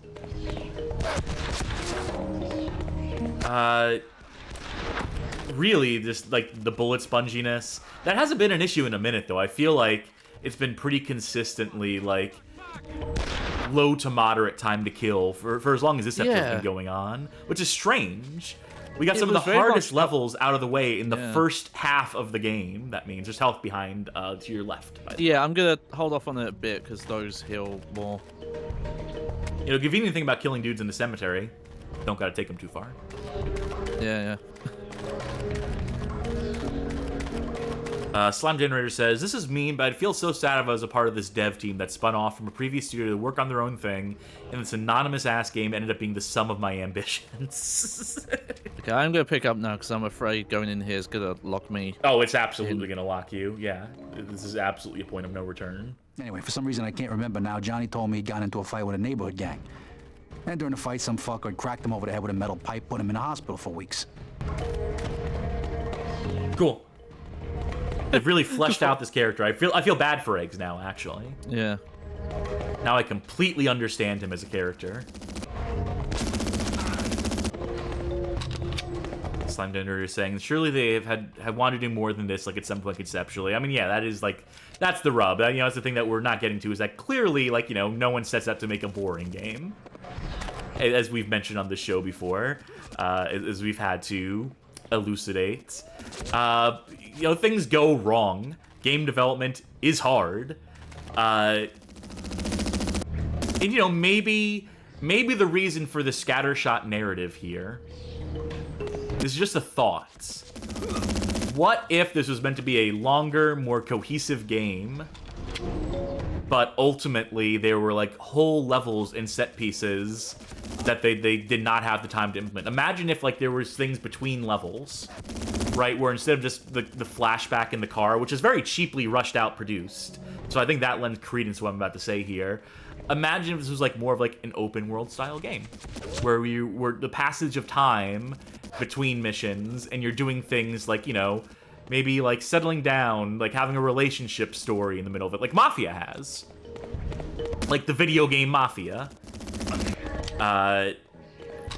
Really, just like the bullet sponginess. That hasn't been an issue in a minute, though. I feel like it's been pretty consistently, like, low to moderate time to kill for as long as this episode's been going on, which is strange. We got some of the hardest levels out of the way in the first half of the game. That means there's health behind to your left. Yeah, I'm gonna hold off on it a bit because those heal more. You know, convenient thing about killing dudes in the cemetery, don't gotta take them too far. Yeah. Slime Generator says, this is mean, but I'd feel so sad if I was a part of this dev team that spun off from a previous studio to work on their own thing, and this anonymous-ass game ended up being the sum of my ambitions. Okay, I'm going to pick up now, because I'm afraid going in here is going to lock me. Oh, it's absolutely going to lock you, yeah. This is absolutely a point of no return. Anyway, for some reason I can't remember now, Johnny told me he got into a fight with a neighborhood gang. And during the fight, some fucker had cracked him over the head with a metal pipe, put him in the hospital for weeks. Cool. They've really fleshed out this character. I feel bad for Eggs now, actually. Yeah. Now I completely understand him as a character. Slime Generator is saying, surely they have wanted to do more than this, like at some point conceptually. I mean, yeah, that is like, that's the rub. You know, that's the thing that we're not getting to, is that clearly, like, you know, no one sets out to make a boring game. As we've mentioned on the show before, as we've had to elucidate. You know, things go wrong. Game development is hard. And, you know, maybe the reason for the scattershot narrative here is just a thought. What if this was meant to be a longer, more cohesive game, but ultimately there were, like, whole levels and set pieces that they did not have the time to implement? Imagine if, like, there was things between levels, right, where instead of just the flashback in the car, which is very cheaply rushed out produced, so I think that lends credence to what I'm about to say here. Imagine if this was like more of like an open world style game, where were the passage of time between missions, and you're doing things like, you know, maybe like settling down, like having a relationship story in the middle of it, like Mafia has, like the video game Mafia.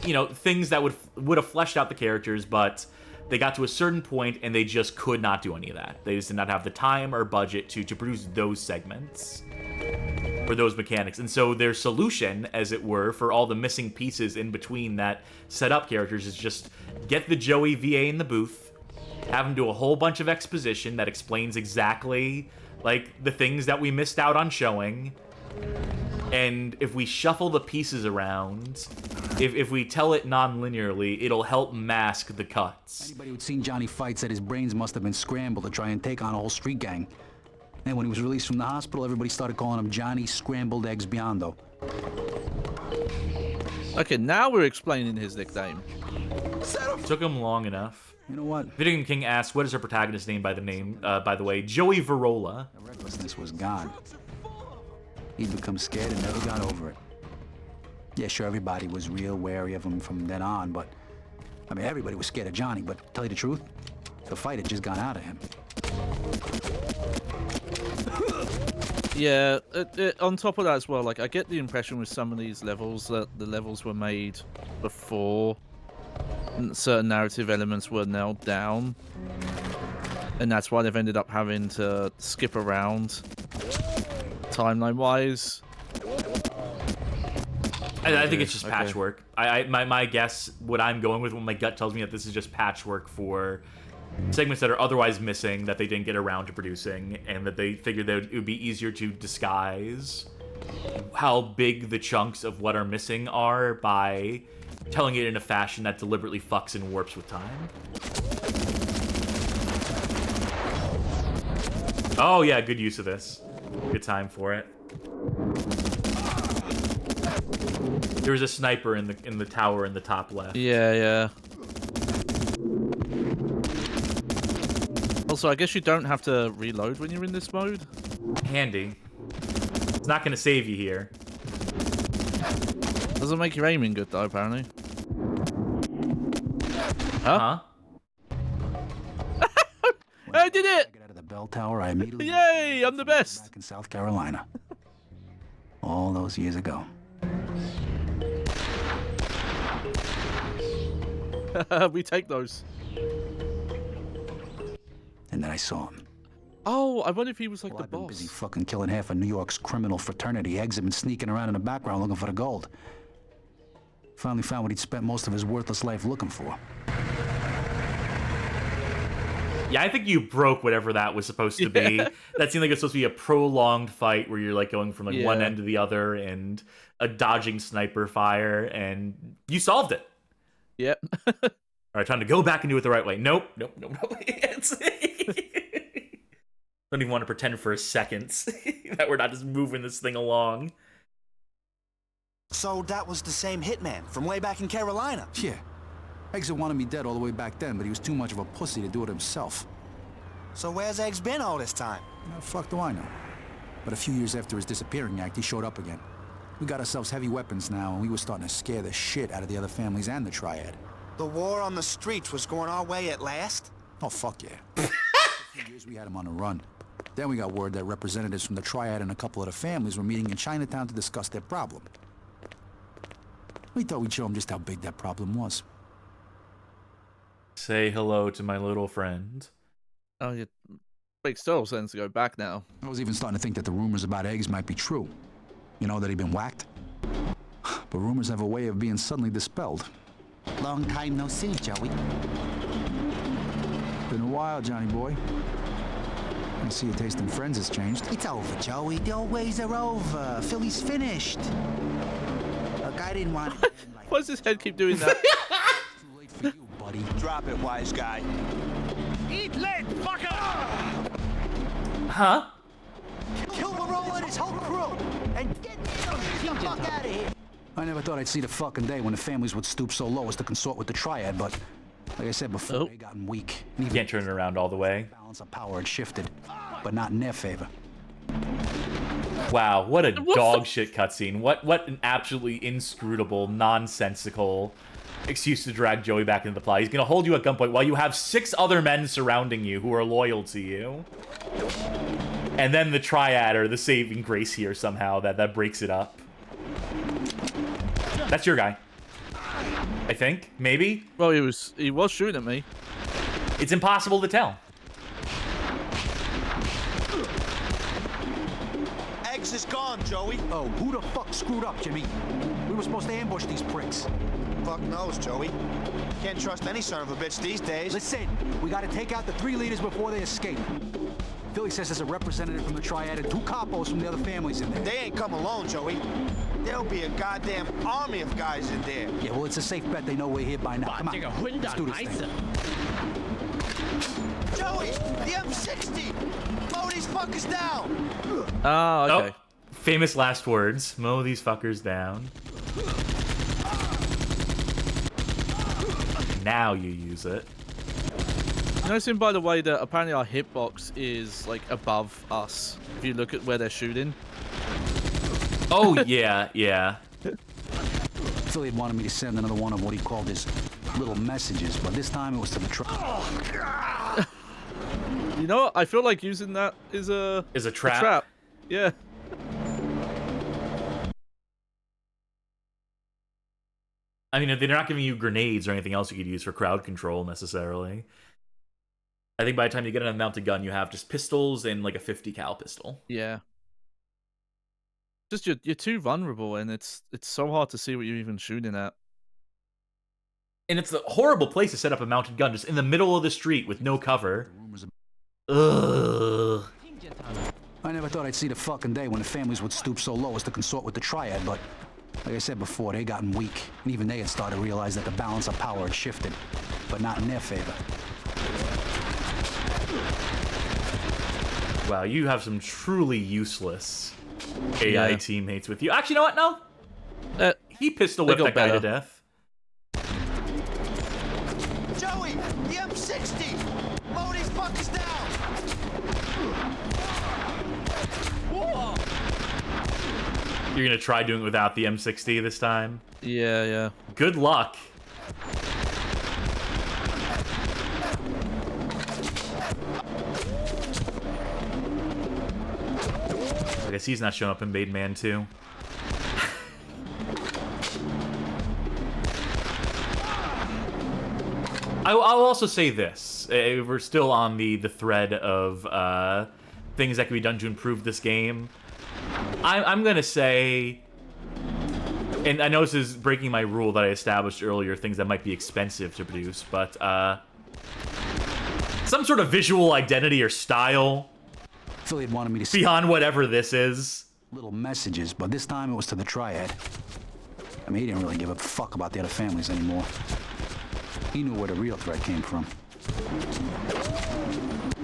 You know, things that would have fleshed out the characters, but they got to a certain point and they just could not do any of that. They just did not have the time or budget to produce those segments. for those mechanics. And so their solution, as it were, for all the missing pieces in between that set up characters is just get the Joey VA in the booth, have him do a whole bunch of exposition that explains exactly, like, the things that we missed out on showing. And if we shuffle the pieces around, if we tell it non-linearly, it'll help mask the cuts. Anybody who'd seen Johnny fight said his brains must have been scrambled to try and take on a whole street gang. And when he was released from the hospital, everybody started calling him Johnny Scrambled Eggs Biondo. Okay, now we're explaining his nickname. Took him long enough. You know what? Video Game King asks, what is her protagonist's name, by the way? Joey Verola. The recklessness was gone. He'd become scared and never got over it. Yeah, sure, everybody was real wary of him from then on, but... I mean, everybody was scared of Johnny, but to tell you the truth, the fight had just gone out of him. Yeah, on top of that as well, like, I get the impression with some of these levels that the levels were made before certain narrative elements were nailed down. And that's why they've ended up having to skip around timeline-wise. I think it's just patchwork. My guess, what I'm going with, what my gut tells me, that this is just patchwork for segments that are otherwise missing that they didn't get around to producing, and that they figured that it would be easier to disguise how big the chunks of what are missing are by telling it in a fashion that deliberately fucks and warps with time. Oh yeah, good use of this. Good time for it. There was a sniper in the tower in the top left. Yeah. Also, I guess you don't have to reload when you're in this mode. Handy. It's not gonna save you here. Doesn't make your aiming good though, apparently. Huh? I did it! I got out of the bell tower, I immediately... Yay! I'm the best! Back in South Carolina. All those years ago. We take those. And then I saw him. Oh, I wonder if he was like the I've been boss. busy fucking killing half of New York's criminal fraternity. Eggs have been sneaking around in the background looking for the gold. Finally found what he'd spent most of his worthless life looking for. Yeah, I think you broke whatever that was supposed to be. That seemed like it's supposed to be a prolonged fight where you're like going from like one end to the other and a dodging sniper fire, and you solved it. Yep. All right, trying to go back and do it the right way. Nope. Don't even want to pretend for a second that we're not just moving this thing along. So that was the same hitman from way back in Carolina? Yeah. Eggs had wanted me dead all the way back then, but he was too much of a pussy to do it himself. So where's Eggs been all this time? How the fuck do I know? But a few years after his disappearing act, he showed up again. We got ourselves heavy weapons now, and we were starting to scare the shit out of the other families and the Triad. The war on the streets was going our way at last? Oh, fuck yeah. For a few years we had him on the run. Then we got word that representatives from the Triad and a couple of the families were meeting in Chinatown to discuss their problem. We thought we'd show them just how big that problem was. Say hello to my little friend. Oh, yeah. Makes total sense to go back now. I was even starting to think that the rumors about Eggs might be true. You know, that he'd been whacked? But rumors have a way of being suddenly dispelled. Long time no see, Joey. Been a while, Johnny boy. I see your taste in friends has changed. It's over, Joey. The old ways are over. Philly's finished. Look, I didn't want to... Why does his head keep doing that? Too late for you, buddy. Drop it, wise guy. Eat lead, fucker! Huh? Kill Marola and his whole crew! And get the fuck out of here! I never thought I'd see the fucking day when the families would stoop so low as to consort with the Triad, but like I said before, they gotten weak. You can't turn it around all the way. Balance of power had shifted, but not in their favor. Wow, what a dog shit cutscene. What an absolutely inscrutable, nonsensical excuse to drag Joey back into the plot. He's gonna hold you at gunpoint while you have 6 other men surrounding you who are loyal to you. And then the Triad are the saving grace here somehow that breaks it up. That's your guy. I think, maybe. Well, he was shooting at me. It's impossible to tell. Eggs is just gone, Joey. Oh, who the fuck screwed up, Jimmy? We were supposed to ambush these pricks. Fuck knows, Joey. Can't trust any son of a bitch these days. Listen, we gotta take out the 3 leaders before they escape. Philly says there's a representative from the Triad and 2 capos from the other families in there. They ain't come alone, Joey. There'll be a goddamn army of guys in there. Yeah, well, it's a safe bet they know we're here by now. Come on, let's do this thing. Joey, the M60! Mow these fuckers down! Ah, okay. Oh, famous last words. Mow these fuckers down. Now you use it. Noticing, by the way, that apparently our hitbox is like above us. If you look at where they're shooting. Oh yeah, yeah. Philly had wanted me to send another one of what he called his little messages, but this time it was to the You know what? I feel like using that is a trap. Yeah. I mean, they're not giving you grenades or anything else you could use for crowd control necessarily. I think by the time you get an unmounted gun, you have just pistols and like a 50 cal pistol. Yeah. Just you're too vulnerable, and it's so hard to see what you're even shooting at. And it's a horrible place to set up a mounted gun, just in the middle of the street with no cover. Ugh. I never thought I'd see the fucking day when the families would stoop so low as to consort with the Triad, but like I said before, they gotten weak, and even they had started to realize that the balance of power had shifted, but not in their favor. Wow, you have some truly useless AI teammates with you. Actually, you know what? No. He pistol whipped that guy to death. Joey, the M60! Mow these fuckers down! Whoa! You're gonna try doing it without the M60 this time? Yeah, yeah. Good luck. I guess he's not showing up in Made Man 2. I'll also say this. We're still on the thread of things that can be done to improve this game. I'm going to say, and I know this is breaking my rule that I established earlier, things that might be expensive to produce, but some sort of visual identity or style Philly had wanted me to beyond whatever this is. Little messages, but this time it was to the Triad. I mean, he didn't really give a fuck about the other families anymore. He knew where the real threat came from.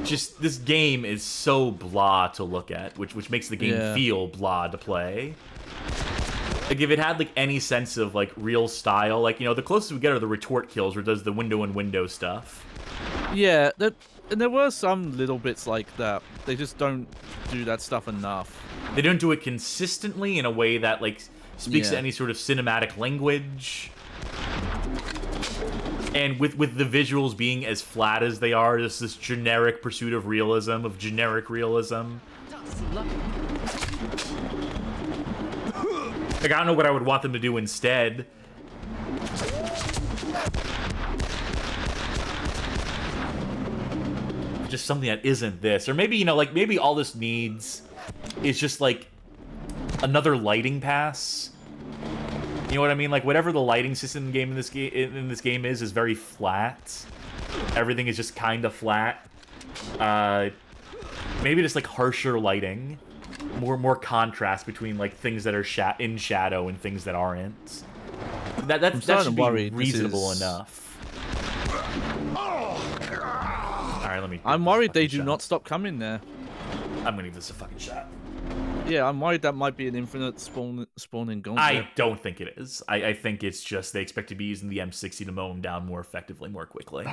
Just, this game is so blah to look at, which makes the game feel blah to play. Like, if it had, like, any sense of, like, real style, like, you know, the closest we get are the retort kills, where it does the window stuff. Yeah, and there were some little bits like that. They just don't do that stuff enough. They don't do it consistently in a way that, like, speaks to any sort of cinematic language. And with the visuals being as flat as they are, just this generic pursuit of realism, of generic realism. Like, I don't know what I would want them to do instead. Just something that isn't this. Or maybe, you know, like, maybe all this needs is just, like, another lighting pass. You know what I mean? Like, whatever the lighting system in this game is very flat. Everything is just kind of flat. Maybe just, like, harsher lighting. More contrast between, like, things that are in shadow and things that aren't. That should be reasonable enough. Alright, let me... I'm worried they do not stop coming there. I'm gonna give this a fucking shot. Yeah, I'm worried that might be an infinite spawning gauntlet. I don't think it is. I think it's just they expect to be using the M60 to mow them down more effectively, more quickly.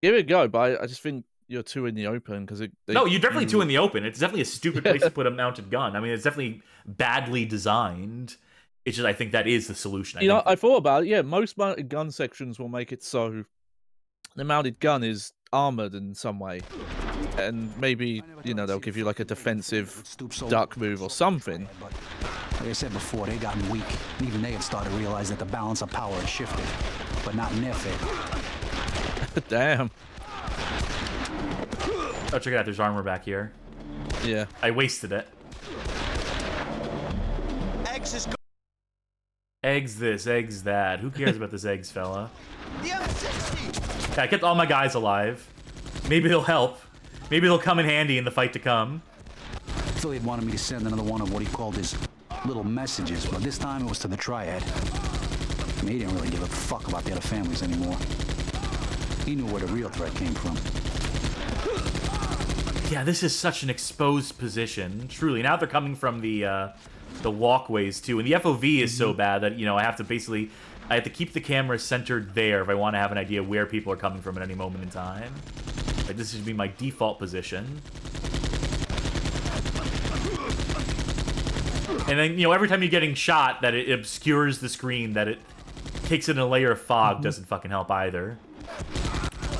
Give it a go, but I just think you're too in the open because No, you're definitely too in the open. It's definitely a stupid place to put a mounted gun. I mean, it's definitely badly designed. It's just I think that is the solution. I thought about it. Yeah, most mounted gun sections will make it so the mounted gun is armored in some way. And maybe, you know, they'll give you like a defensive duck move or something. Like I said before, they gotten weak. And even they had started to realize that the balance of power had shifted, but not in their favor. Damn. Oh, check it out. There's armor back here. Yeah. I wasted it. eggs is Eggs this, eggs that. Who cares about this eggs fella? the M60. Yeah, I kept all my guys alive. Maybe they'll help. Maybe they'll come in handy in the fight to come. Philly had wanted me to send another one of what he called his little messages, but this time it was to the Triad. I mean, he didn't really give a fuck about the other families anymore. He knew where the real threat came from. Yeah, this is such an exposed position. Truly. Now they're coming from the walkways, too. And the FOV is so bad that, you know, I have to keep the camera centered there if I want to have an idea where people are coming from at any moment in time. Like, this should be my default position. And then, you know, every time you're getting shot, that it obscures the screen, that it takes in a layer of fog, doesn't fucking help either.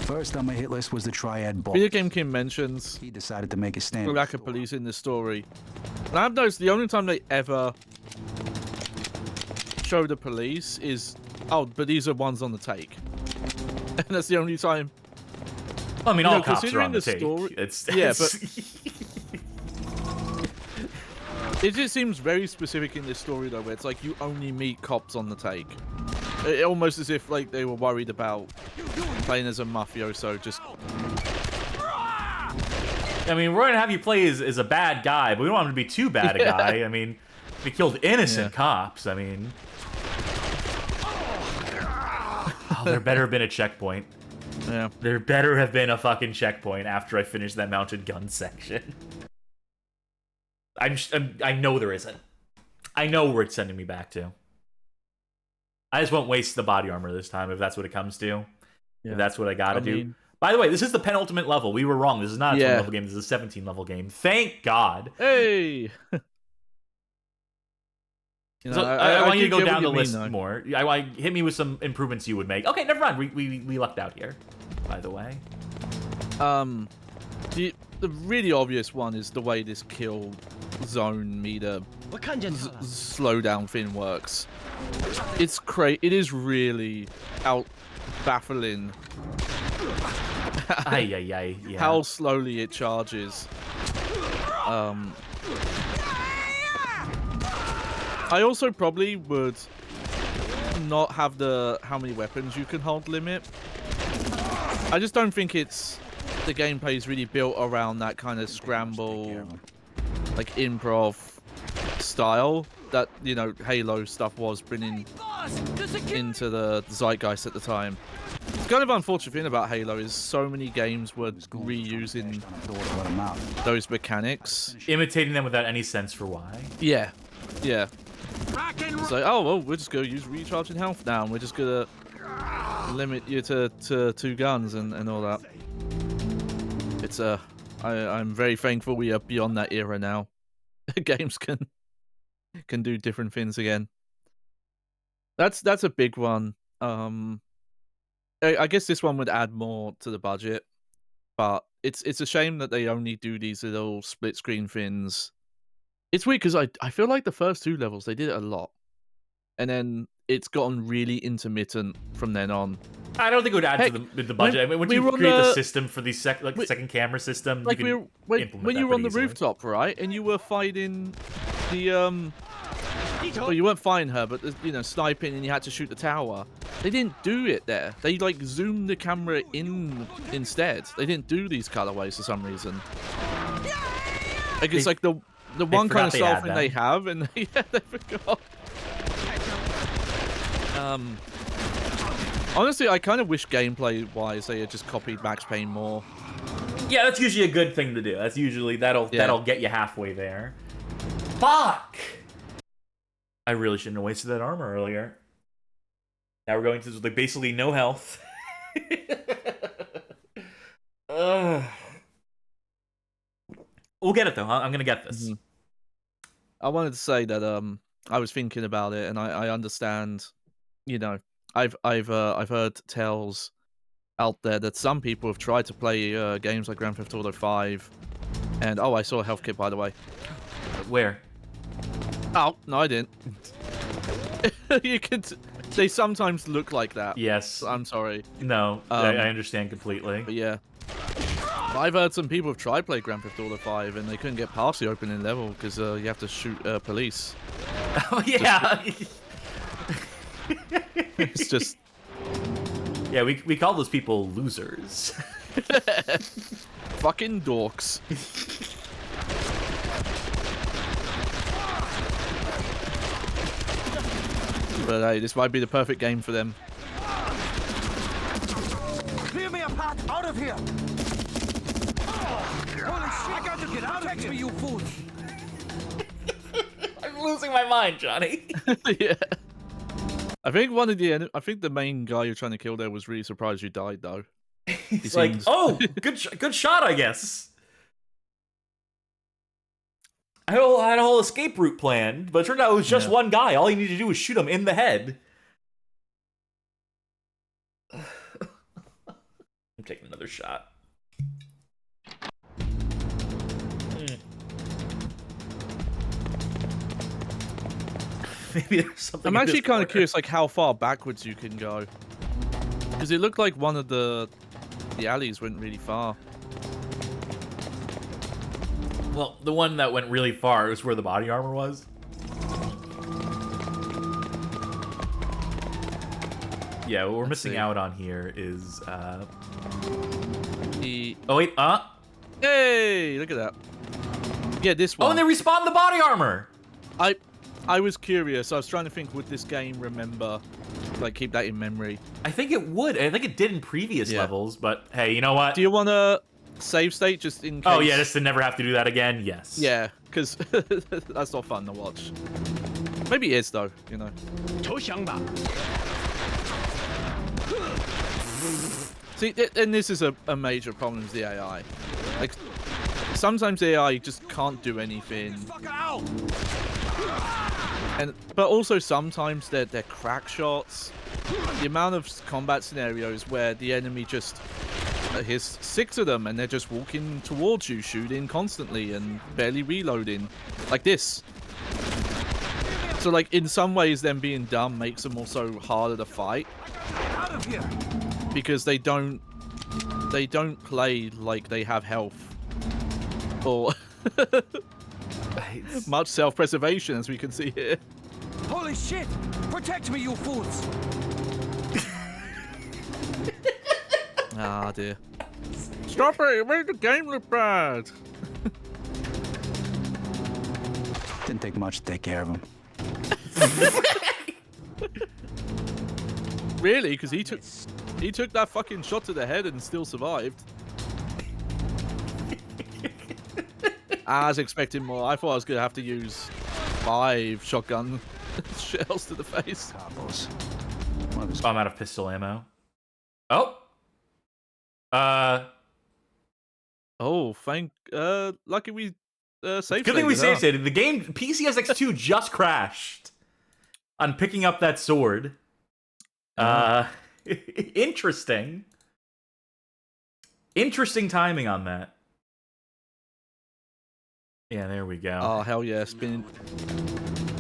First on my hit list was the Triad boss. Video Game King mentions he decided to make a stand. The lack of police in this story. And I've noticed the only time they ever show the police is, oh, but these are ones on the take. And that's the only time. I mean, all cops are on the take. Yeah, but it just seems very specific in this story, though, where it's like you only meet cops on the take. Almost as if like they were worried about playing as a mafioso. Just, I mean, we're gonna have you play as a bad guy, but we don't want him to be too bad a guy. I mean, we killed innocent cops. I mean, oh, there better have been a checkpoint. Yeah, there better have been a fucking checkpoint after I finish that mounted gun section. I know there isn't. I know where it's sending me back to. I just won't waste the body armor this time if that's what it comes to. Yeah. If that's what I gotta do. By the way, this is the penultimate level. We were wrong. This is not a 20 level game. This is a 17 level game. Thank God. Hey! So I want you to go down the list more. Hit me with some improvements you would make. Okay, never mind. We lucked out here, by the way. The really obvious one is the way this kill zone meter slowdown thing works. It's crazy. It is really baffling. Yeah. How slowly it charges. I also probably would not have the how many weapons you can hold limit. I just don't think the gameplay is really built around that kind of scramble, like improv style that, you know, Halo stuff was bringing into the zeitgeist at the time. It's kind of unfortunate thing about Halo is so many games were reusing those mechanics, imitating them without any sense for why. Yeah. It's like, oh well, we're just gonna use recharging health now, and we're just gonna limit you to 2 guns and all that. It's I'm very thankful we are beyond that era now. Games can do different things again. That's a big one. I guess this one would add more to the budget, but it's a shame that they only do these little split screen things. It's weird because I feel like the first 2 levels they did it a lot, and then it's gotten really intermittent from then on. I don't think it would add to the budget. I mean, when you create the system for the second camera system, like you can implement when you were on the easily. rooftop, right, and you were fighting the well, you weren't fighting her, but you know, sniping, and you had to shoot the tower. They didn't do it there. They like zoomed the camera in instead. They didn't do these colorways for some reason. Like it's like the one kind of style thing they have, and they forgot. Honestly, I kind of wish gameplay-wise they had just copied Max Payne more. Yeah, that's usually a good thing to do. That's usually that'll get you halfway there. Fuck! I really shouldn't have wasted that armor earlier. Now we're going to like basically no health. We'll get it though. I'm gonna get this. I wanted to say that I was thinking about it, and I understand. You know, I've heard tales out there that some people have tried to play games like Grand Theft Auto 5, and I saw a health kit, by the way. Where? Oh no, I didn't. You can. They sometimes look like that. Yes. I'm sorry. No, I understand completely. But yeah. I've heard some people have tried play Grand Theft Auto 5 and they couldn't get past the opening level because you have to shoot police. Oh yeah. It's just. Yeah, we call those people losers. Fucking dorks. But hey, this might be the perfect game for them. Clear me a path out of here! Holy shit! I got to get out of here! Me, you fools! I'm losing my mind, Johnny. Yeah. I think the main guy you're trying to kill there was really surprised you died though. He's like, oh, good shot, I guess. I had a whole escape route planned, but it turned out it was just one guy. All you need to do is shoot him in the head. I'm taking another shot. Maybe there's something. I'm actually kind of curious, like how far backwards you can go, because it looked like one of the alleys went really far. Well, the one that went really far was where the body armor was. Yeah, what we're missing out on here is Oh wait, hey, look at that. Yeah, this one. Oh, and they respawned the body armor. I was curious. I was trying to think, would this game remember, like, keep that in memory? I think it would. I think it did in previous levels, but hey, you know what? Do you want to save state just in case? Oh yeah, just to never have to do that again. Yes. Yeah, because that's not fun to watch. Maybe it is though, you know. See, and this is a major problem with the AI. Like, sometimes the AI just can't do anything. But also sometimes they're crack shots. The amount of combat scenarios where the enemy just here's 6 of them and they're just walking towards you, shooting constantly and barely reloading, like this. So like in some ways, them being dumb makes them also harder to fight. Out of here! Because they don't play like they have health or much self-preservation, as we can see here. Holy shit! Protect me, you fools! Ah, dear. Stop it! You made the game look bad! Didn't take much to take care of him. Really? Because he took that fucking shot to the head and still survived. I was expecting more. I thought I was going to have to use 5 shotgun shells to the face. I'm out of pistol ammo. Oh. Oh, lucky we saved. Good thing we saved it. The game PCSX2 just crashed on picking up that sword. Interesting. Interesting timing on that. Yeah, there we go. Oh, hell yeah, spinning.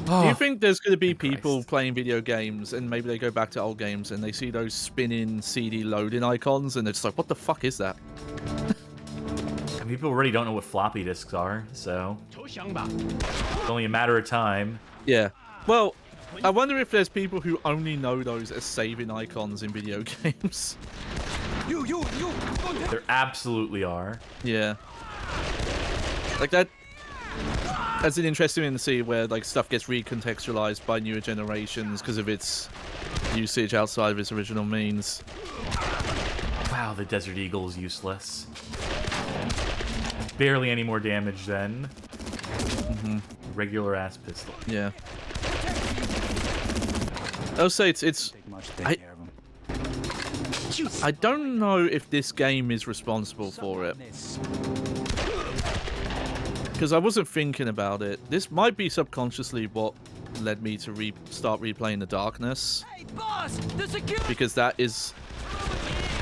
Do you think there's going to be people playing video games and maybe they go back to old games and they see those spinning CD loading icons and they're just like, what the fuck is that? And people already don't know what floppy disks are, so it's only a matter of time. Yeah. Well, I wonder if there's people who only know those as saving icons in video games. There absolutely are. Yeah. Like that. That's an interesting thing to see where like stuff gets recontextualized by newer generations because of its usage outside of its original means. Wow, the Desert Eagle is useless. Barely any more damage than regular ass pistol. Yeah. I'll say it's I don't know if this game is responsible for it. Because I wasn't thinking about it. This might be subconsciously what led me to start replaying The Darkness. Hey, boss! The security! Because that is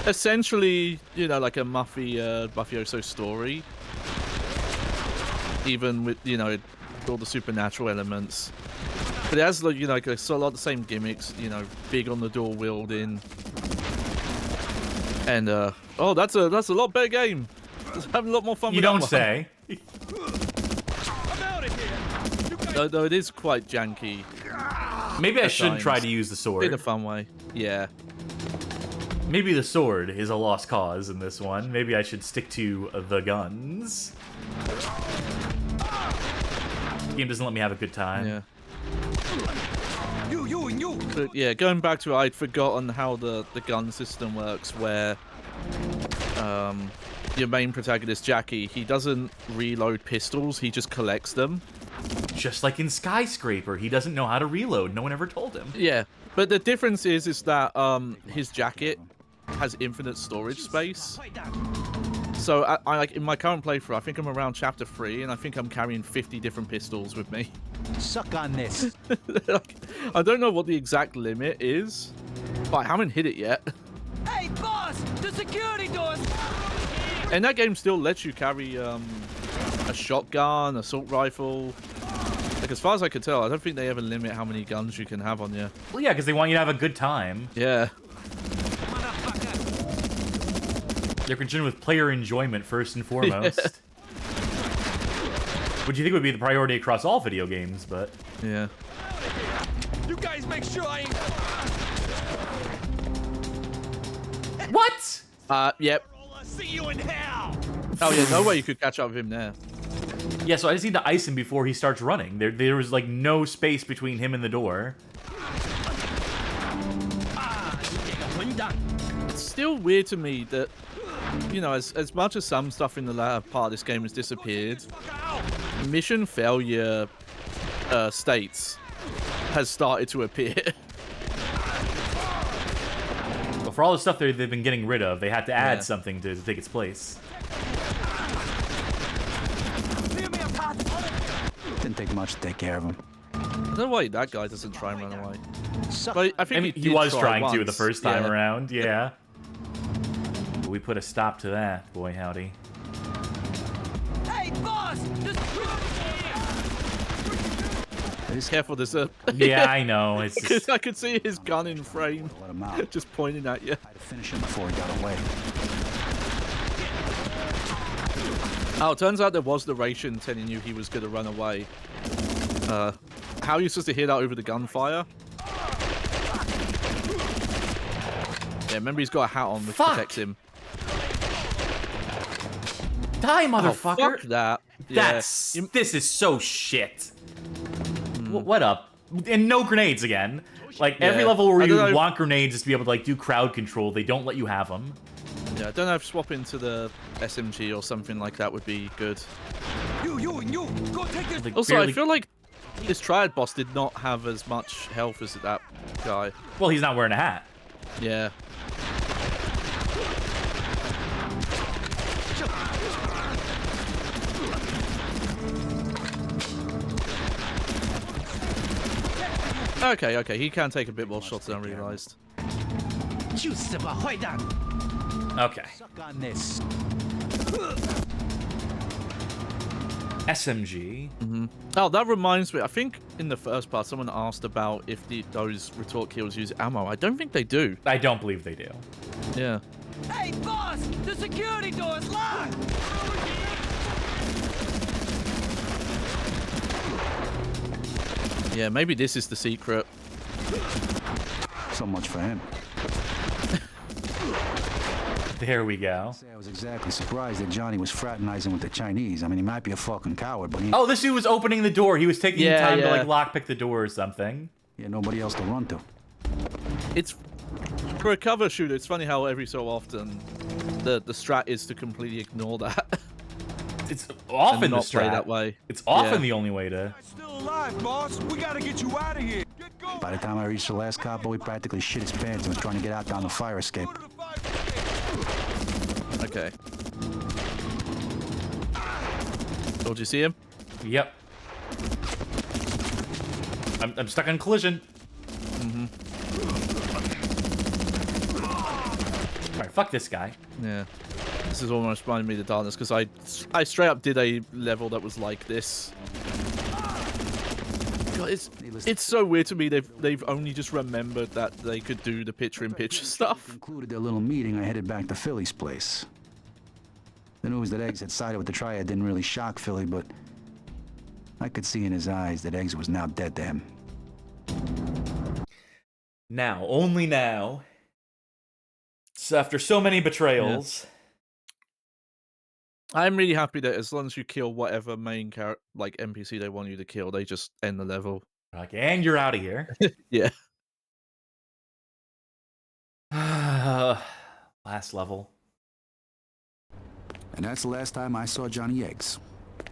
essentially, you know, like a mafioso story. Even with, you know, all the supernatural elements. But it has, like, you know, like, a lot of the same gimmicks, you know, big on the dual wielding. And, oh, that's a lot better game. having a lot more fun You with don't that one. say. Though it is quite janky. Maybe I at shouldn't try times. to use the sword. In a fun way. Yeah. Maybe the sword is a lost cause in this one. Maybe I should stick to the guns. The game doesn't let me have a good time. Yeah. You and you. But yeah, going back to it, I'd forgotten how the gun system works, where your main protagonist, Jackie, he doesn't reload pistols, he just collects them. Just like in Skyscraper, he doesn't know how to reload. No one ever told him. Yeah, but the difference is that his jacket has infinite storage space. So I like in my current playthrough, I think I'm around chapter 3, and I think I'm carrying 50 different pistols with me. Suck on this. Like, I don't know what the exact limit is, but I haven't hit it yet. Hey, boss! The security doors! And that game still lets you carry a shotgun, assault rifle. Like, as far as I could tell, I don't think they ever limit how many guns you can have on you. Well, yeah, because they want you to have a good time. Yeah. They're concerned with player enjoyment first and foremost. Yeah. Which you think would be the priority across all video games, but... Yeah. You guys make sure I ain't... What? Yep. See you in hell! Oh yeah, no way you could catch up with him there. Yeah, so I just need to ice him before he starts running. There was, like, no space between him and the door. It's still weird to me that, you know, as much as some stuff in the latter part of this game has disappeared, mission failure states has started to appear. But for all the stuff they've been getting rid of, they had to add something to take its place. Didn't take much to take care of him. I don't know why that guy doesn't try and run away. But I think he was trying to the once. first time around, yeah. But we put a stop to that, boy howdy. Hey, boss! He's careful, there's a... Yeah, I know. It's Because I could see his gun in frame, just pointing at you. I had to finish him before he got away. Oh, it turns out there was the ration telling you he was going to run away. How are you supposed to hear that over the gunfire? Yeah, remember he's got a hat on which protects him. Die, motherfucker! Oh, fuck that. Yeah. This is so shit. What up? And no grenades again. Like, every level where you want grenades is to be able to, like, do crowd control. They don't let you have them. Yeah, I don't know if swapping to the SMG or something like that would be good. You, go take this. Like, Also, I feel like this triad boss did not have as much health as that guy. Well, he's not wearing a hat. Yeah. Okay, he can take a bit more shots than I realized. Okay. Suck on this. SMG. Oh, that reminds me. I think in the first part, someone asked about if those retort kills use ammo. I don't think they do. I don't believe they do. Yeah. Hey, boss! The security door's locked! Yeah, maybe this is the secret. So much for him. There we go. I was exactly surprised that Johnny was fraternizing with the Chinese. I mean, he might be a fucking coward, but he... Oh, this dude was opening the door. He was taking time to, like, lockpick the door or something. He had nobody else to run to. It's... For a cover shooter, it's funny how every so often the strat is to completely ignore that. It's often the not play strat. that way. It's often the only way to... Still alive, boss. We gotta get you out of here. Get going. By the time I reached the last capo, he practically shit his pants and was trying to get out down the fire escape. Okay. Oh, did you see him? Yep. I'm stuck on collision. Alright, fuck this guy. Yeah. This is almost reminding me of the darkness because I straight up did a level that was like this. God, it's so weird to me they've only just remembered that they could do the picture-in-picture stuff. Concluded their little meeting, I headed back to Philly's place. The news that Eggs had sided with the Triad didn't really shock Philly, but I could see in his eyes that Eggs was now dead to him. Now, only now, so after so many betrayals... I'm really happy that as long as you kill whatever main character, like NPC they want you to kill, they just end the level. Okay, and you're out of here. Yeah. Last level. And that's the last time I saw Johnny Eggs.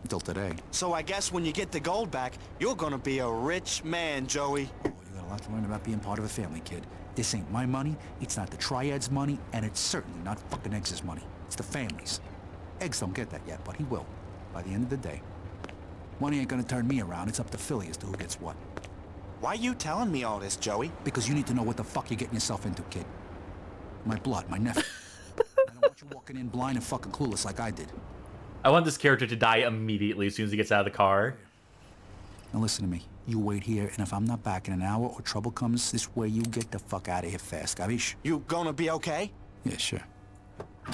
Until today. So I guess when you get the gold back, you're gonna be a rich man, Joey. Oh, you got a lot to learn about being part of a family, kid. This ain't my money, it's not the Triad's money, and it's certainly not fucking Eggs' money. It's the family's. Eggs don't get that yet, but he will. By the end of the day. Money ain't gonna turn me around, it's up to Philly as to who gets what. Why are you telling me all this, Joey? Because you need to know what the fuck you're getting yourself into, kid. My blood, my nephew. I don't want you walking in blind and fucking clueless like I did. I want this character to die immediately as soon as he gets out of the car. Now listen to me. You wait here, and if I'm not back in an hour or trouble comes this way, you get the fuck out of here fast, capiche? You gonna be okay? Yeah, sure.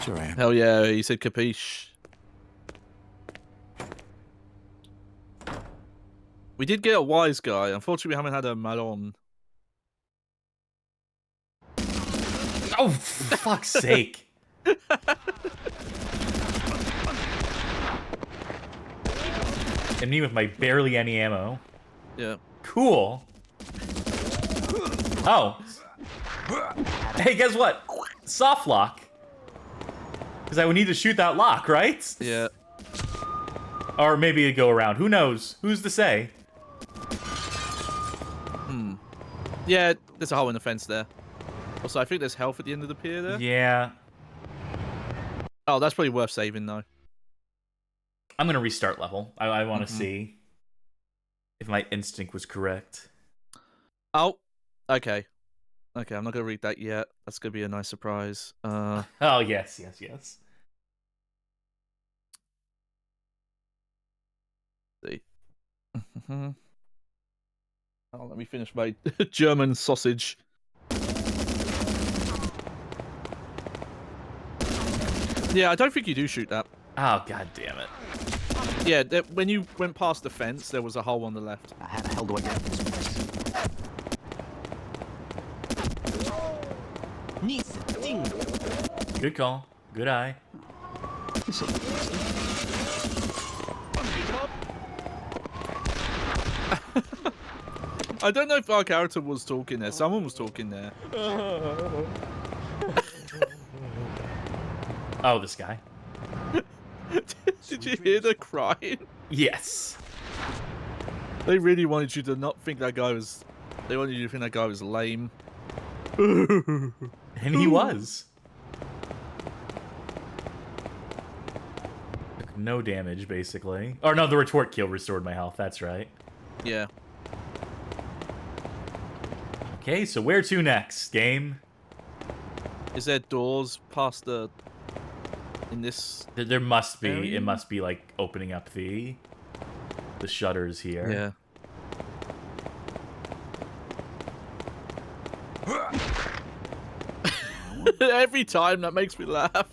Sure I am. Hell yeah, he said capiche. We did get a wise guy. Unfortunately, we haven't had a Malon. Oh, for fuck's sake. And me with my barely any ammo. Yeah. Cool. Oh. Hey, guess what? Soft lock. Because I would need to shoot that lock, right? Yeah. Or maybe it'd go around. Who knows? Who's to say? Yeah, there's a hole in the fence there. Also, I think there's health at the end of the pier there. Yeah. Oh, that's probably worth saving, though. I'm going to restart level. I want to see if my instinct was correct. Oh, okay. Okay, I'm not going to read that yet. That's going to be a nice surprise. Oh, yes. See. Oh, let me finish my German sausage. Yeah, I don't think you do shoot that. Oh, god damn it. Yeah, when you went past the fence, there was a hole on the left. How the hell do I get this place? Good call. Good eye. I don't know if our character was talking there. Someone was talking there. Oh, this guy. Did you hear the crying? Yes. They really wanted you to not think that guy was... They wanted you to think that guy was lame. And he was. Took no damage, basically. Or no, the retort kill restored my health. That's right. Yeah. Okay, so where to next, game? Is there doors past the... in this... There must be. area? It must be, like, opening up the shutters here. Yeah. Every time, that makes me laugh.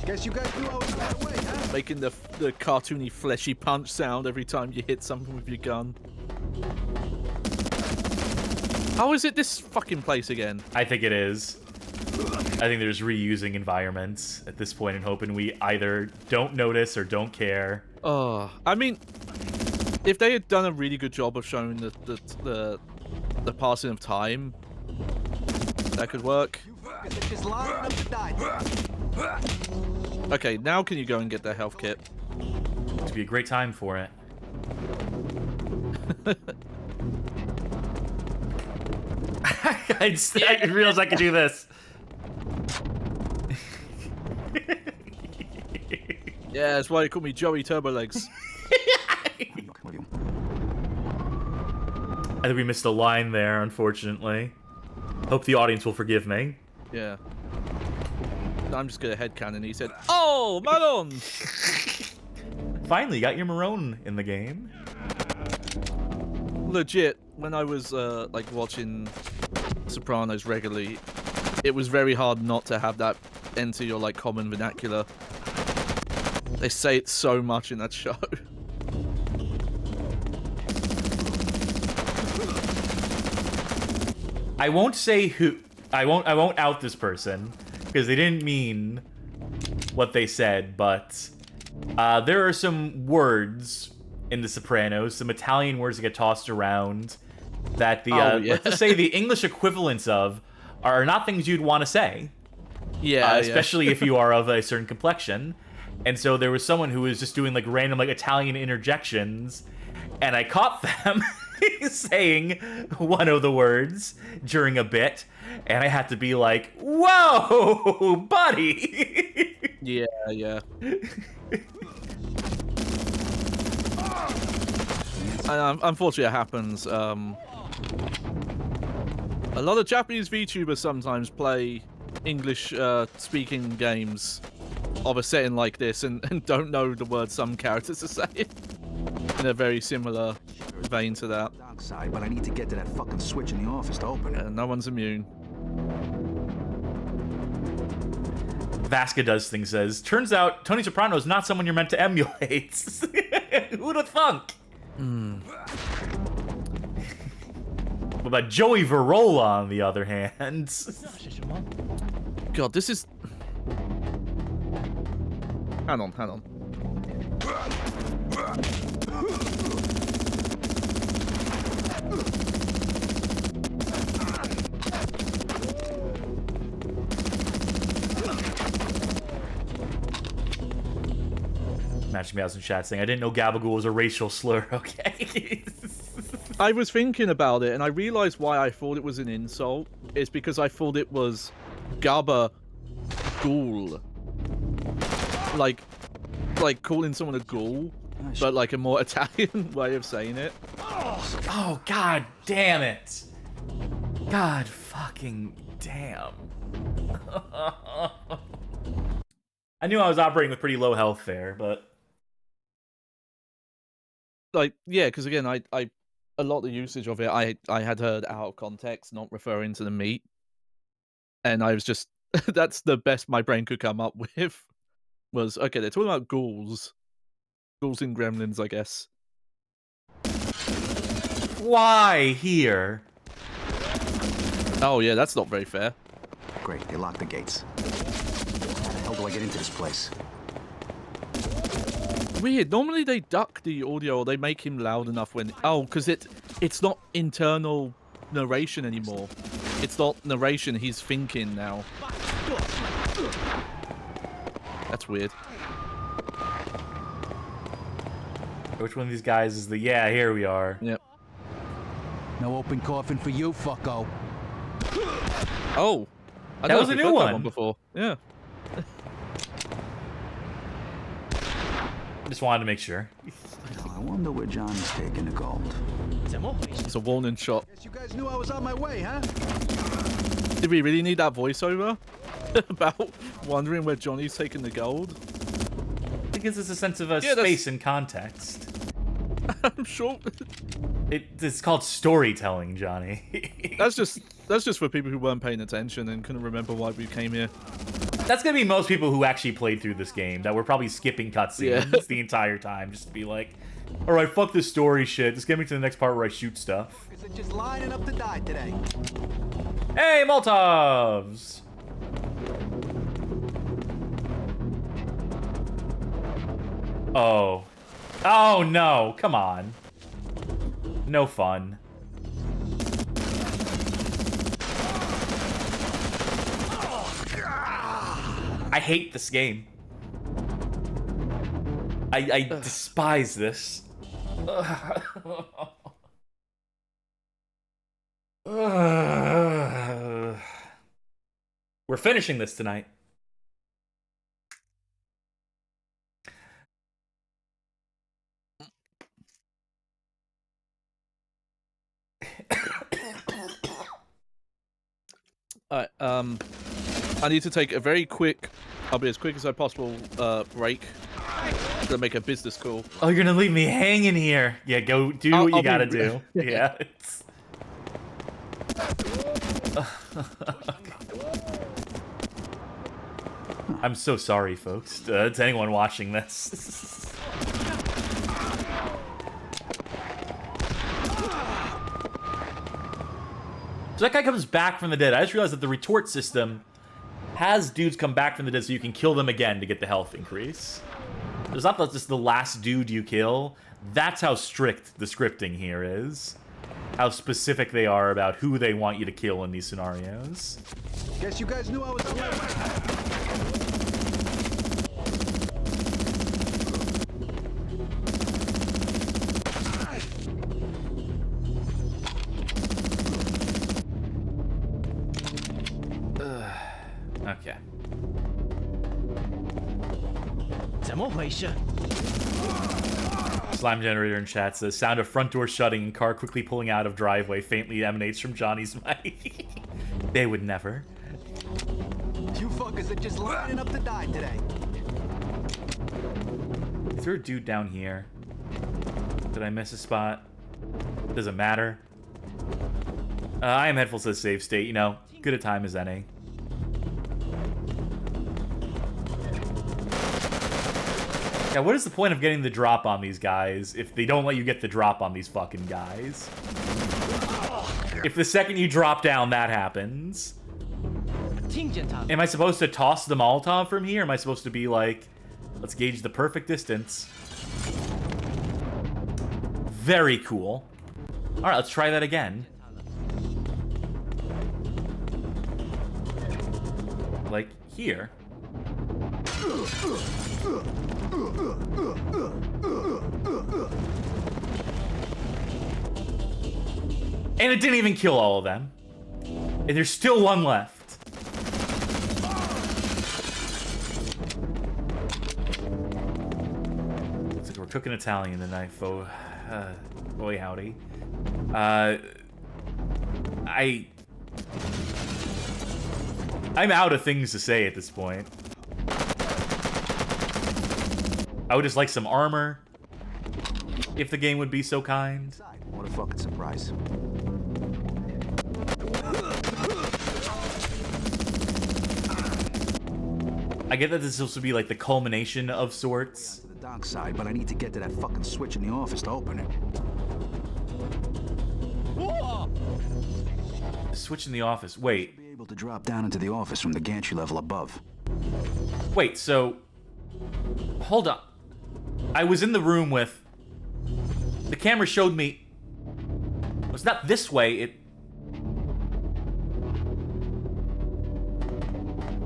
Guess you guys knew I was that way, huh? Making the cartoony fleshy punch sound every time you hit something with your gun. How is it this fucking place again? I think it is. I think there's reusing environments at this point and hoping we either don't notice or don't care. Oh, I mean, if they had done a really good job of showing the passing of time, that could work. Okay, now can you go and get the health kit? It'd be a great time for it. I didn't realize I could do this. Yeah, that's why they call me Joey Turbo Legs. I think we missed a line there, unfortunately. Hope the audience will forgive me. Yeah. I'm just gonna headcanon. He said, "Oh, Malon!" Finally, got your Marone in the game. Legit, when I was like watching Sopranos regularly, it was very hard not to have that enter your like common vernacular. They say it so much in that show. I won't say who. I won't out this person because they didn't mean what they said, but there are some words in The Sopranos, some Italian words that get tossed around that the let's just say the English equivalents of are not things you'd want to say. Yeah, especially if you are of a certain complexion. And so there was someone who was just doing like random like Italian interjections, and I caught them saying one of the words during a bit, and I had to be like, "Whoa, buddy!" Yeah. And unfortunately, it happens. A lot of Japanese VTubers sometimes play English-speaking games of a setting like this and don't know the words some characters are saying in a very similar vein to that. Outside, but I need to get to that fucking switch in the office to open it. No one's immune. Vasca Does Things says, turns out Tony Soprano is not someone you're meant to emulate. Who'd have thunk? What about Joey Verola, on the other hand? God, this is... Hang on. Magic Mouse in chat saying, I didn't know Gabagool was a racial slur. Okay. I was thinking about it, and I realized why I thought it was an insult. It's because I thought it was Gabagool. Like calling someone a ghoul, but like a more Italian way of saying it. Oh, god damn it. God fucking damn. I knew I was operating with pretty low health there, but... Like, yeah, because again, I a lot of the usage of it, I had heard out of context, not referring to the meat. And I was just, that's the best my brain could come up with. Was, okay, they're talking about ghouls. Ghouls and gremlins, I guess. Why here? Oh yeah, that's not very fair. Great, they locked the gates. How the hell do I get into this place? Weird. Normally they duck the audio or they make him loud enough when... Oh, because it's not internal narration anymore. It's not narration, he's thinking now. That's weird. Which one of these guys is the... Yeah, here we are. Yep. No open coffin for you, fucko. Oh. That was a new one. Before. Yeah. Just wanted to make sure. I wonder where Johnny's taking the gold. It's a warning shot. Guess you guys knew I was on my way, huh? Did we really need that voiceover? About wondering where Johnny's taking the gold? It gives us a sense of space and context. I'm sure. It's called storytelling, Johnny. That's just for people who weren't paying attention and couldn't remember why we came here. That's gonna be most people who actually played through this game that were probably skipping cutscenes the entire time, just to be like, all right, fuck this story shit. Just get me to the next part where I shoot stuff. Is it just lining up to die today? Hey, Moltovs! Oh. Oh, no. Come on. No fun. I hate this game. I despise this. We're finishing this tonight. Alright, I need to take a very quick, I'll be as quick as I possible, break to make a business call. Oh, you're gonna leave me hanging here. Yeah, go do what you gotta do. Yeah. It's... I'm so sorry, folks, to anyone watching this. So that guy comes back from the dead. I just realized that the retort system has dudes come back from the dead so you can kill them again to get the health increase. It's not just the last dude you kill. That's how strict the scripting here is. How specific they are about who they want you to kill in these scenarios. Guess you guys knew I was Okay. Slime generator in chat says, sound of front door shutting and car quickly pulling out of driveway faintly emanates from Johnny's mic. They would never. You fuckers are just lining up to die today. Is there a dude down here? Did I miss a spot? Doesn't matter. I am headful to the save state, you know, good a time as any. Yeah, what is the point of getting the drop on these guys if they don't let you get the drop on these fucking guys? If the second you drop down, that happens. Am I supposed to toss the Molotov from here? Am I supposed to be like, let's gauge the perfect distance? Very cool. Alright, let's try that again. Like, here. And it didn't even kill all of them. And there's still one left. Looks like we're cooking Italian tonight, boy howdy. I'm out of things to say at this point. I would just like some armor, if the game would be so kind. What a fucking surprise. I get that this is supposed to be like the culmination of sorts. To the dock side, but I need to get to that fucking switch in the office to open it. Switch in the office. Wait. Be able to drop down into the office from the gantry level above. Wait, so hold on. I was in the room with the camera showed me it's not this way, it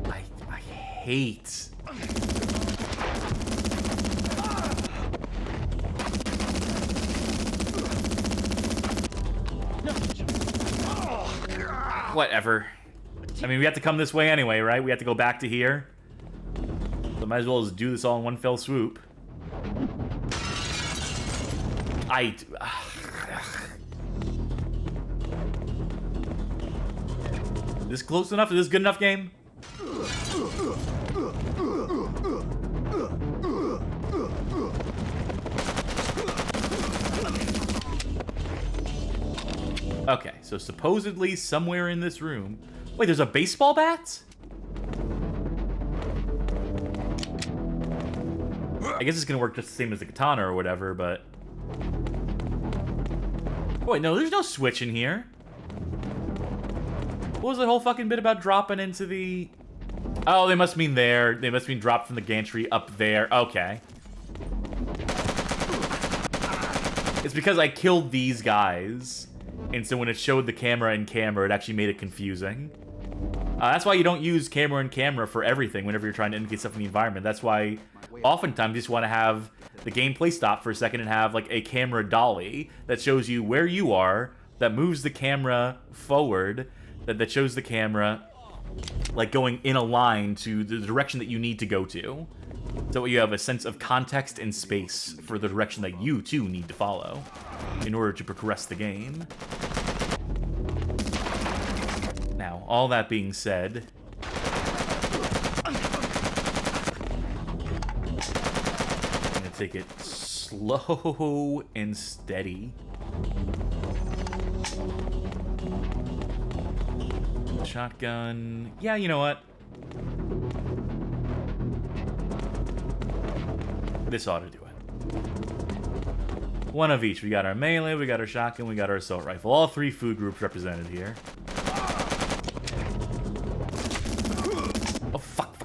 I hate whatever. I mean, we have to come this way anyway, right? We have to go back to here. So might as well just do this all in one fell swoop. This close enough? Is this good enough, game? Okay, so supposedly somewhere in this room... Wait, there's a baseball bat? I guess it's gonna work just the same as the katana or whatever, but... Oh, wait, no, there's no switch in here. What was that whole fucking bit about dropping into the... Oh, they must mean there. They must mean dropped from the gantry up there. Okay. It's because I killed these guys. And so when it showed the camera in camera, it actually made it confusing. That's why you don't use camera in camera for everything whenever you're trying to indicate stuff in the environment. That's why oftentimes you just want to have the gameplay stop for a second and have like a camera dolly that shows you where you are, that moves the camera forward, that shows the camera like going in a line to the direction that you need to go to. So you have a sense of context and space for the direction that you too need to follow in order to progress the game. Now, all that being said, I'm gonna take it slow and steady. Shotgun. Yeah, you know what? This ought to do it. One of each. We got our melee, we got our shotgun, we got our assault rifle. All 3 food groups represented here. Oh, fuck.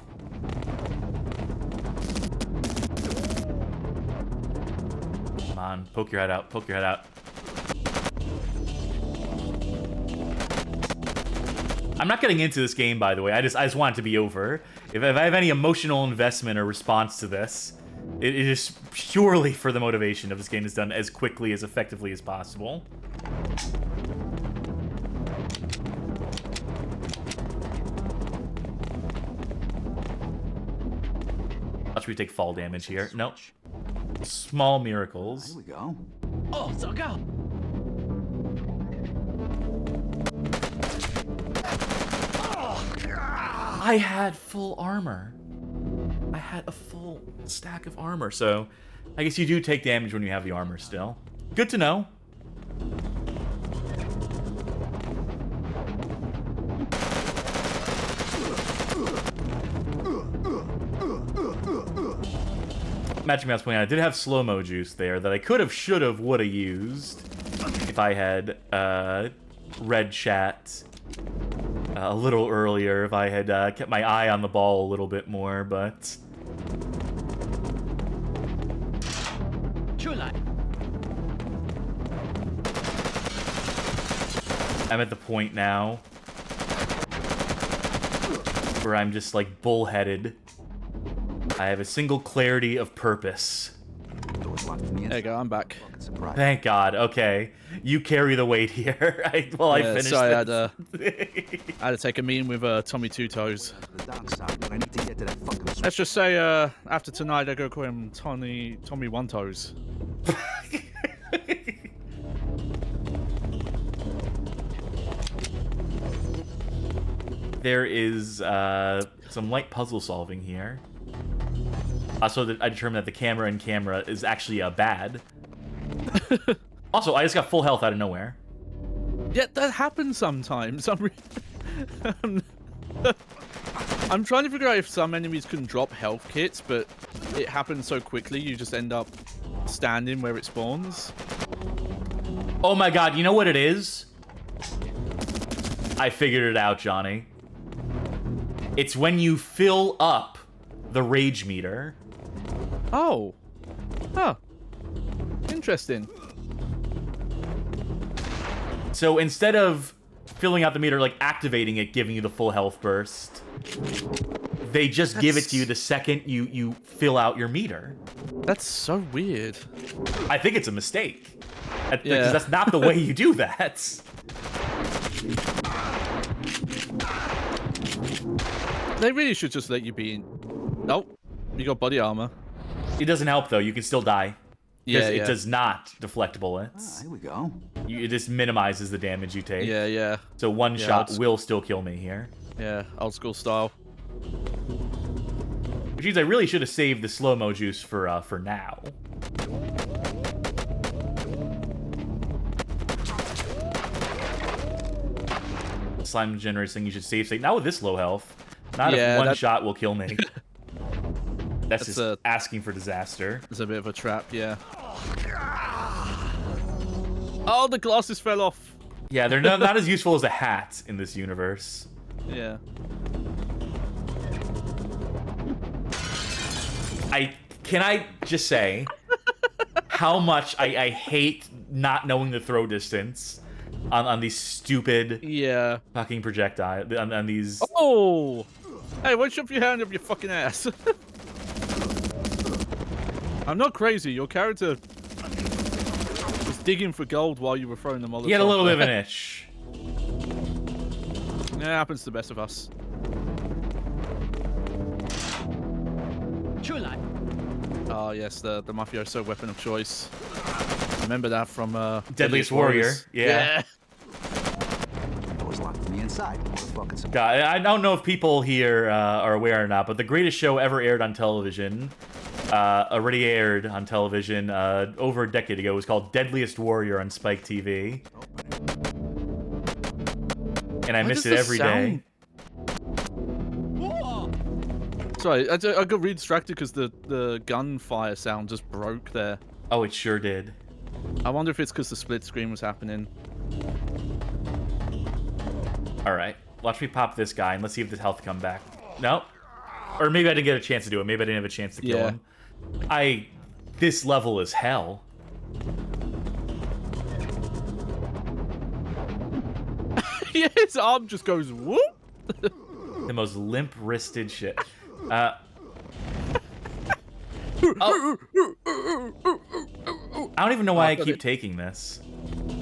Come on, poke your head out, poke your head out. I'm not getting into this game, by the way. I just want it to be over. If I have any emotional investment or response to this, it is purely for the motivation of this game is done as quickly, as effectively as possible. Watch me take fall damage here. Nope. Small miracles. Here we go. Oh, so go. I had full armor. I had a full stack of armor, so I guess you do take damage when you have the armor still. Good to know. Magic Mouse pointing out, I did have slow-mo juice there that I could have, should have, would have used if I had read chat a little earlier, if I had kept my eye on the ball a little bit more, but... I'm at the point now where I'm just like bullheaded. I have a single clarity of purpose. There you go, I'm back. Thank God. Okay, you carry the weight here. I finished. Sorry, this. I had to take a meeting with Tommy Two Toes. Let's just say after tonight, I go call him Tommy One Toes. There is some light puzzle solving here. So I determined that the camera in camera is actually bad. Also, I just got full health out of nowhere. Yeah, that happens sometimes. I'm trying to figure out if some enemies can drop health kits, but it happens so quickly you just end up standing where it spawns. Oh my God, you know what it is? I figured it out, Johnny. It's when you fill up the rage meter. Oh. Huh. Interesting. So instead of filling out the meter, like activating it, giving you the full health burst, they just give it to you the second you fill out your meter. That's so weird. I think it's a mistake. Because that's not the way you do that. They really should just let you be in. Nope. You got body armor. It doesn't help, though. You can still die. Yeah, It does not deflect bullets. Here we go. It just minimizes the damage you take. Yeah. So one shot will still kill me here. Yeah, old school style. Which means I really should have saved the slow-mo juice for now. Slime generous thing you should save state. Not with this low health. Not if one shot will kill me. That's just asking for disaster. It's a bit of a trap, yeah. Oh, the glasses fell off. Yeah, they're not as useful as a hat in this universe. Yeah. Can I just say how much I hate not knowing the throw distance on these stupid fucking projectiles on these. Oh, hey, why don't you shove your hand up your fucking ass? I'm not crazy. Your character was digging for gold while you were throwing them all. He had a little bit of an itch. Yeah, it happens to the best of us. Oh yes, the mafioso weapon of choice. Remember that from Deadliest Warrior. Yeah. Doors locked from the inside. God, I don't know if people here are aware or not, but the greatest show ever aired on television, already aired on television over a decade ago, was called Deadliest Warrior on Spike TV. And I miss it every day. Sorry, I got really distracted because the gunfire sound just broke there. Oh, it sure did. I wonder if it's because the split screen was happening. Alright, watch me pop this guy and let's see if the health come back. No? Or maybe I didn't get a chance to do it. Maybe I didn't have a chance to kill him. This level is hell. Yeah, his arm just goes whoop. The most limp-wristed shit. I don't even know why I keep taking this.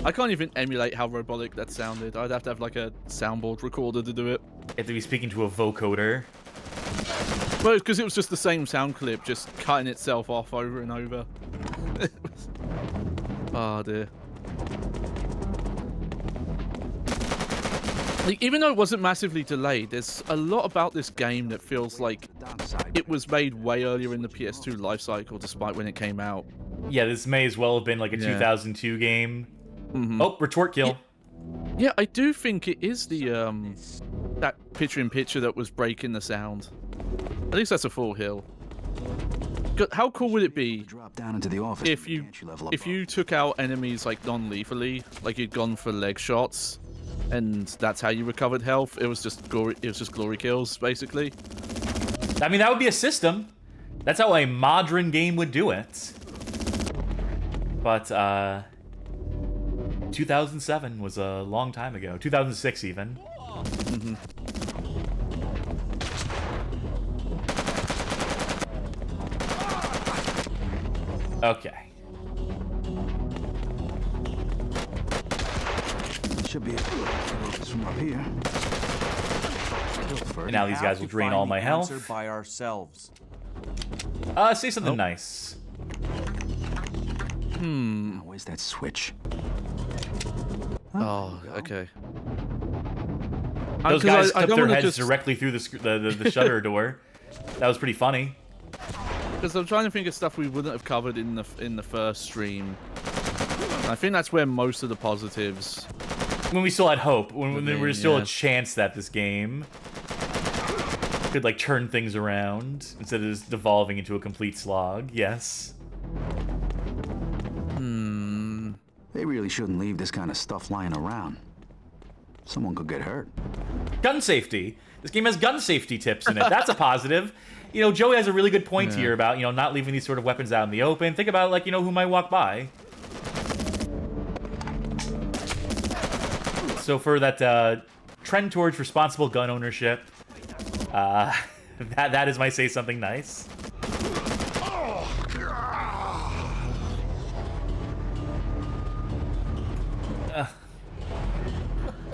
I can't even emulate how robotic that sounded. I'd have to have like a soundboard recorder to do it. You have to be speaking to a vocoder. Well, it's because it was just the same sound clip, just cutting itself off over and over. Oh dear. Like, even though it wasn't massively delayed, there's a lot about this game that feels like it was made way earlier in the PS2 lifecycle, despite when it came out. Yeah, this may as well have been like a 2002 game. Oh, retort kill. Yeah, I do think it is the that picture-in-picture that was breaking the sound. At least that's a full hill. How cool would it be down into the office if you took out enemies like non-lethally, like you'd gone for leg shots, and that's how you recovered health? It was just glory kills, basically. I mean, that would be a system. That's how a modern game would do it. But 2007 was a long time ago. 2006 even. Okay. Should be able to get this from up here. And now these guys will drain all my health. By ourselves. Say something nice. Where's that switch? Oh, okay. Those guys clipped their heads directly through the shutter door. That was pretty funny. Because I'm trying to think of stuff we wouldn't have covered in the first stream. I think that's where most of the positives. When we still had hope, when there was still a chance that this game could like turn things around instead of just devolving into a complete slog. Yes. They really shouldn't leave this kind of stuff lying around. Someone could get hurt. Gun safety. This game has gun safety tips in it. That's a positive. You know, Joey has a really good point here about, you know, not leaving these sort of weapons out in the open. Think about, like, you know, who might walk by. So for that trend towards responsible gun ownership, that is my say something nice.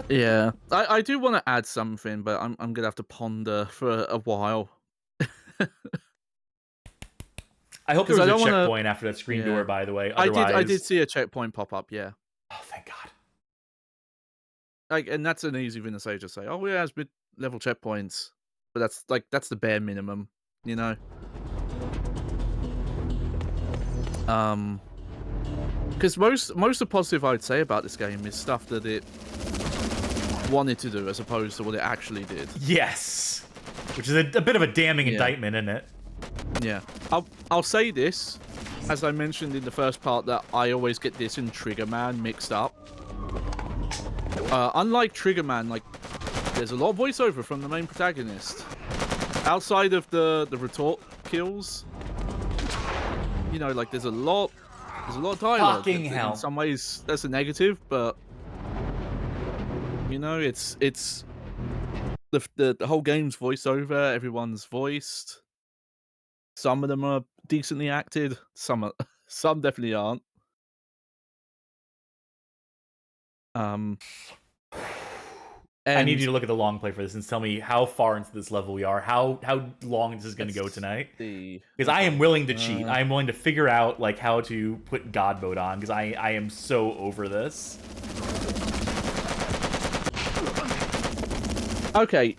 Yeah, I do want to add something, but I'm gonna have to ponder for a while. I hope there's a checkpoint after that screen door, by the way. Otherwise... I did see a checkpoint pop up, yeah. Oh, thank God. Like, and that's an easy thing to say, just say, oh, yeah, it's mid-level checkpoints. But that's the bare minimum, you know? Because most of the positive I'd say about this game is stuff that it wanted to do as opposed to what it actually did. Yes, which is a bit of a damning indictment, isn't it? Yeah, I'll say this, as I mentioned in the first part, that I always get this and Trigger Man mixed up. Unlike Trigger Man, like, there's a lot of voiceover from the main protagonist. Outside of the retort kills, you know, like there's a lot of dialogue. Fucking hell. In some ways, that's a negative, but you know, it's the whole game's voiceover. Everyone's voiced. Some of them are decently acted. Some definitely aren't. I need you to look at the long play for this and tell me how far into this level we are. How long this is going to go tonight? Because I am willing to cheat. I am willing to figure out like how to put God mode on because I am so over this. Okay,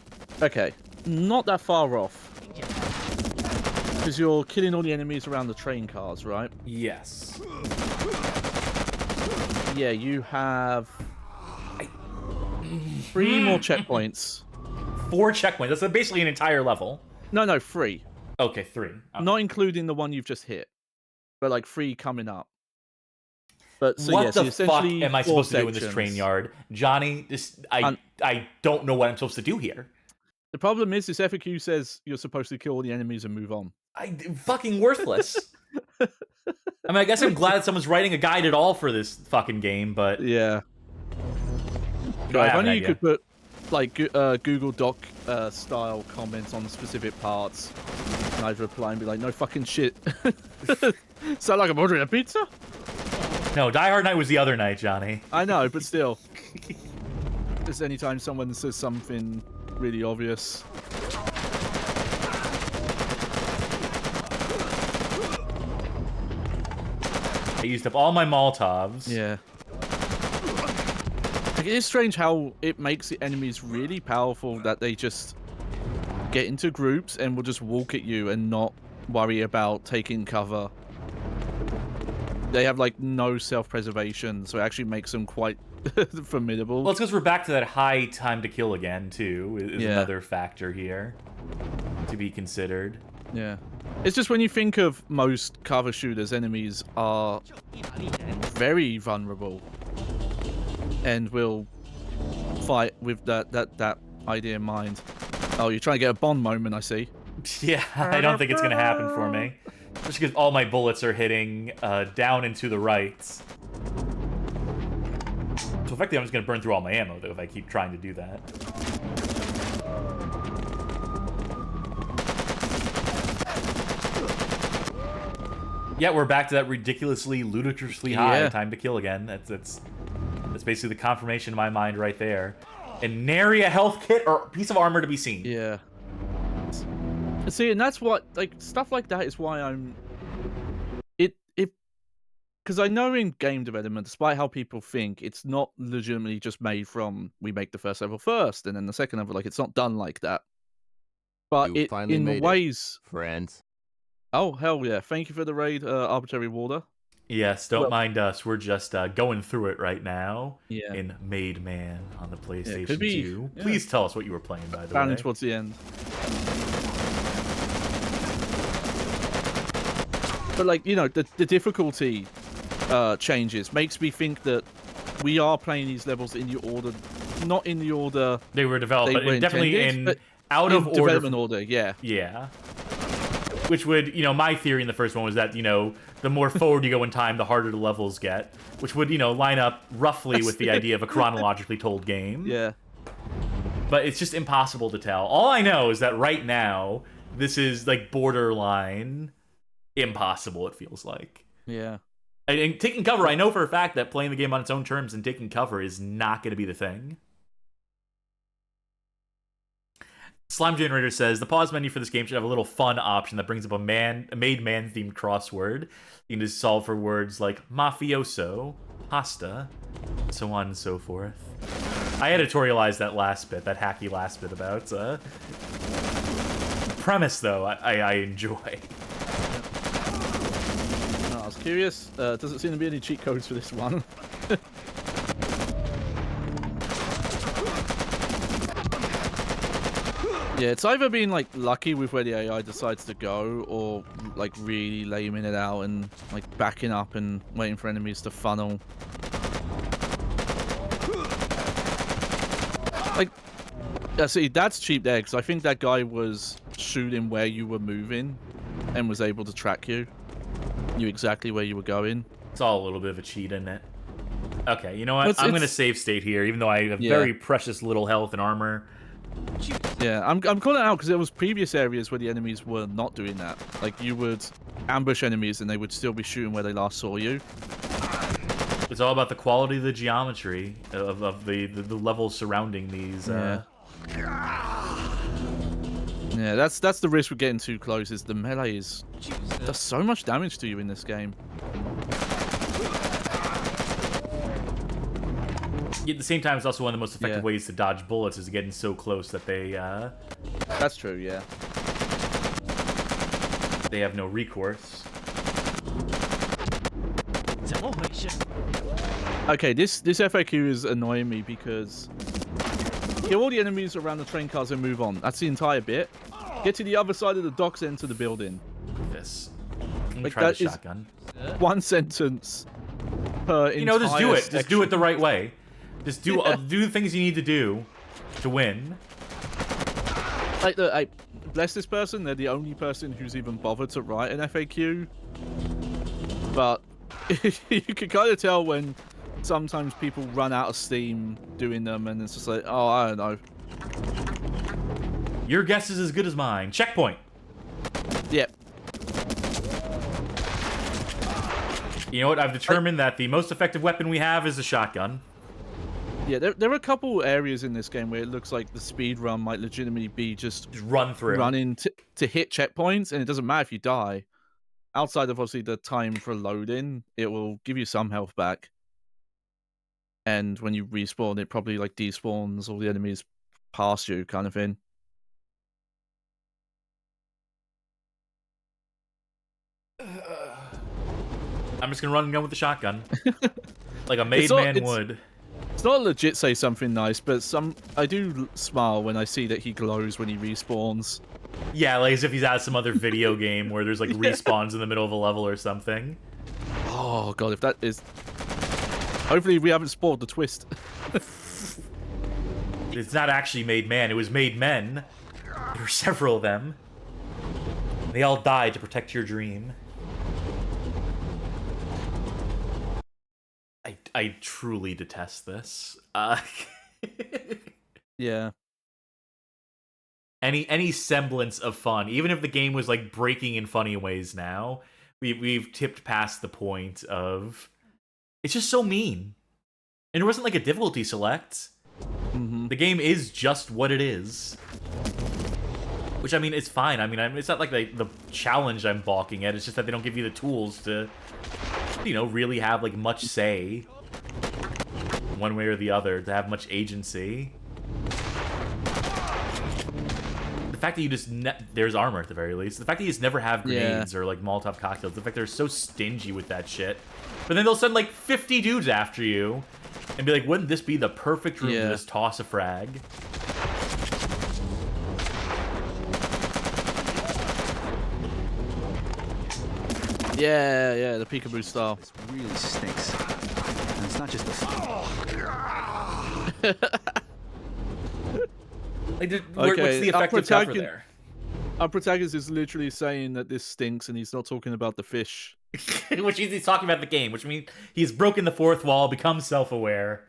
not that far off. Because you're killing all the enemies around the train cars, right? Yes. Yeah, you have 3 more checkpoints. 4 checkpoints. That's basically an entire level. No, 3. Okay, 3. Okay. Not including the one you've just hit, but like 3 coming up. But so what yeah, the so fuck essentially am I 4 supposed to do in this train yard, Johnny? I don't know what I'm supposed to do here. The problem is, this FAQ says you're supposed to kill all the enemies and move on. Fucking worthless. I mean, I guess I'm glad someone's writing a guide at all for this fucking game, but yeah. God, if only you could put like Google Doc style comments on specific parts, and I'd reply and be like, "No fucking shit." Sound like I'm ordering a pizza? No, Die Hard Night was the other night, Johnny. I know, but still. Just anytime someone says something really obvious. I used up all my Molotovs. Yeah. Like, it is strange how it makes the enemies really powerful that they just get into groups and will just walk at you and not worry about taking cover. They have like no self-preservation, so it actually makes them quite formidable. Well, it's because we're back to that high time to kill again, too, is another factor here to be considered. Yeah. It's just when you think of most cover shooters, enemies are very vulnerable and will fight with that idea in mind. Oh, you're trying to get a Bond moment, I see. Yeah, I don't think it's going to happen for me. Just because all my bullets are hitting down and to the right. So effectively, I'm just going to burn through all my ammo, though, if I keep trying to do that. Yeah, we're back to that ridiculously, ludicrously high time to kill again. That's basically the confirmation in my mind right there. And nary a health kit or piece of armor to be seen. Yeah. See, and that's what, like, stuff like that is why I'm... Because I know in game development, despite how people think, it's not legitimately just made from, we make the first level first, and then the second level, like, it's not done like that. But You it, finally in made ways... it, friends. Oh, hell yeah. Thank you for the raid, Arbitrary Warder. Yes, don't mind us. We're just going through it right now Yeah. in Made Man on the PlayStation could be, 2. yeah. Please tell us what you were playing, by the Planning way. towards the end. But, like, you know, the difficulty changes makes me think that we are playing these levels in the order, not in the order they were developed, but definitely in out of order. Development order, yeah. Yeah. Which would, you know, my theory in the first one was that, you know, the more forward you go in time, the harder the levels get. Which would, you know, line up roughly with the idea of a chronologically told game. Yeah. But it's just impossible to tell. All I know is that right now, this is, like, borderline impossible, it feels like. Yeah. And taking cover, I know for a fact that playing the game on its own terms and taking cover is not going to be the thing. Slime Generator says, the pause menu for this game should have a little fun option that brings up a made man-themed crossword. You can just solve for words like mafioso, pasta, so on and so forth. I editorialized that last bit, that hacky last bit about premise, though, I enjoy. I was curious. Doesn't seem to be any cheat codes for this one. Yeah, it's either been like lucky with where the AI decides to go, or like really laming it out and like backing up and waiting for enemies to funnel. Like, see, that's cheap there, because I think that guy was shooting where you were moving and was able to track you. Knew exactly where you were going. It's all a little bit of a cheat, isn't it? Okay, you know what? I'm going to save state here, even though I have very precious little health and armor. Yeah, I'm calling it out because there was previous areas where the enemies were not doing that. Like, you would ambush enemies and they would still be shooting where they last saw you. It's all about the quality of the geometry of the levels surrounding these. Yeah, that's the risk with getting too close. Is the melee does so much damage to you in this game. At the same time, it's also one of the most effective ways to dodge bullets is getting so close that they. That's true. Yeah. They have no recourse. Okay, this FAQ is annoying me because kill all the enemies around the train cars and move on. That's the entire bit. Get to the other side of the docks, enter the building. This. Let me Like, try the that is shotgun. one sentence per You know, just do it. entire Just do it the section. right way. Just do do the things you need to do to win. Like, I bless this person. They're the only person who's even bothered to write an FAQ. But you can kind of tell when sometimes people run out of steam doing them, and it's just like, oh, I don't know. Your guess is as good as mine. Checkpoint. Yep. You know what? I've determined that the most effective weapon we have is a shotgun. Yeah, there are a couple areas in this game where it looks like the speed run might legitimately be just run through, running to hit checkpoints, and it doesn't matter if you die. Outside of obviously the time for loading, it will give you some health back. And when you respawn, it probably like despawns all the enemies past you, kind of thing. I'm just gonna run and gun with the shotgun, like a made man would. It's not legit say something nice, but I do smile when I see that he glows when he respawns. Yeah, like as if he's at some other video game where there's like respawns in the middle of a level or something. Oh god, if that is... Hopefully we haven't spoiled the twist. It's not actually made man, it was made men. There were several of them. They all died to protect your dream. I truly detest this. Yeah. Any semblance of fun, even if the game was like breaking in funny ways now, we've tipped past the point of it's just so mean. And there wasn't like a difficulty select. Mm-hmm. The game is just what it is. Which, I mean, it's fine. I mean, it's not like the challenge I'm balking at. It's just that they don't give you the tools to, you know, really have, like, much say. One way or the other. To have much agency. The fact that you just... There's armor, at the very least. The fact that you just never have grenades or, like, Molotov cocktails. The fact they're so stingy with that shit. But then they'll send, like, 50 dudes after you. And be like, wouldn't this be the perfect room to just toss a frag? Yeah, the peekaboo style. This really stinks. And it's not just the... What's the effective cover there? Our protagonist is literally saying that this stinks, and he's not talking about the fish. Which means he's talking about the game, which means he's broken the fourth wall, become self-aware.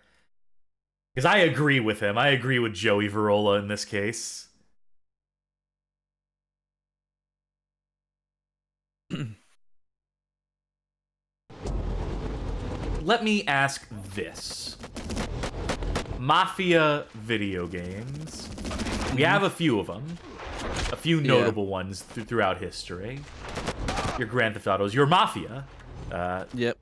Because I agree with him. I agree with Joey Verola in this case. Let me ask this. Mafia video games. We have a few of them. A few notable ones throughout history. Your Grand Theft Autos, your Mafia. Yep.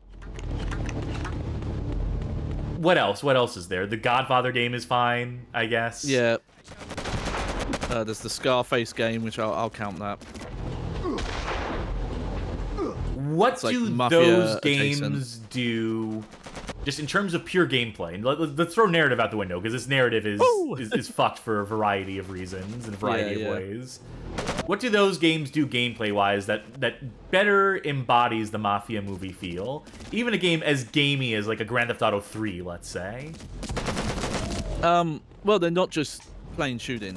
What else? What else is there? The Godfather game is fine, I guess. Yeah. There's the Scarface game, which I'll count that. What like do Mafia those games adjacent. do, just in terms of pure gameplay? Let's throw narrative out the window, because this narrative is fucked for a variety of reasons and a variety of ways. What do those games do gameplay-wise that better embodies the Mafia movie feel? Even a game as gamey as like a Grand Theft Auto 3, let's say. Well, they're not just plain shooting.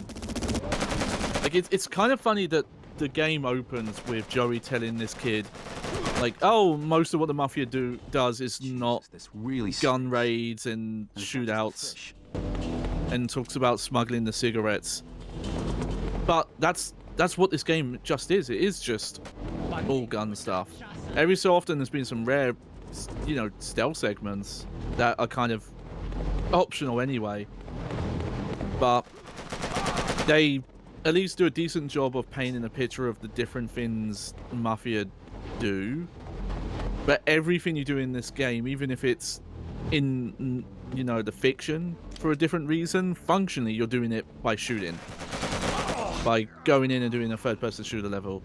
Like it's kind of funny that the game opens with Joey telling this kid, like, oh, most of what the Mafia does is not gun raids and shootouts, and talks about smuggling the cigarettes. But that's what this game just is. It is just all gun stuff. Every so often there's been some rare, you know, stealth segments that are kind of optional anyway. But they at least do a decent job of painting a picture of the different things Mafia do. But everything you do in this game, even if it's in, you know, the fiction for a different reason, functionally you're doing it by shooting. By going in and doing a third-person shooter level.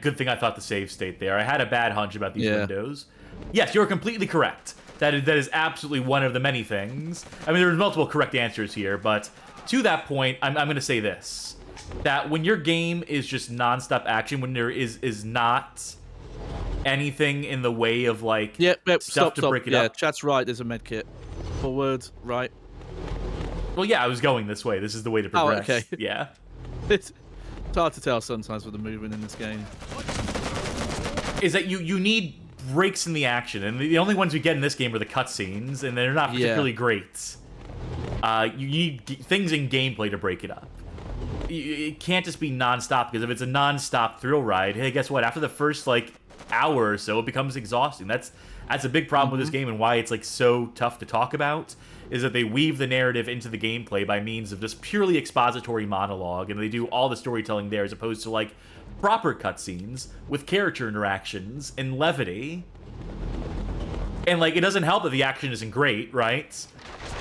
Good thing I thought the save state there. I had a bad hunch about these windows. Yes, you're completely correct. That is absolutely one of the many things. I mean, there's multiple correct answers here, but to that point, I'm going to say this. that when your game is just nonstop action, when there is not anything in the way of like stuff to break it up. Yeah, chat's right. There's a med kit. Forward, right. Well, yeah, I was going this way. This is the way to progress. Oh, okay. Yeah. It's hard to tell sometimes with the movement in this game. Is that you need breaks in the action, and the only ones we get in this game are the cutscenes, and they're not particularly great. You need things in gameplay to break it up. It can't just be non-stop, because if it's a non-stop thrill ride, hey, guess what? After the first like hour or so, it becomes exhausting. That's a big problem with this game, and why it's like so tough to talk about, is that they weave the narrative into the gameplay by means of just purely expository monologue, and they do all the storytelling there as opposed to like proper cutscenes with character interactions and levity. And like, it doesn't help that the action isn't great, right?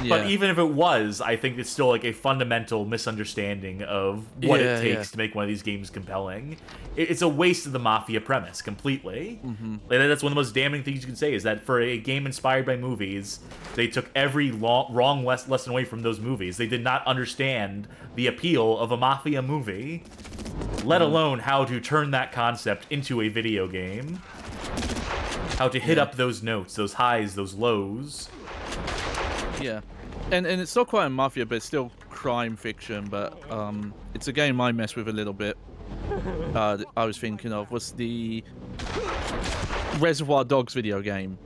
But even if it was, I think it's still like a fundamental misunderstanding of what it takes to make one of these games compelling. It's a waste of the Mafia premise completely. Like, that's one of the most damning things you can say, is that for a game inspired by movies, they took every wrong lesson away from those movies. They did not understand the appeal of a Mafia movie, let alone how to turn that concept into a video game. How to hit up those notes, those highs, those lows. Yeah, and it's still quite a Mafia, but it's still crime fiction. But it's a game I mess with a little bit. I was thinking of was the Reservoir Dogs video game.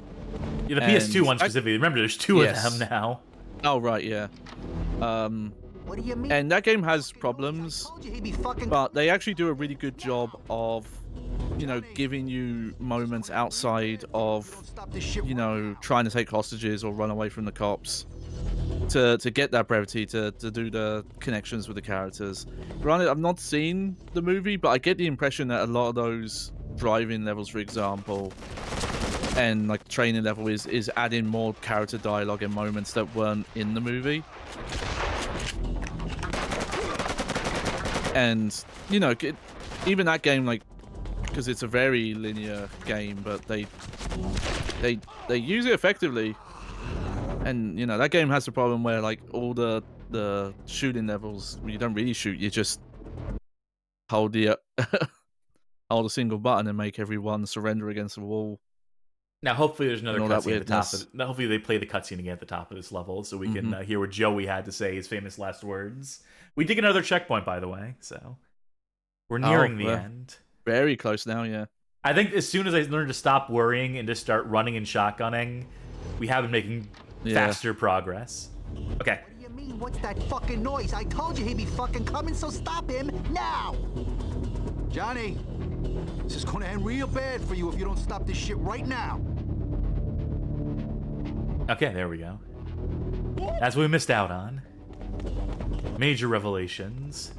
Yeah, the PS2 one specifically. Remember, there's two of them now. Oh right, yeah. What do you mean? And that game has problems, but they actually do a really good job of, you know, giving you moments outside of, you know, trying to take hostages or run away from the cops to get that brevity, to do the connections with the characters. Granted, I've not seen the movie, but I get the impression that a lot of those driving levels, for example, and like training level is adding more character dialogue and moments that weren't in the movie. And, you know, even that game, like, because it's a very linear game, but they use it effectively. And, you know, that game has the problem where, like, all the shooting levels, you don't really shoot, you just hold the hold a single button and make everyone surrender against the wall. Now, hopefully there's another cutscene at the top of it. Hopefully they play the cutscene again at the top of this level, so we can hear what Joey had to say, his famous last words. We did get another checkpoint, by the way, so we're nearing the end. Very close now, yeah. I think as soon as I learn to stop worrying and just start running and shotgunning, we have been making faster progress. Okay. What do you mean? What's that fucking noise? I told you he'd be fucking coming, so stop him now! Johnny, this is gonna end real bad for you if you don't stop this shit right now. Okay, there we go. That's what we missed out on. Major revelations.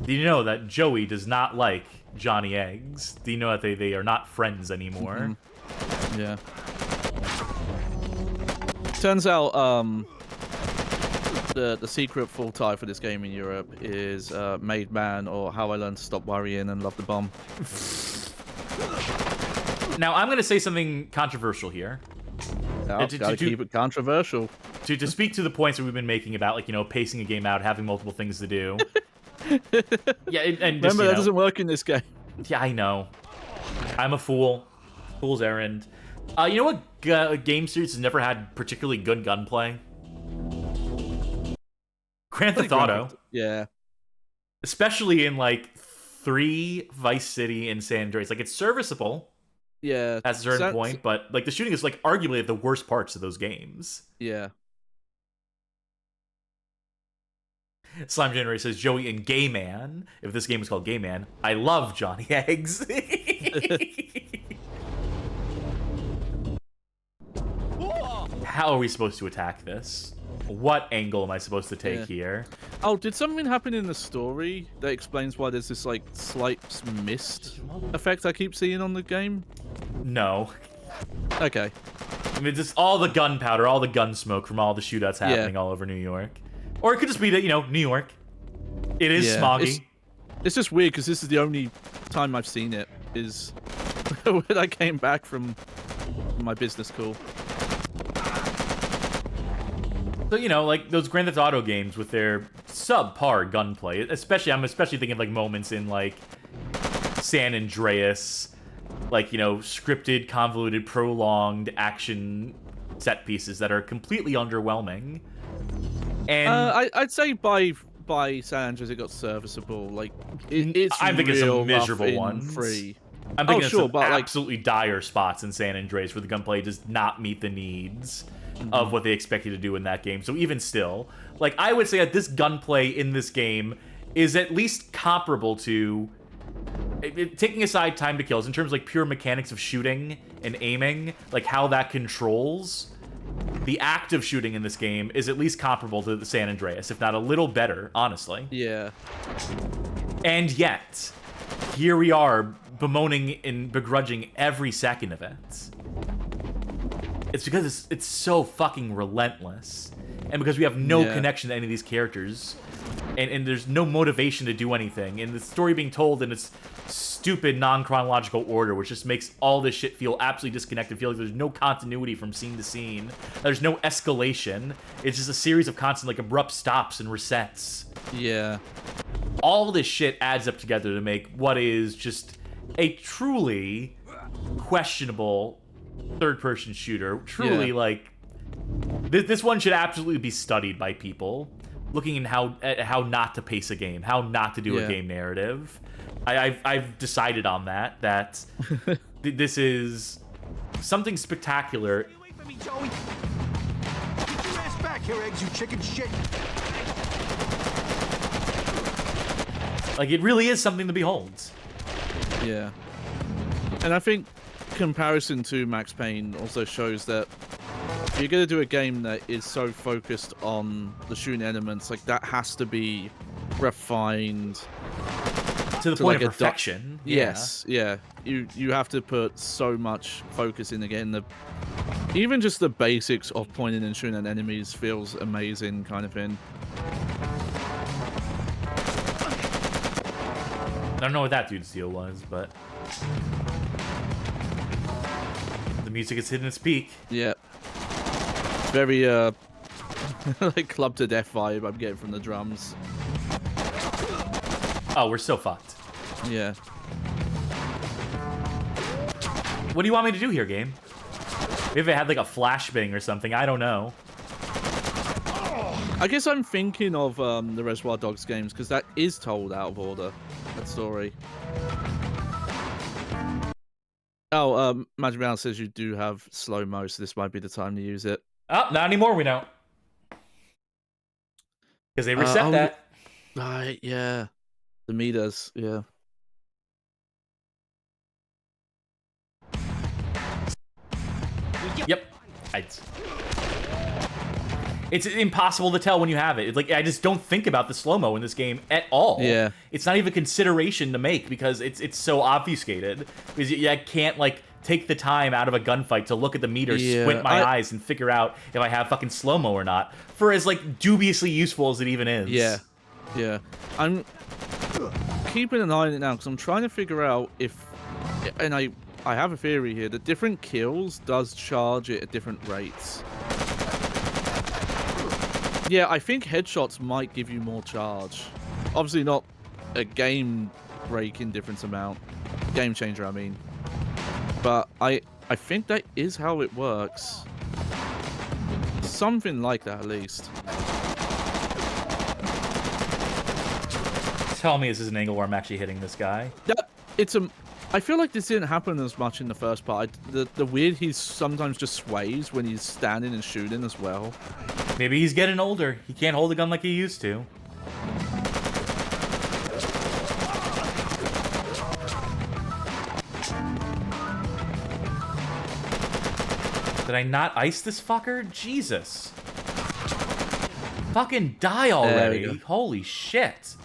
Do you know that Joey does not like Johnny Eggs? Do you know that they are not friends anymore? Yeah. Turns out, the secret full tie for this game in Europe is Made Man, or How I Learned to Stop Worrying and Love the Bomb. Now, I'm going to say something controversial here. Gotta keep it controversial. To speak to the points that we've been making about, like, you know, pacing a game out, having multiple things to do. Yeah, and just, remember, that doesn't work in this game. Yeah, I know. I'm a fool. Fool's errand. You know what game series has never had particularly good gunplay? Grand Theft Auto. Yeah. Especially in, like, 3, Vice City, and San Andreas. Like, it's serviceable. Yeah. At a certain point, but, like, the shooting is, like, arguably at the worst parts of those games. Yeah. Slime Generator says, Joey and Gay Man. If this game was called Gay Man, I love Johnny Eggs. How are we supposed to attack this? What angle am I supposed to take here? Oh, did something happen in the story that explains why there's this, like, slight mist effect I keep seeing on the game? No. Okay. I mean, just all the gunpowder, all the gun smoke from all the shootouts happening all over New York. Or it could just be that, you know, New York. It is smoggy. It's just weird, because this is the only time I've seen it, is when I came back from my business call. So, you know, like those Grand Theft Auto games with their subpar gunplay. I'm especially thinking of like moments in like San Andreas, like, you know, scripted, convoluted, prolonged action set pieces that are completely underwhelming. And I'd say by San Andreas it got serviceable. Like it's I'm thinking real some miserable rough in ones. 3. I'm thinking of sure, some but absolutely dire spots in San Andreas where the gunplay does not meet the needs of what they expect you to do in that game. So even still, like, I would say that this gunplay in this game is at least comparable to, taking aside time to kills, in terms of like pure mechanics of shooting and aiming, like how that controls. The act of shooting in this game is at least comparable to the San Andreas, if not a little better, honestly. Yeah. And yet, here we are, bemoaning and begrudging every second of it. It's because it's so fucking relentless. And because we have no connection to any of these characters. And there's no motivation to do anything. And the story being told in its stupid non-chronological order, which just makes all this shit feel absolutely disconnected. Feel like there's no continuity from scene to scene. There's no escalation. It's just a series of constant, like, abrupt stops and resets. Yeah. All this shit adds up together to make what is just a truly questionable third-person shooter. Truly, like, this one should absolutely be studied by people. Looking at how not to pace a game, how not to do a game narrative. I've decided on that this is something spectacular. Get away from me, Joey! Get your ass back here, eggs, you chicken shit! Like, it really is something to behold. Yeah. And I think comparison to Max Payne also shows that if you're going to do a game that is so focused on the shooting elements, like, that has to be refined to the point of perfection. Yes, yeah. You have to put so much focus in again. Even just the basics of pointing and shooting at enemies feels amazing, kind of thing. I don't know what that dude's deal was, but the music is hitting its peak. Yeah. Very like Club to Death vibe I'm getting from the drums. Oh, we're so fucked. Yeah. What do you want me to do here, game? Maybe I had like a flashbang or something. I don't know. I guess I'm thinking of the Reservoir Dogs games because that is told out of order. That story. Oh, Magic Mouse says you do have slow-mo, so this might be the time to use it. Oh, not anymore, we don't. Because they reset that. Right, yeah. The meters, yeah. Yep. It's impossible to tell when you have it. It's like, I just don't think about the slow-mo in this game at all. Yeah. It's not even a consideration to make because it's so obfuscated. Because I can't, like, take the time out of a gunfight to look at the meter, squint my eyes, and figure out if I have fucking slow-mo or not. For as, like, dubiously useful as it even is. Yeah. Yeah. I'm keeping an eye on it now because I'm trying to figure out if... And I have a theory here. The different kills does charge it at different rates. Yeah, I think headshots might give you more charge. Obviously not a game-breaking difference amount. Game changer, I mean. But I think that is how it works. Something like that, at least. Tell me this is an angle where I'm actually hitting this guy. I feel like this didn't happen as much in the first part. The weird, he sometimes just sways when he's standing and shooting as well. Maybe he's getting older. He can't hold a gun like he used to. Did I not ice this fucker? Jesus. Fucking die already. Holy shit.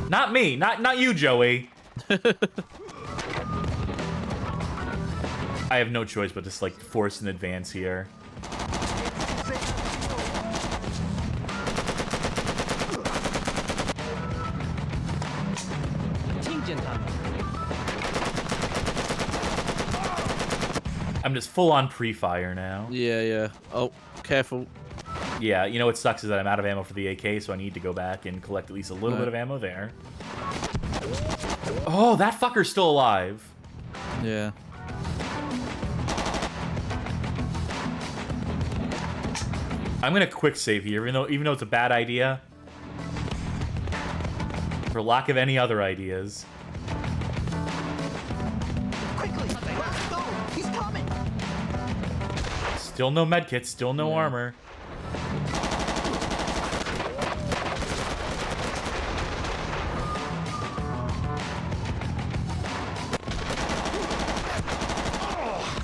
Not me. Not you, Joey. I have no choice but to, like, force an advance here. I'm just full on pre-fire now. Yeah, yeah. Oh, careful. Yeah, you know what sucks is that I'm out of ammo for the AK, so I need to go back and collect at least a little bit of ammo there. Oh, that fucker's still alive. Yeah. I'm gonna quick save here, even though it's a bad idea. For lack of any other ideas. Quickly, let's go. He's coming. Still no medkits, still no armor.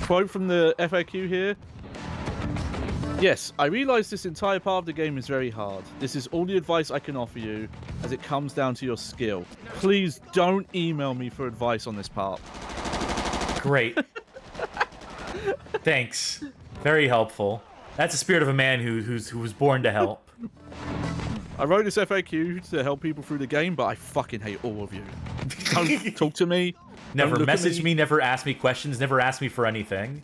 Quote from the FAQ here. Yes, I realise this entire part of the game is very hard. This is all the advice I can offer you, as it comes down to your skill. Please don't email me for advice on this part. Great. Thanks. Very helpful. That's the spirit of a man who was born to help. I wrote this FAQ to help people through the game, but I fucking hate all of you. Don't talk to me. Never message me, never ask me questions, never ask me for anything.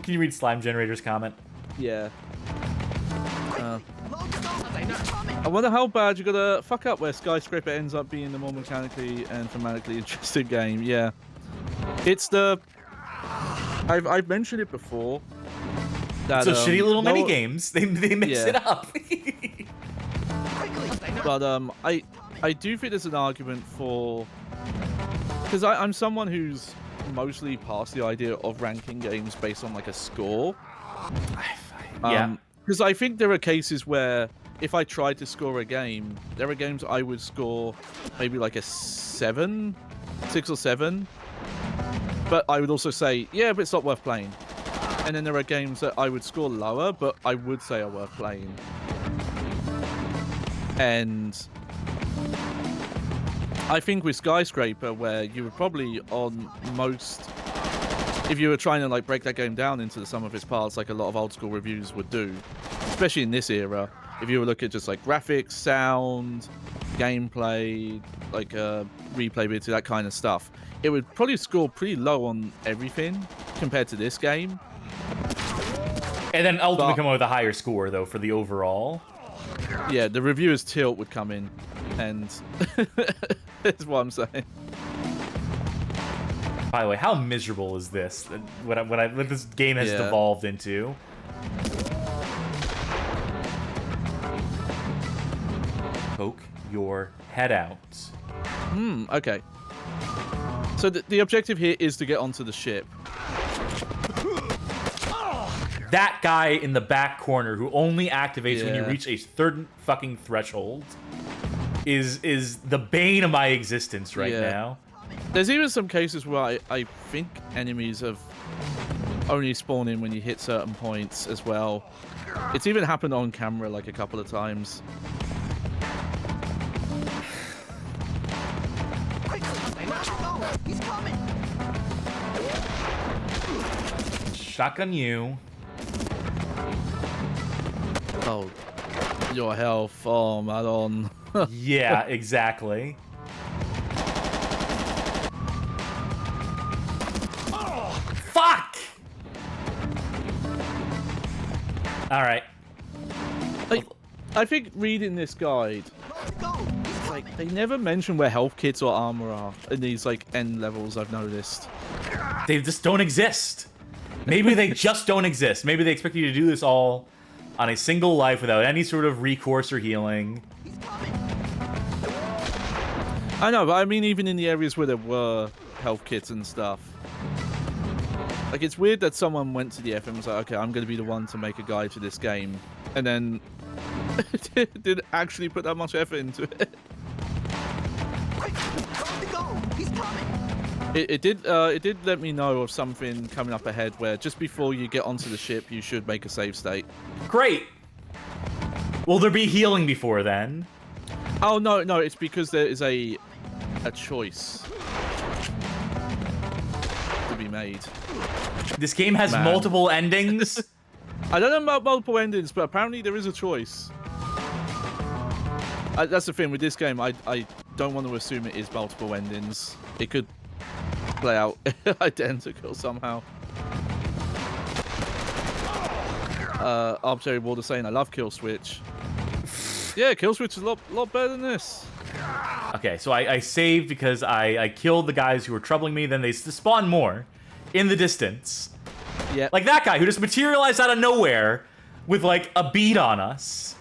Can you read Slime Generator's comment? Yeah. I wonder how bad you gotta fuck up where Skyscraper ends up being the more mechanically and thematically interesting game. Yeah. It's the... I've mentioned it before. That, so shitty little mini games. They mix it up. But I do think there's an argument for... Because I'm someone who's mostly past the idea of ranking games based on like a score. Yeah. Because I think there are cases where if I tried to score a game, there are games I would score maybe like a 7, 6 or 7. But I would also say, yeah, but it's not worth playing. And then there are games that I would score lower, but I would say are worth playing. And I think with Skyscraper, where you were probably on most, if you were trying to like break that game down into the sum of its parts, like a lot of old school reviews would do, especially in this era, if you were looking at just like graphics, sound, gameplay, like replayability, that kind of stuff, it would probably score pretty low on everything compared to this game. And then ultimately come up with a higher score though for the overall. Yeah, the reviewer's tilt would come in, and that's what I'm saying. By the way, how miserable is this? What this game has devolved into. Poke your head out. Okay. So the objective here is to get onto the ship. That guy in the back corner who only activates when you reach a certain fucking threshold is the bane of my existence right now. There's even some cases where I think enemies have only spawned in when you hit certain points as well. It's even happened on camera like a couple of times. He's coming. Shotgun you. Oh, your health. Oh, Madon. Yeah, exactly. Oh, fuck! All right. I think reading this guide, like they never mention where health kits or armor are in these like end levels. I've noticed they just don't exist. Maybe they just don't exist. Maybe they expect you to do this all on a single life without any sort of recourse or healing. I know, but I mean, even in the areas where there were health kits and stuff, like it's weird that someone went to the FM and was like, okay, I'm going to be the one to make a guide to this game, and then didn't actually put that much effort into it. It did let me know of something coming up ahead where just before you get onto the ship, you should make a save state. Great. Will there be healing before then? Oh, no, it's because there is a choice to be made. This game has multiple endings? I don't know about multiple endings, but apparently there is a choice. That's the thing with this game. I don't want to assume it is multiple endings. It could play out identical somehow. Arbitrary Water saying I love Kill Switch. Yeah, Kill Switch is a lot better than this. Okay, so I saved because I killed the guys who were troubling me. Then they spawn more in the distance. Yeah. Like that guy who just materialized out of nowhere with like a bead on us.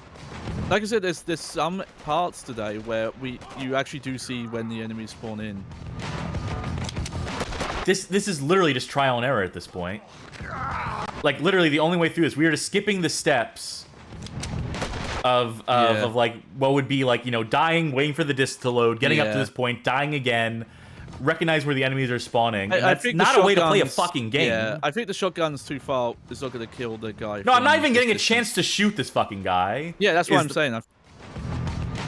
Like I said, there's some parts today where you actually do see when the enemies spawn in. This is literally just trial and error at this point. Like literally the only way through is we are just skipping the steps of like what would be like, you know, dying, waiting for the disc to load, getting up to this point, dying again, recognize where the enemies are spawning. And that's not a way to play a fucking game. Yeah, I think the shotgun's too far. It's not going to kill the guy. No, I'm not even getting a chance to shoot this fucking guy. Yeah, that's what I'm saying. I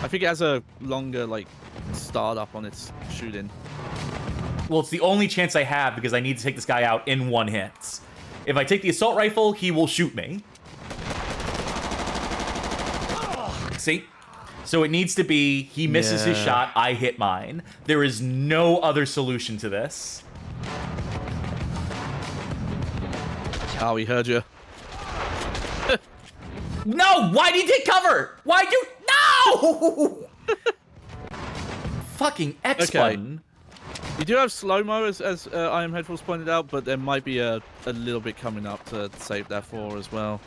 think it has a longer like startup on its shooting. Well, it's the only chance I have because I need to take this guy out in one hit. If I take the assault rifle, he will shoot me. See? So it needs to be, he misses his shot, I hit mine. There is no other solution to this. Oh, he heard you. No! Why'd he take cover? Why'd you... No! Fucking X button. You do have slow-mo, as I Am Headfuls pointed out, but there might be a little bit coming up to save that for as well.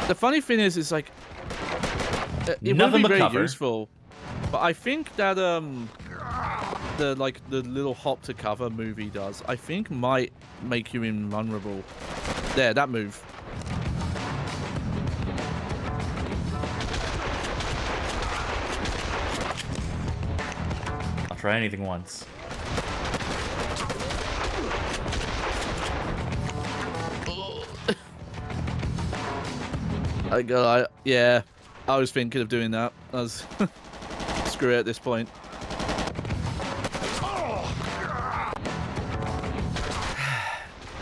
The funny thing is like it would be very useful, but I think that the little hop to cover move he does, I think might make you invulnerable. There, that move. I'll try anything once. Yeah, I was thinking of doing that. I was screw it at this point.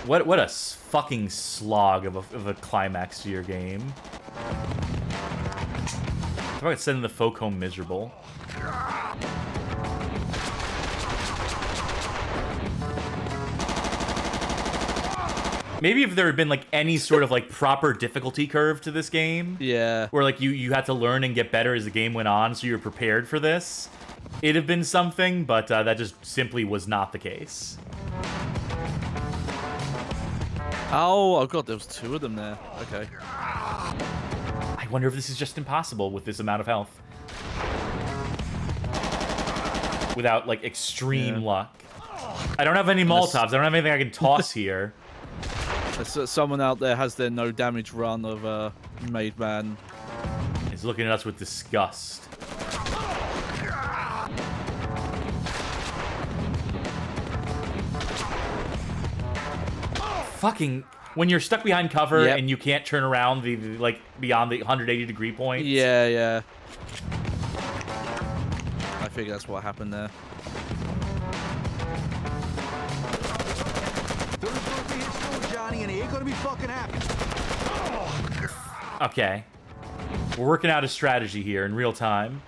What a fucking slog of a climax to your game. How about sending the folk home miserable? Maybe if there had been like any sort of like proper difficulty curve to this game, where like you had to learn and get better as the game went on, so you're prepared for this, it'd have been something. But that just simply was not the case. Oh god, there was two of them there. Okay. I wonder if this is just impossible with this amount of health, without like extreme luck. I don't have any Molotovs. I don't have anything I can toss here. Someone out there has their no damage run of Made Man. He's looking at us with disgust. Fucking when you're stuck behind cover and you can't turn around like beyond the 180-degree point. Yeah. I figure that's what happened there. And he ain't gonna be fucking happy. Okay. We're working out a strategy here in real time.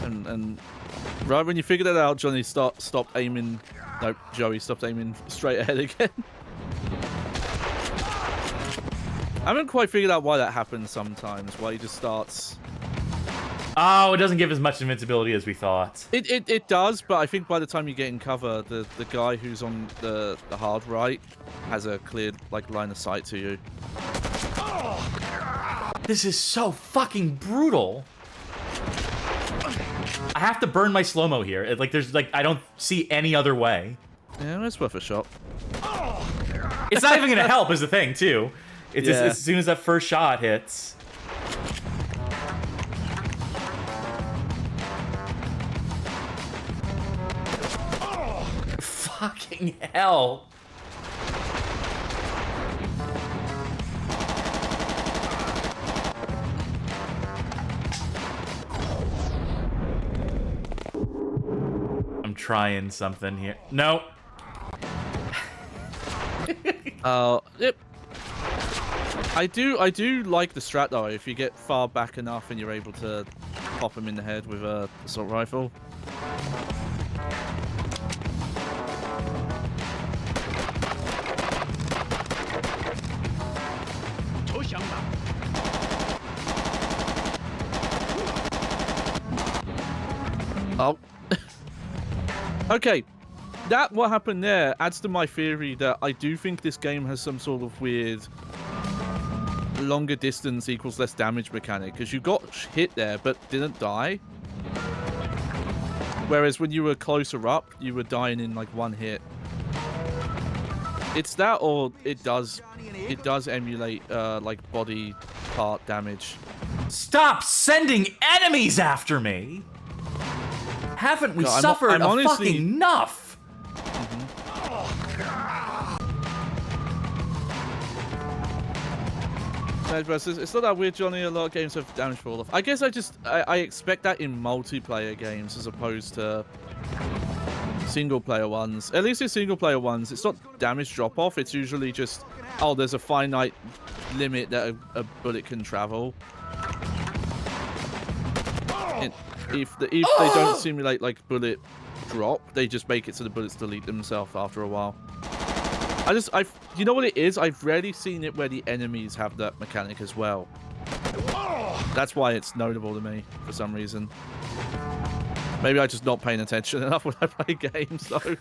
And right when you figured that out, Johnny stopped aiming. Nope, Joey stopped aiming straight ahead again. I haven't quite figured out why that happens sometimes, why he just starts... Oh, it doesn't give as much invincibility as we thought. It does, but I think by the time you get in cover, the guy who's on the hard right has a clear like line of sight to you. This is so fucking brutal. I have to burn my slow-mo here. There's I don't see any other way. Yeah, it's worth a shot. It's not even gonna help is the thing too. It's just, as soon as that first shot hits. Fucking hell. I'm trying something here. No. Yep. I do like the strat though. If you get far back enough and you're able to pop him in the head with a assault rifle. Oh. Okay. That what happened there adds to my theory that I do think this game has some sort of weird longer distance equals less damage mechanic, because you got hit there but didn't die, whereas when you were closer up you were dying in like one hit. It's that, or it does emulate like body part damage. Stop sending enemies after me! Haven't we God, suffered I'm honestly... fucking enough? It's not that weird, Johnny. A lot of games have damage fall off. I guess I expect that in multiplayer games as opposed to single player ones. At least in single player ones, it's not damage drop off. It's usually just, oh, there's a finite limit that a bullet can travel. And if they don't simulate like bullet drop, they just make it so the bullets delete themselves after a while. You know what it is? I've rarely seen it where the enemies have that mechanic as well. That's why it's notable to me for some reason. Maybe I'm just not paying attention enough when I play games, though.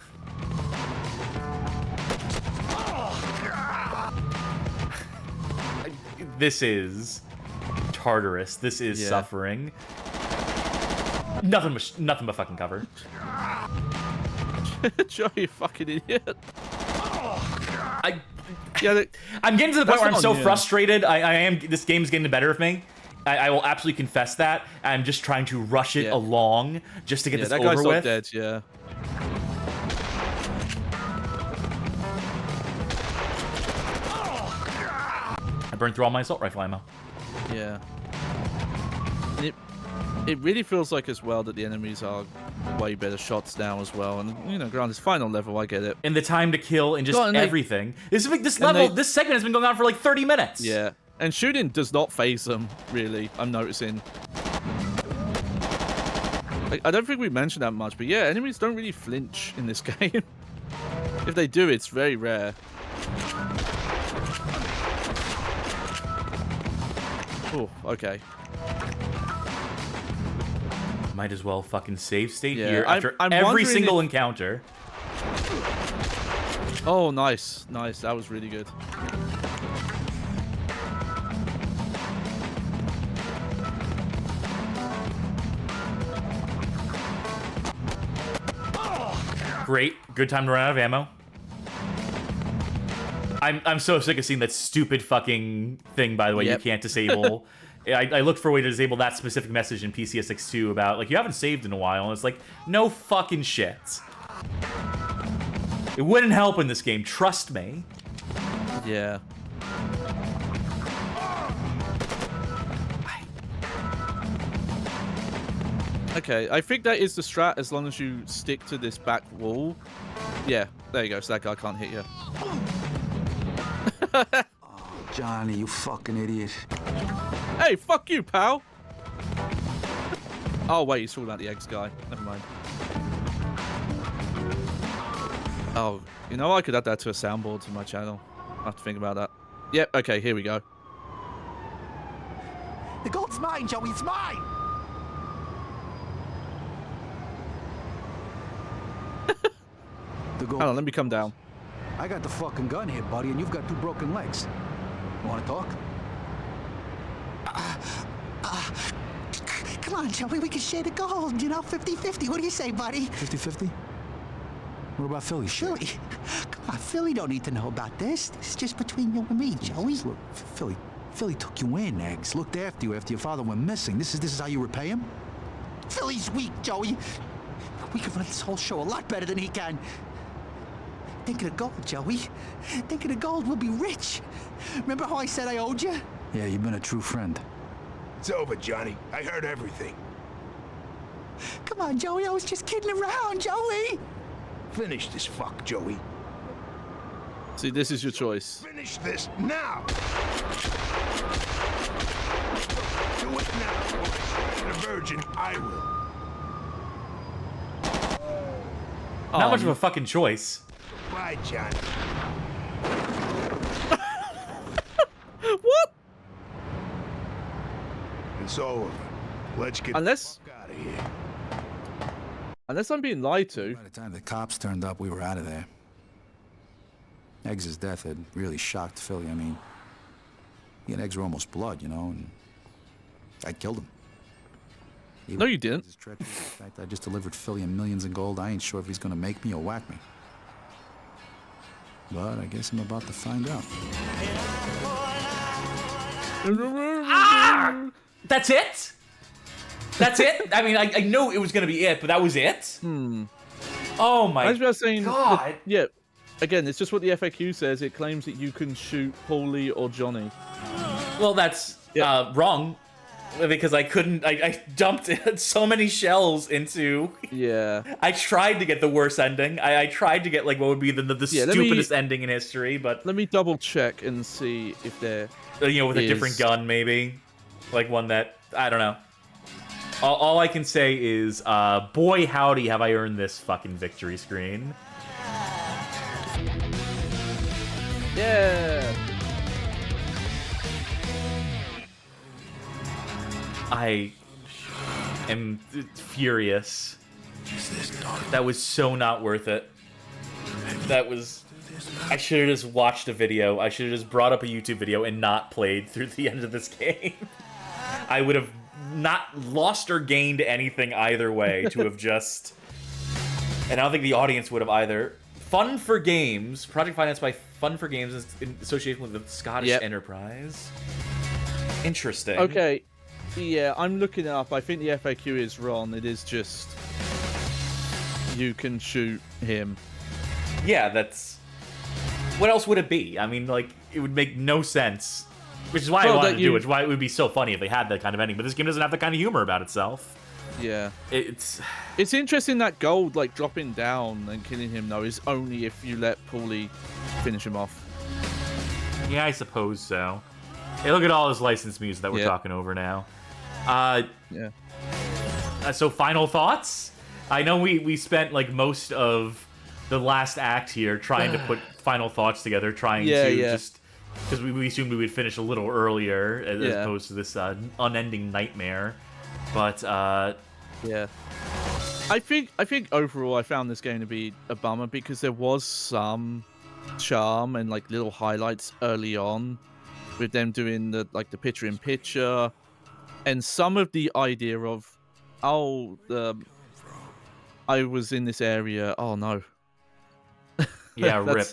This is Tartarus. This is suffering. Nothing but fucking cover. Joe, you fucking idiot. I'm getting to the point where I'm so frustrated. I am. This game's getting the better of me. I will absolutely confess that. I'm just trying to rush it along just to get this over with. That guy's not dead, yeah. I burned through all my assault rifle ammo. Yeah. It really feels like as well that the enemies are way better shots now as well. And, you know, granted, it's final level, I get it. And the time to kill and just everything. This segment has been going on for like 30 minutes. Yeah. And shooting does not phase them, really, I'm noticing. I don't think we mentioned that much, but yeah, enemies don't really flinch in this game. If they do, it's very rare. Oh, okay. Might as well fucking save state Yeah, here after every single encounter. Oh, nice. Nice. That was really good. Great. Good time to run out of ammo. I'm so sick of seeing that stupid fucking thing, by the way, you can't disable. I looked for a way to disable that specific message in PCSX2 about, like, you haven't saved in a while, and it's like, no fucking shit. It wouldn't help in this game, trust me. Yeah. Okay, I think that is the strat as long as you stick to this back wall. Yeah, there you go, so that guy can't hit you. Oh, Johnny, you fucking idiot. Hey, fuck you, pal! Oh, wait, he's talking about the eggs guy. Never mind. Oh, you know, I could add that to a soundboard to my channel. I have to think about that. Yep, okay, here we go. The gold's mine, Joey, it's mine! Hold on, let me come down. I got the fucking gun here, buddy, and you've got 2 broken legs. You wanna talk? Come on, Joey, we can share the gold, you know, 50-50. What do you say, buddy? 50-50? What about Philly? Philly? Come on, Philly don't need to know about this. This is just between you and me, Joey. Look, Philly took you in, Eggs. Looked after you after your father went missing. This is how you repay him? Philly's weak, Joey. We can run this whole show a lot better than he can. Think of the gold, Joey. Think of the gold, we'll be rich. Remember how I said I owed you? Yeah, you've been a true friend. It's over, Johnny. I heard everything. Come on, Joey, I was just kidding around, Joey. Finish this fuck, Joey. See, this is your choice. Finish this now. Do it now, or I swear to the Virgin, I will. Not much of a fucking choice. Bye, John. What? It's over. Let's get the fuck out of here. Unless I'm being lied to. By the time the cops turned up, we were out of there. Eggs' death had really shocked Philly. I mean, he and Eggs were almost blood, you know, and I killed him. No, you didn't. In fact, I just delivered Philly millions in gold. I ain't sure if he's gonna make me or whack me. But I guess I'm about to find out. Ah! That's it? That's it? I mean, I know it was going to be it, but that was it? Oh my I was just saying, God. yeah, again, it's just what the FAQ says. It claims that you can shoot Paulie or Johnny. Well, that's wrong. Because I couldn't, I dumped so many shells into... Yeah. I tried to get the worst ending. I tried to get, like, what would be the stupidest ending in history, but... Let me double check and see if there You know, with a different gun, maybe. Like one that, I don't know. All I can say is, boy howdy have I earned this fucking victory screen. Yeah! I am furious. That was so not worth it. That was... I should have just watched a video. I should have just brought up a YouTube video and not played through the end of this game. I would have not lost or gained anything either way to have just... And I don't think the audience would have either. Fun for Games, project financed by Fun for Games in association with the Scottish Enterprise. Interesting. Okay. Yeah, I'm looking it up. I think the FAQ is wrong. It is just... You can shoot him. Yeah, that's... What else would it be? I mean, like, it would make no sense. Which is why I wanted to do it. Which is why it would be so funny if they had that kind of ending. But this game doesn't have that kind of humor about itself. Yeah. It's interesting that gold, like, dropping down and killing him, though, is only if you let Paulie finish him off. Yeah, I suppose so. Hey, look at all this licensed music that we're talking over now. Yeah. So, final thoughts? I know we spent, like, most of the last act here trying to put final thoughts together, trying to just... Because we assumed we would finish a little earlier as opposed to this unending nightmare. But, yeah. I think overall I found this game to be a bummer because there was some charm and, like, little highlights early on with them doing the picture-in-picture and some of the idea of, I was in this area, oh no. Yeah, rip.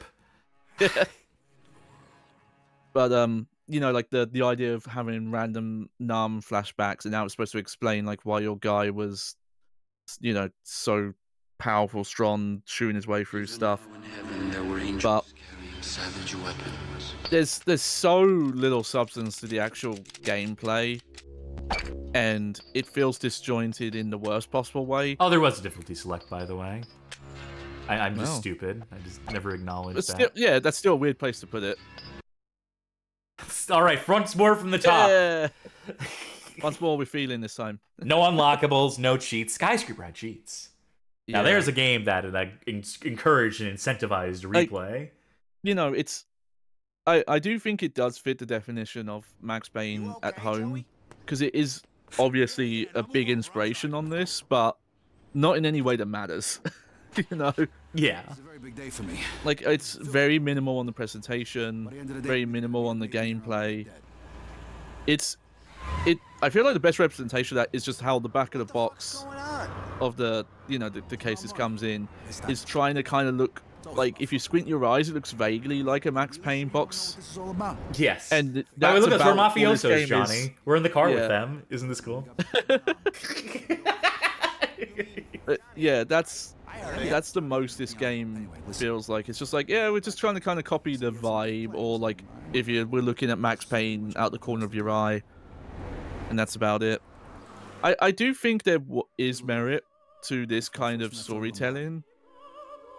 But, you know, like, the idea of having random numb flashbacks, and now it's supposed to explain, like, why your guy was, you know, so powerful, strong, shooting his way through stuff. But there's so little substance to the actual gameplay, and it feels disjointed in the worst possible way. Oh, there was a difficulty select, by the way. I'm just stupid. I just never acknowledged that. Still, yeah, that's still a weird place to put it. All right, fronts more from the top. Yeah. Once more, we're feeling this time. No unlockables, no cheats. Skyscraper had cheats. Now, there's a game that encouraged and incentivized replay. You know, it's... I do think it does fit the definition of Max Payne at home, because it is obviously a big inspiration on this, but not in any way that matters. You know? Yeah. It's a very big day for me. Like, it's very minimal on the presentation, very minimal on the gameplay. I feel like the best representation of that is just how the back of the box of the cases comes in is trying to kind of look like, if you squint your eyes, it looks vaguely like a Max Payne box. Yes. And that's look at we're mafiosos, Johnny. Is. We're in the car with them. Isn't this cool? Yeah, that's the most this game feels like. It's just like, yeah, we're just trying to kind of copy the vibe, or like if we're looking at Max Payne out the corner of your eye, and that's about it. I do think there is merit to this kind of storytelling,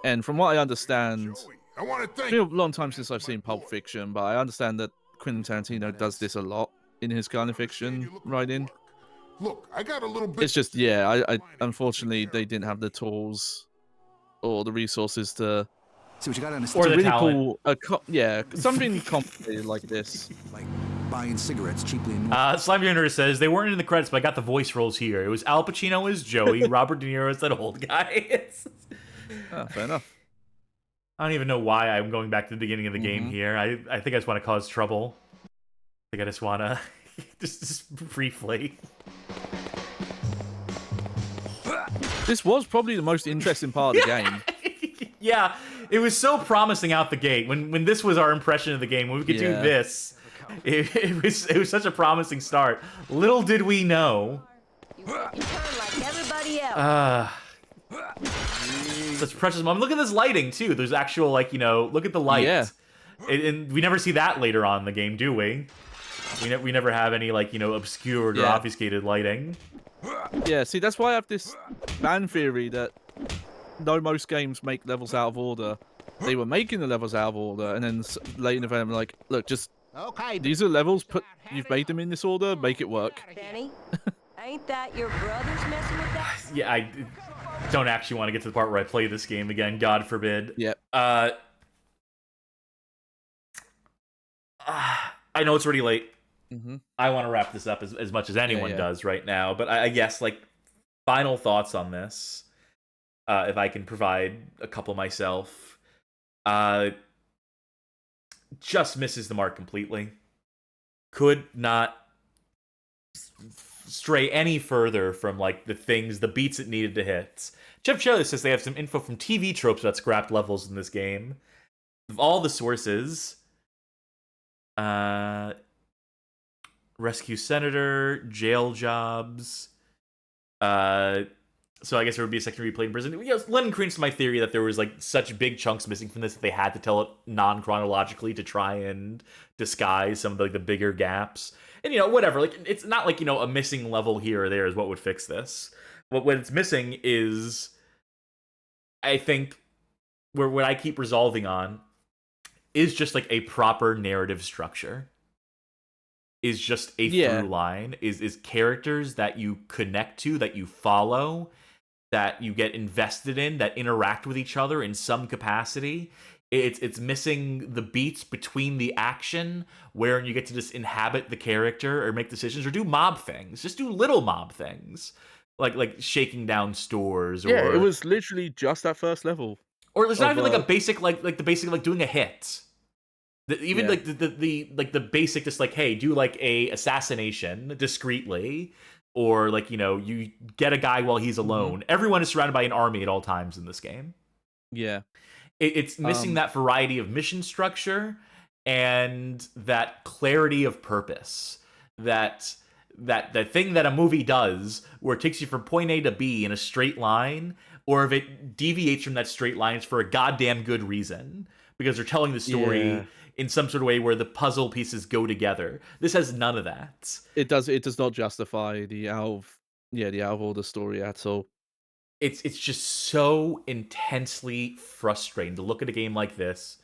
and from what I understand, I want to It's thank. been a long time since I've seen Pulp Fiction, but I understand that Quentin Tarantino does this a lot in his kind of fiction writing. Look, I got a little bit. It's just, yeah, I unfortunately they didn't have the tools or the resources to See what you got to Or understand. the really talent. pull something complicated like this. Like buying cigarettes cheaply in North. Slime Junior says they weren't in the credits, but I got the voice roles here. It was Al Pacino as Joey, Robert De Niro as that old guy. Fair enough. I don't even know why I'm going back to the beginning of the game here. I think I just want to cause trouble. I think I just want to just briefly. This was probably the most interesting part of the game. Yeah, it was so promising out the gate. When this was our impression of the game, when we could do this, it was such a promising start. Little did we know. You turn like everybody else. Such a precious moment. Look at this lighting too. There's actual look at the light. Yeah. And we never see that later on in the game, do we? We never have any obscured or obfuscated lighting. Yeah, see, that's why I have this fan theory that though most games make levels out of order, they were making the levels out of order, and then late in the game, like, look, just these are levels. You've made them in this order. Make it work. Danny, ain't that your brothers messing with that? Yeah, I don't actually want to get to the part where I play this game again. God forbid. Yep. I know it's already late. I want to wrap this up as much as anyone does right now, but I guess final thoughts on this, if I can provide a couple myself, just misses the mark completely. Could not stray any further from the beats it needed to hit. Jeff Shelley says they have some info from TV tropes about scrapped levels in this game. Of all the sources, rescue senator, jail jobs. So I guess there would be a section where you played in prison. Lending credence to my theory that there was such big chunks missing from this that they had to tell it non-chronologically to try and disguise some of the bigger gaps. And whatever. It's not a missing level here or there is what would fix this. But what it's missing is, I think, what I keep resolving on is just a proper narrative structure. Is just a through line, is characters that you connect to, that you follow, that you get invested in, that interact with each other in some capacity. It's missing the beats between the action wherein you get to just inhabit the character or make decisions or do mob things. Just do little mob things. Like shaking down stores or it was literally just that first level. Or it's not even a basic the basic doing a hit. The basic just hey, do a assassination discreetly, or you get a guy while he's alone. Everyone is surrounded by an army at all times in this game. Yeah, it's missing that variety of mission structure and that clarity of purpose. That thing that a movie does, where it takes you from point A to B in a straight line, or if it deviates from that straight line, it's for a goddamn good reason because they're telling the story in some sort of way where the puzzle pieces go together. This has none of that. It does not justify the out of order story at all. It's just so intensely frustrating to look at a game like this,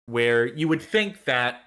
where you would think that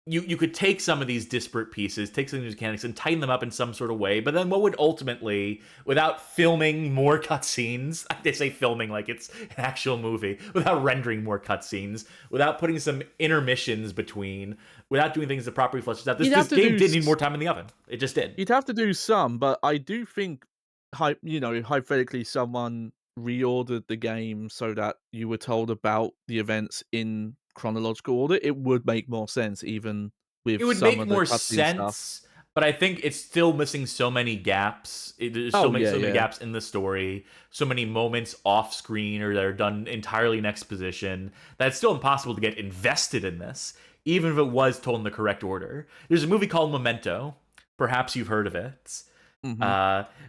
you could take some of these disparate pieces, take some of these mechanics, and tighten them up in some sort of way. But then what would ultimately, without filming more cutscenes, they say filming like it's an actual movie, without rendering more cutscenes, without putting some intermissions between, without doing things that properly fleshes out, this game did need more time in the oven. It just did. You'd have to do some, but I do think, hypothetically, someone reordered the game so that you were told about the events in chronological order. It would make more sense, even with it would some make of the more sense stuff. But I think it's still missing so many gaps. There's so many gaps in the story, so many moments off screen or that are done entirely in exposition, that it's still impossible to get invested in this, even if it was told in the correct order. There's a movie called Memento. Perhaps you've heard of it.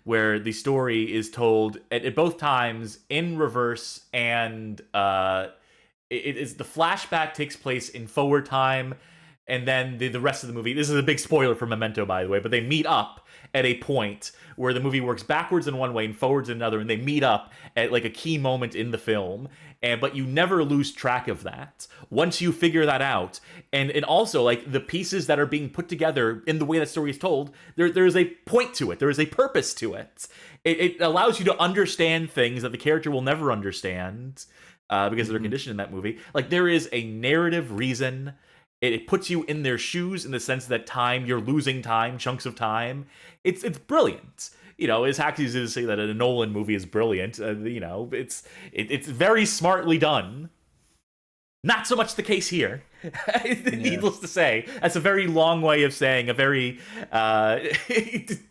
Where the story is told at both times in reverse, and it is the flashback takes place in forward time, and then the rest of the movie, this is a big spoiler for Memento, by the way, but they meet up at a point where the movie works backwards in one way and forwards in another, and they meet up at a key moment in the film, but you never lose track of that once you figure that out. And also, like, the pieces that are being put together in the way that story is told, there is a point to it. There is a purpose to it. It allows you to understand things that the character will never understand because they're conditioned in that movie. Like, there is a narrative reason. It puts you in their shoes in the sense that you're losing time, chunks of time. It's brilliant. You know, as hacky as it is to say that a Nolan movie is brilliant, you know, it's very smartly done. Not so much the case here. Needless to say, that's a very long way of saying a very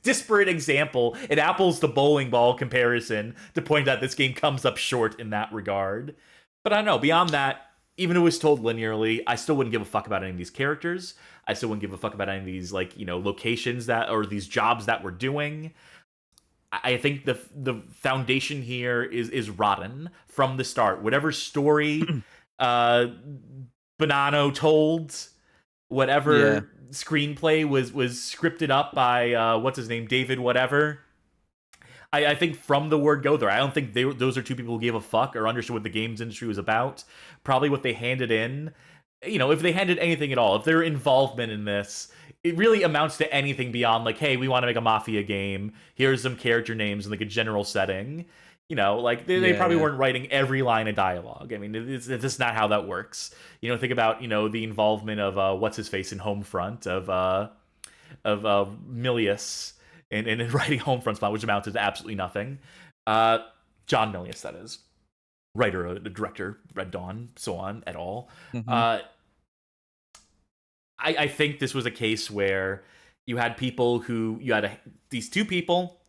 disparate example. It apples to bowling ball comparison to point out this game comes up short in that regard. But I don't know, beyond that, even if it was told linearly, I still wouldn't give a fuck about any of these characters. I still wouldn't give a fuck about any of these, like, you know, locations or these jobs that we're doing. I think the foundation here is rotten from the start. Whatever story Bonanno told, whatever screenplay was scripted up by what's his name, David whatever. I think from the word go there, I don't think those are two people who gave a fuck or understood what the games industry was about. Probably what they handed in, you know, if they handed anything at all, if their involvement in this, it really amounts to anything beyond like, hey, we want to make a mafia game. Here's some character names in like a general setting. You know, like they probably weren't writing every line of dialogue. I mean, it's just not how that works. You know, think about, you know, the involvement of what's his face in Homefront of Milius in writing Homefront's plot, which amounted to absolutely nothing. John Milius, that is, writer, director, Red Dawn, so on, et al. I think this was a case where you had these two people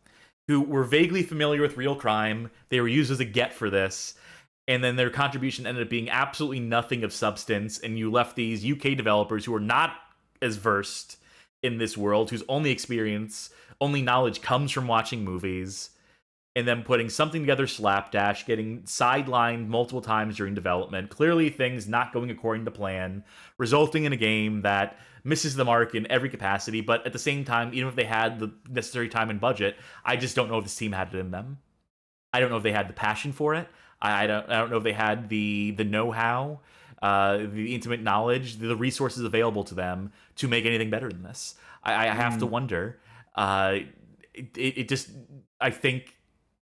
who were vaguely familiar with real crime. They were used as a get for this, and then their contribution ended up being absolutely nothing of substance, and you left these UK developers who are not as versed in this world, whose only knowledge comes from watching movies, and then putting something together slapdash, getting sidelined multiple times during development, clearly things not going according to plan, resulting in a game that misses the mark in every capacity, but at the same time, even if they had the necessary time and budget, I just don't know if this team had it in them. I don't know if they had the passion for it. I don't know if they had the know-how, the intimate knowledge, the resources available to them to make anything better than this. I have to wonder. It just, I think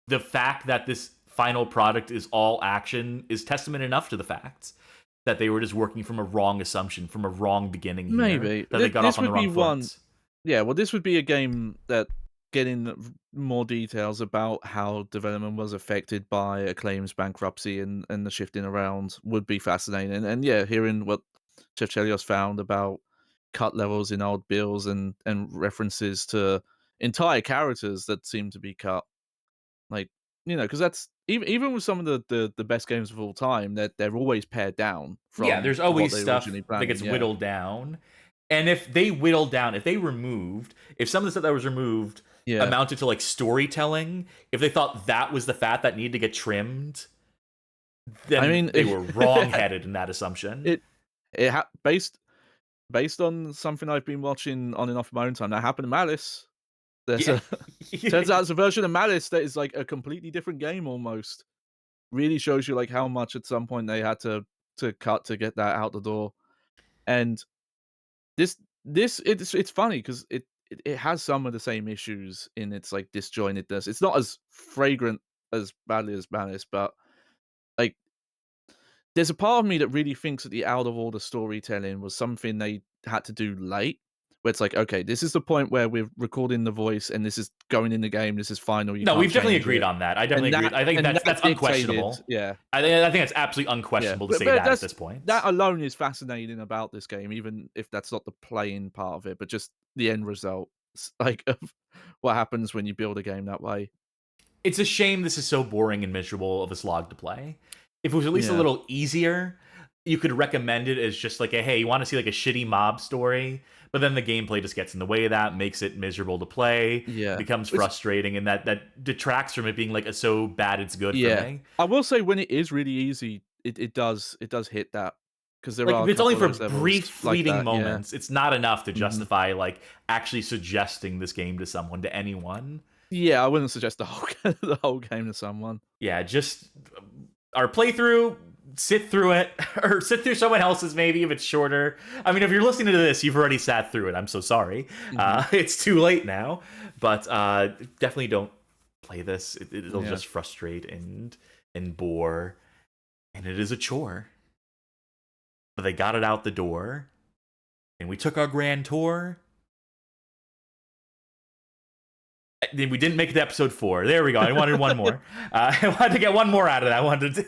the fact that this final product is all action is testament enough to the fact that they were just working from a wrong assumption, from a wrong beginning here, Maybe. that they got off on the wrong foot. Yeah, well, this would be a game that getting more details about how development was affected by Acclaim's bankruptcy and the shifting around would be fascinating. And yeah, hearing what Chef Chelios found about cut levels in old bills and references to entire characters that seem to be cut. Like, you know, because that's even with some of the best games of all time, that they're always pared down from There's always what they stuff originally that planned, gets whittled down. And if some of the stuff that was removed amounted to like storytelling, if they thought that was the fat that needed to get trimmed, then they were wrong-headed in that assumption. Based on something I've been watching on and off my own time, that happened to Malice. Turns out it's a version of Malice that is like a completely different game almost. Really shows you like how much at some point they had to cut to get that out the door. And it's funny because it has some of the same issues in its like disjointedness. It's not as fragrant as badly as Malice, but like there's a part of me that really thinks that the out of order storytelling was something they had to do late. Where it's like, okay, this is the point where we're recording the voice, and this is going in the game. This is final. No, we've definitely agreed on that. I definitely agree. I think that's unquestionable. Yeah, I think that's absolutely unquestionable to say that at this point. That alone is fascinating about this game, even if that's not the playing part of it, but just the end result, like of what happens when you build a game that way. It's a shame this is so boring and miserable of a slog to play. If it was at least a little easier, you could recommend it as just like hey, you want to see like a shitty mob story, but then the gameplay just gets in the way of that, makes it miserable to play, becomes frustrating, and that detracts from it being like so bad it's good for me. I will say when it is really easy, it does hit that. Because there like, are if it's only for brief, like fleeting moments, it's not enough to justify like actually suggesting this game to someone, to anyone. Yeah, I wouldn't suggest the whole game to someone. Yeah, just our playthrough, sit through it, or sit through someone else's maybe if it's shorter. I mean, if you're listening to this, you've already sat through it. I'm so sorry. It's too late now. But definitely don't play this. It'll just frustrate and bore. And it is a chore. But they got it out the door. And we took our grand tour. We didn't make it to episode 4. There we go. I wanted one more. I wanted to get one more out of that. I wanted to...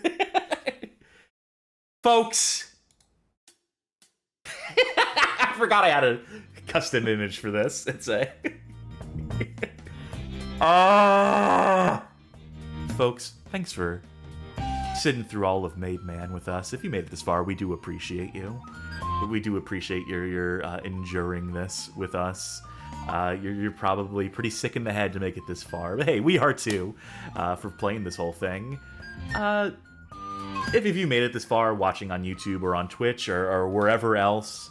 Folks. I forgot I had a custom image for this. It's a... Folks, thanks for sitting through all of Made Man with us. If you made it this far, we do appreciate you. We do appreciate your enduring this with us. You're probably pretty sick in the head to make it this far. But hey, we are too, for playing this whole thing. If you made it this far watching on YouTube or on Twitch or wherever else,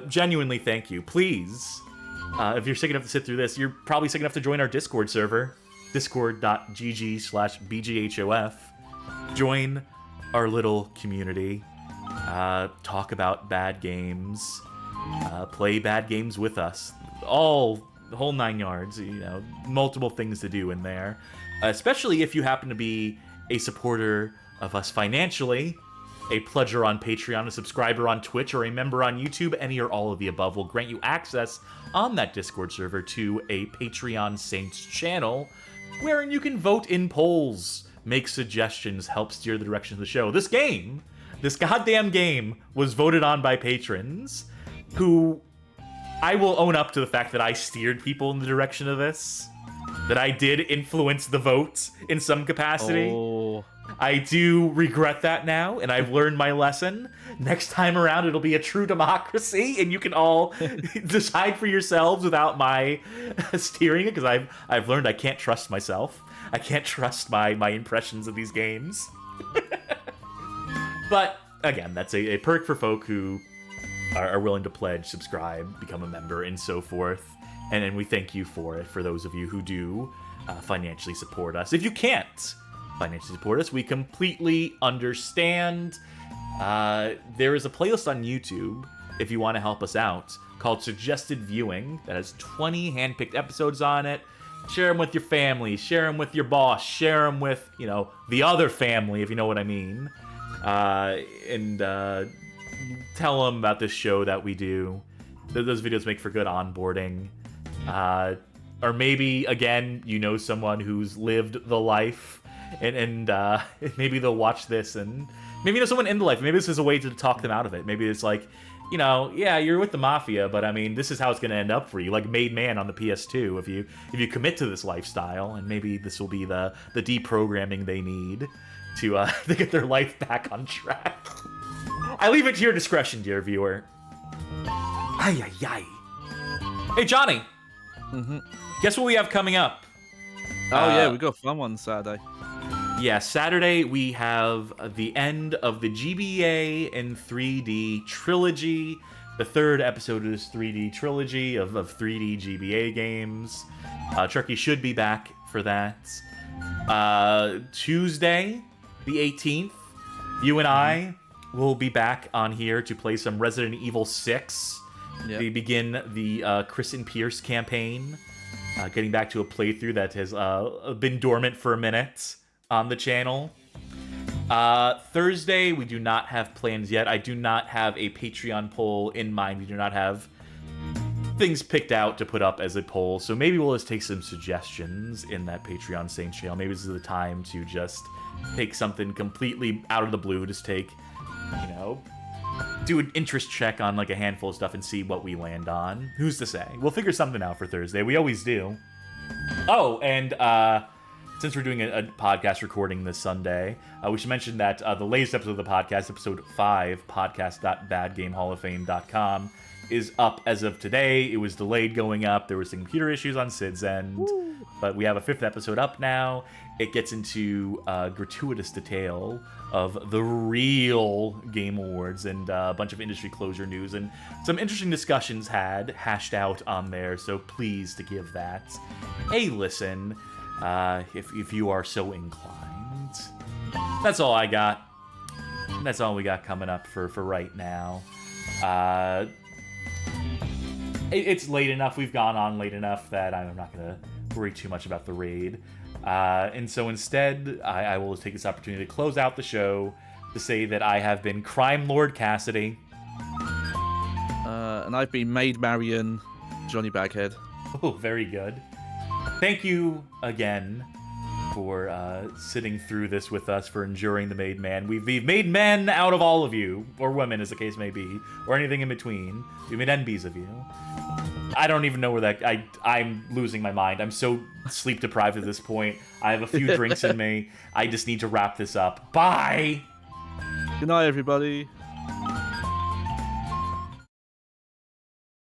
genuinely thank you. Please, if you're sick enough to sit through this, you're probably sick enough to join our Discord server, discord.gg/bghof. Join our little community. Talk about bad games. Play bad games with us. The whole 9 yards, multiple things to do in there. Especially if you happen to be a supporter of us financially, a pledger on Patreon, a subscriber on Twitch, or a member on YouTube. Any or all of the above will grant you access on that Discord server to a Patreon Saints channel, wherein you can vote in polls, make suggestions, help steer the direction of the show. This goddamn game, was voted on by patrons who... I will own up to the fact that I steered people in the direction of this. That I did influence the vote in some capacity. Oh. I do regret that now, and I've learned my lesson. Next time around, it'll be a true democracy, and you can all decide for yourselves without my steering it, because I've learned I can't trust myself. I can't trust my impressions of these games. But, again, that's a perk for folk who are willing to pledge, subscribe, become a member, and so forth. And we thank you for it, for those of you who do financially support us. If you can't financially support us, we completely understand. There is a playlist on YouTube, if you want to help us out, called Suggested Viewing, that has 20 handpicked episodes on it. Share them with your family, share them with your boss, share them with, the other family, if you know what I mean. And tell them about this show that we do. Those videos make for good onboarding. Or maybe, again, someone who's lived the life, and maybe they'll watch this, and maybe someone in the life. Maybe this is a way to talk them out of it. Maybe it's like, yeah, you're with the mafia, but I mean, this is how it's going to end up for you. Like Made Man on the PS2, if you commit to this lifestyle, and maybe this will be the deprogramming they need to get their life back on track. I leave it to your discretion, dear viewer. Ay, ay, ay. Hey, Johnny. Mm-hmm. Guess what we have coming up? Oh, yeah, we got a fun one Saturday. Yeah, Saturday we have the end of the GBA in 3D trilogy. The third episode of this 3D trilogy of 3D GBA games. Chucky should be back for that. Tuesday, the 18th, you and I will be back on here to play some Resident Evil 6. Yep. We begin the Chris and Pierce campaign, getting back to a playthrough that has been dormant for a minute on the channel. Thursday, we do not have plans yet. I do not have a Patreon poll in mind. We do not have things picked out to put up as a poll, so maybe we'll just take some suggestions in that Patreon Saints channel. Maybe this is the time to just take something completely out of the blue, just take, do an interest check on like a handful of stuff and see what we land on. Who's to say? We'll figure something out for Thursday. We always do. Oh, and since we're doing a podcast recording this Sunday, we should mention that the latest episode of the podcast, episode 5, podcast.badgamehallofame.com, is up as of today. It was delayed going up. There were some computer issues on Sid's end. But we have a 5th episode up now. It gets into gratuitous detail of the real Game Awards and a bunch of industry closure news and some interesting discussions hashed out on there. So please to give that a listen if you are so inclined. that's all I got. That's all we got coming up for right now. It's late enough. We've gone on late enough that I'm not going to worry too much about the raid. And so instead, I will take this opportunity to close out the show to say that I have been Crime Lord Cassidy. And I've been Maid Marion, Johnny Baghead. Oh, very good. Thank you again for sitting through this with us, for enduring the Made Man. We've made men out of all of you, or women as the case may be, or anything in between. We made NBs of you. I don't even know where that... I'm losing my mind. I'm so sleep deprived at this point. I have a few drinks in me. I just need to wrap this up. Bye! Good night, everybody.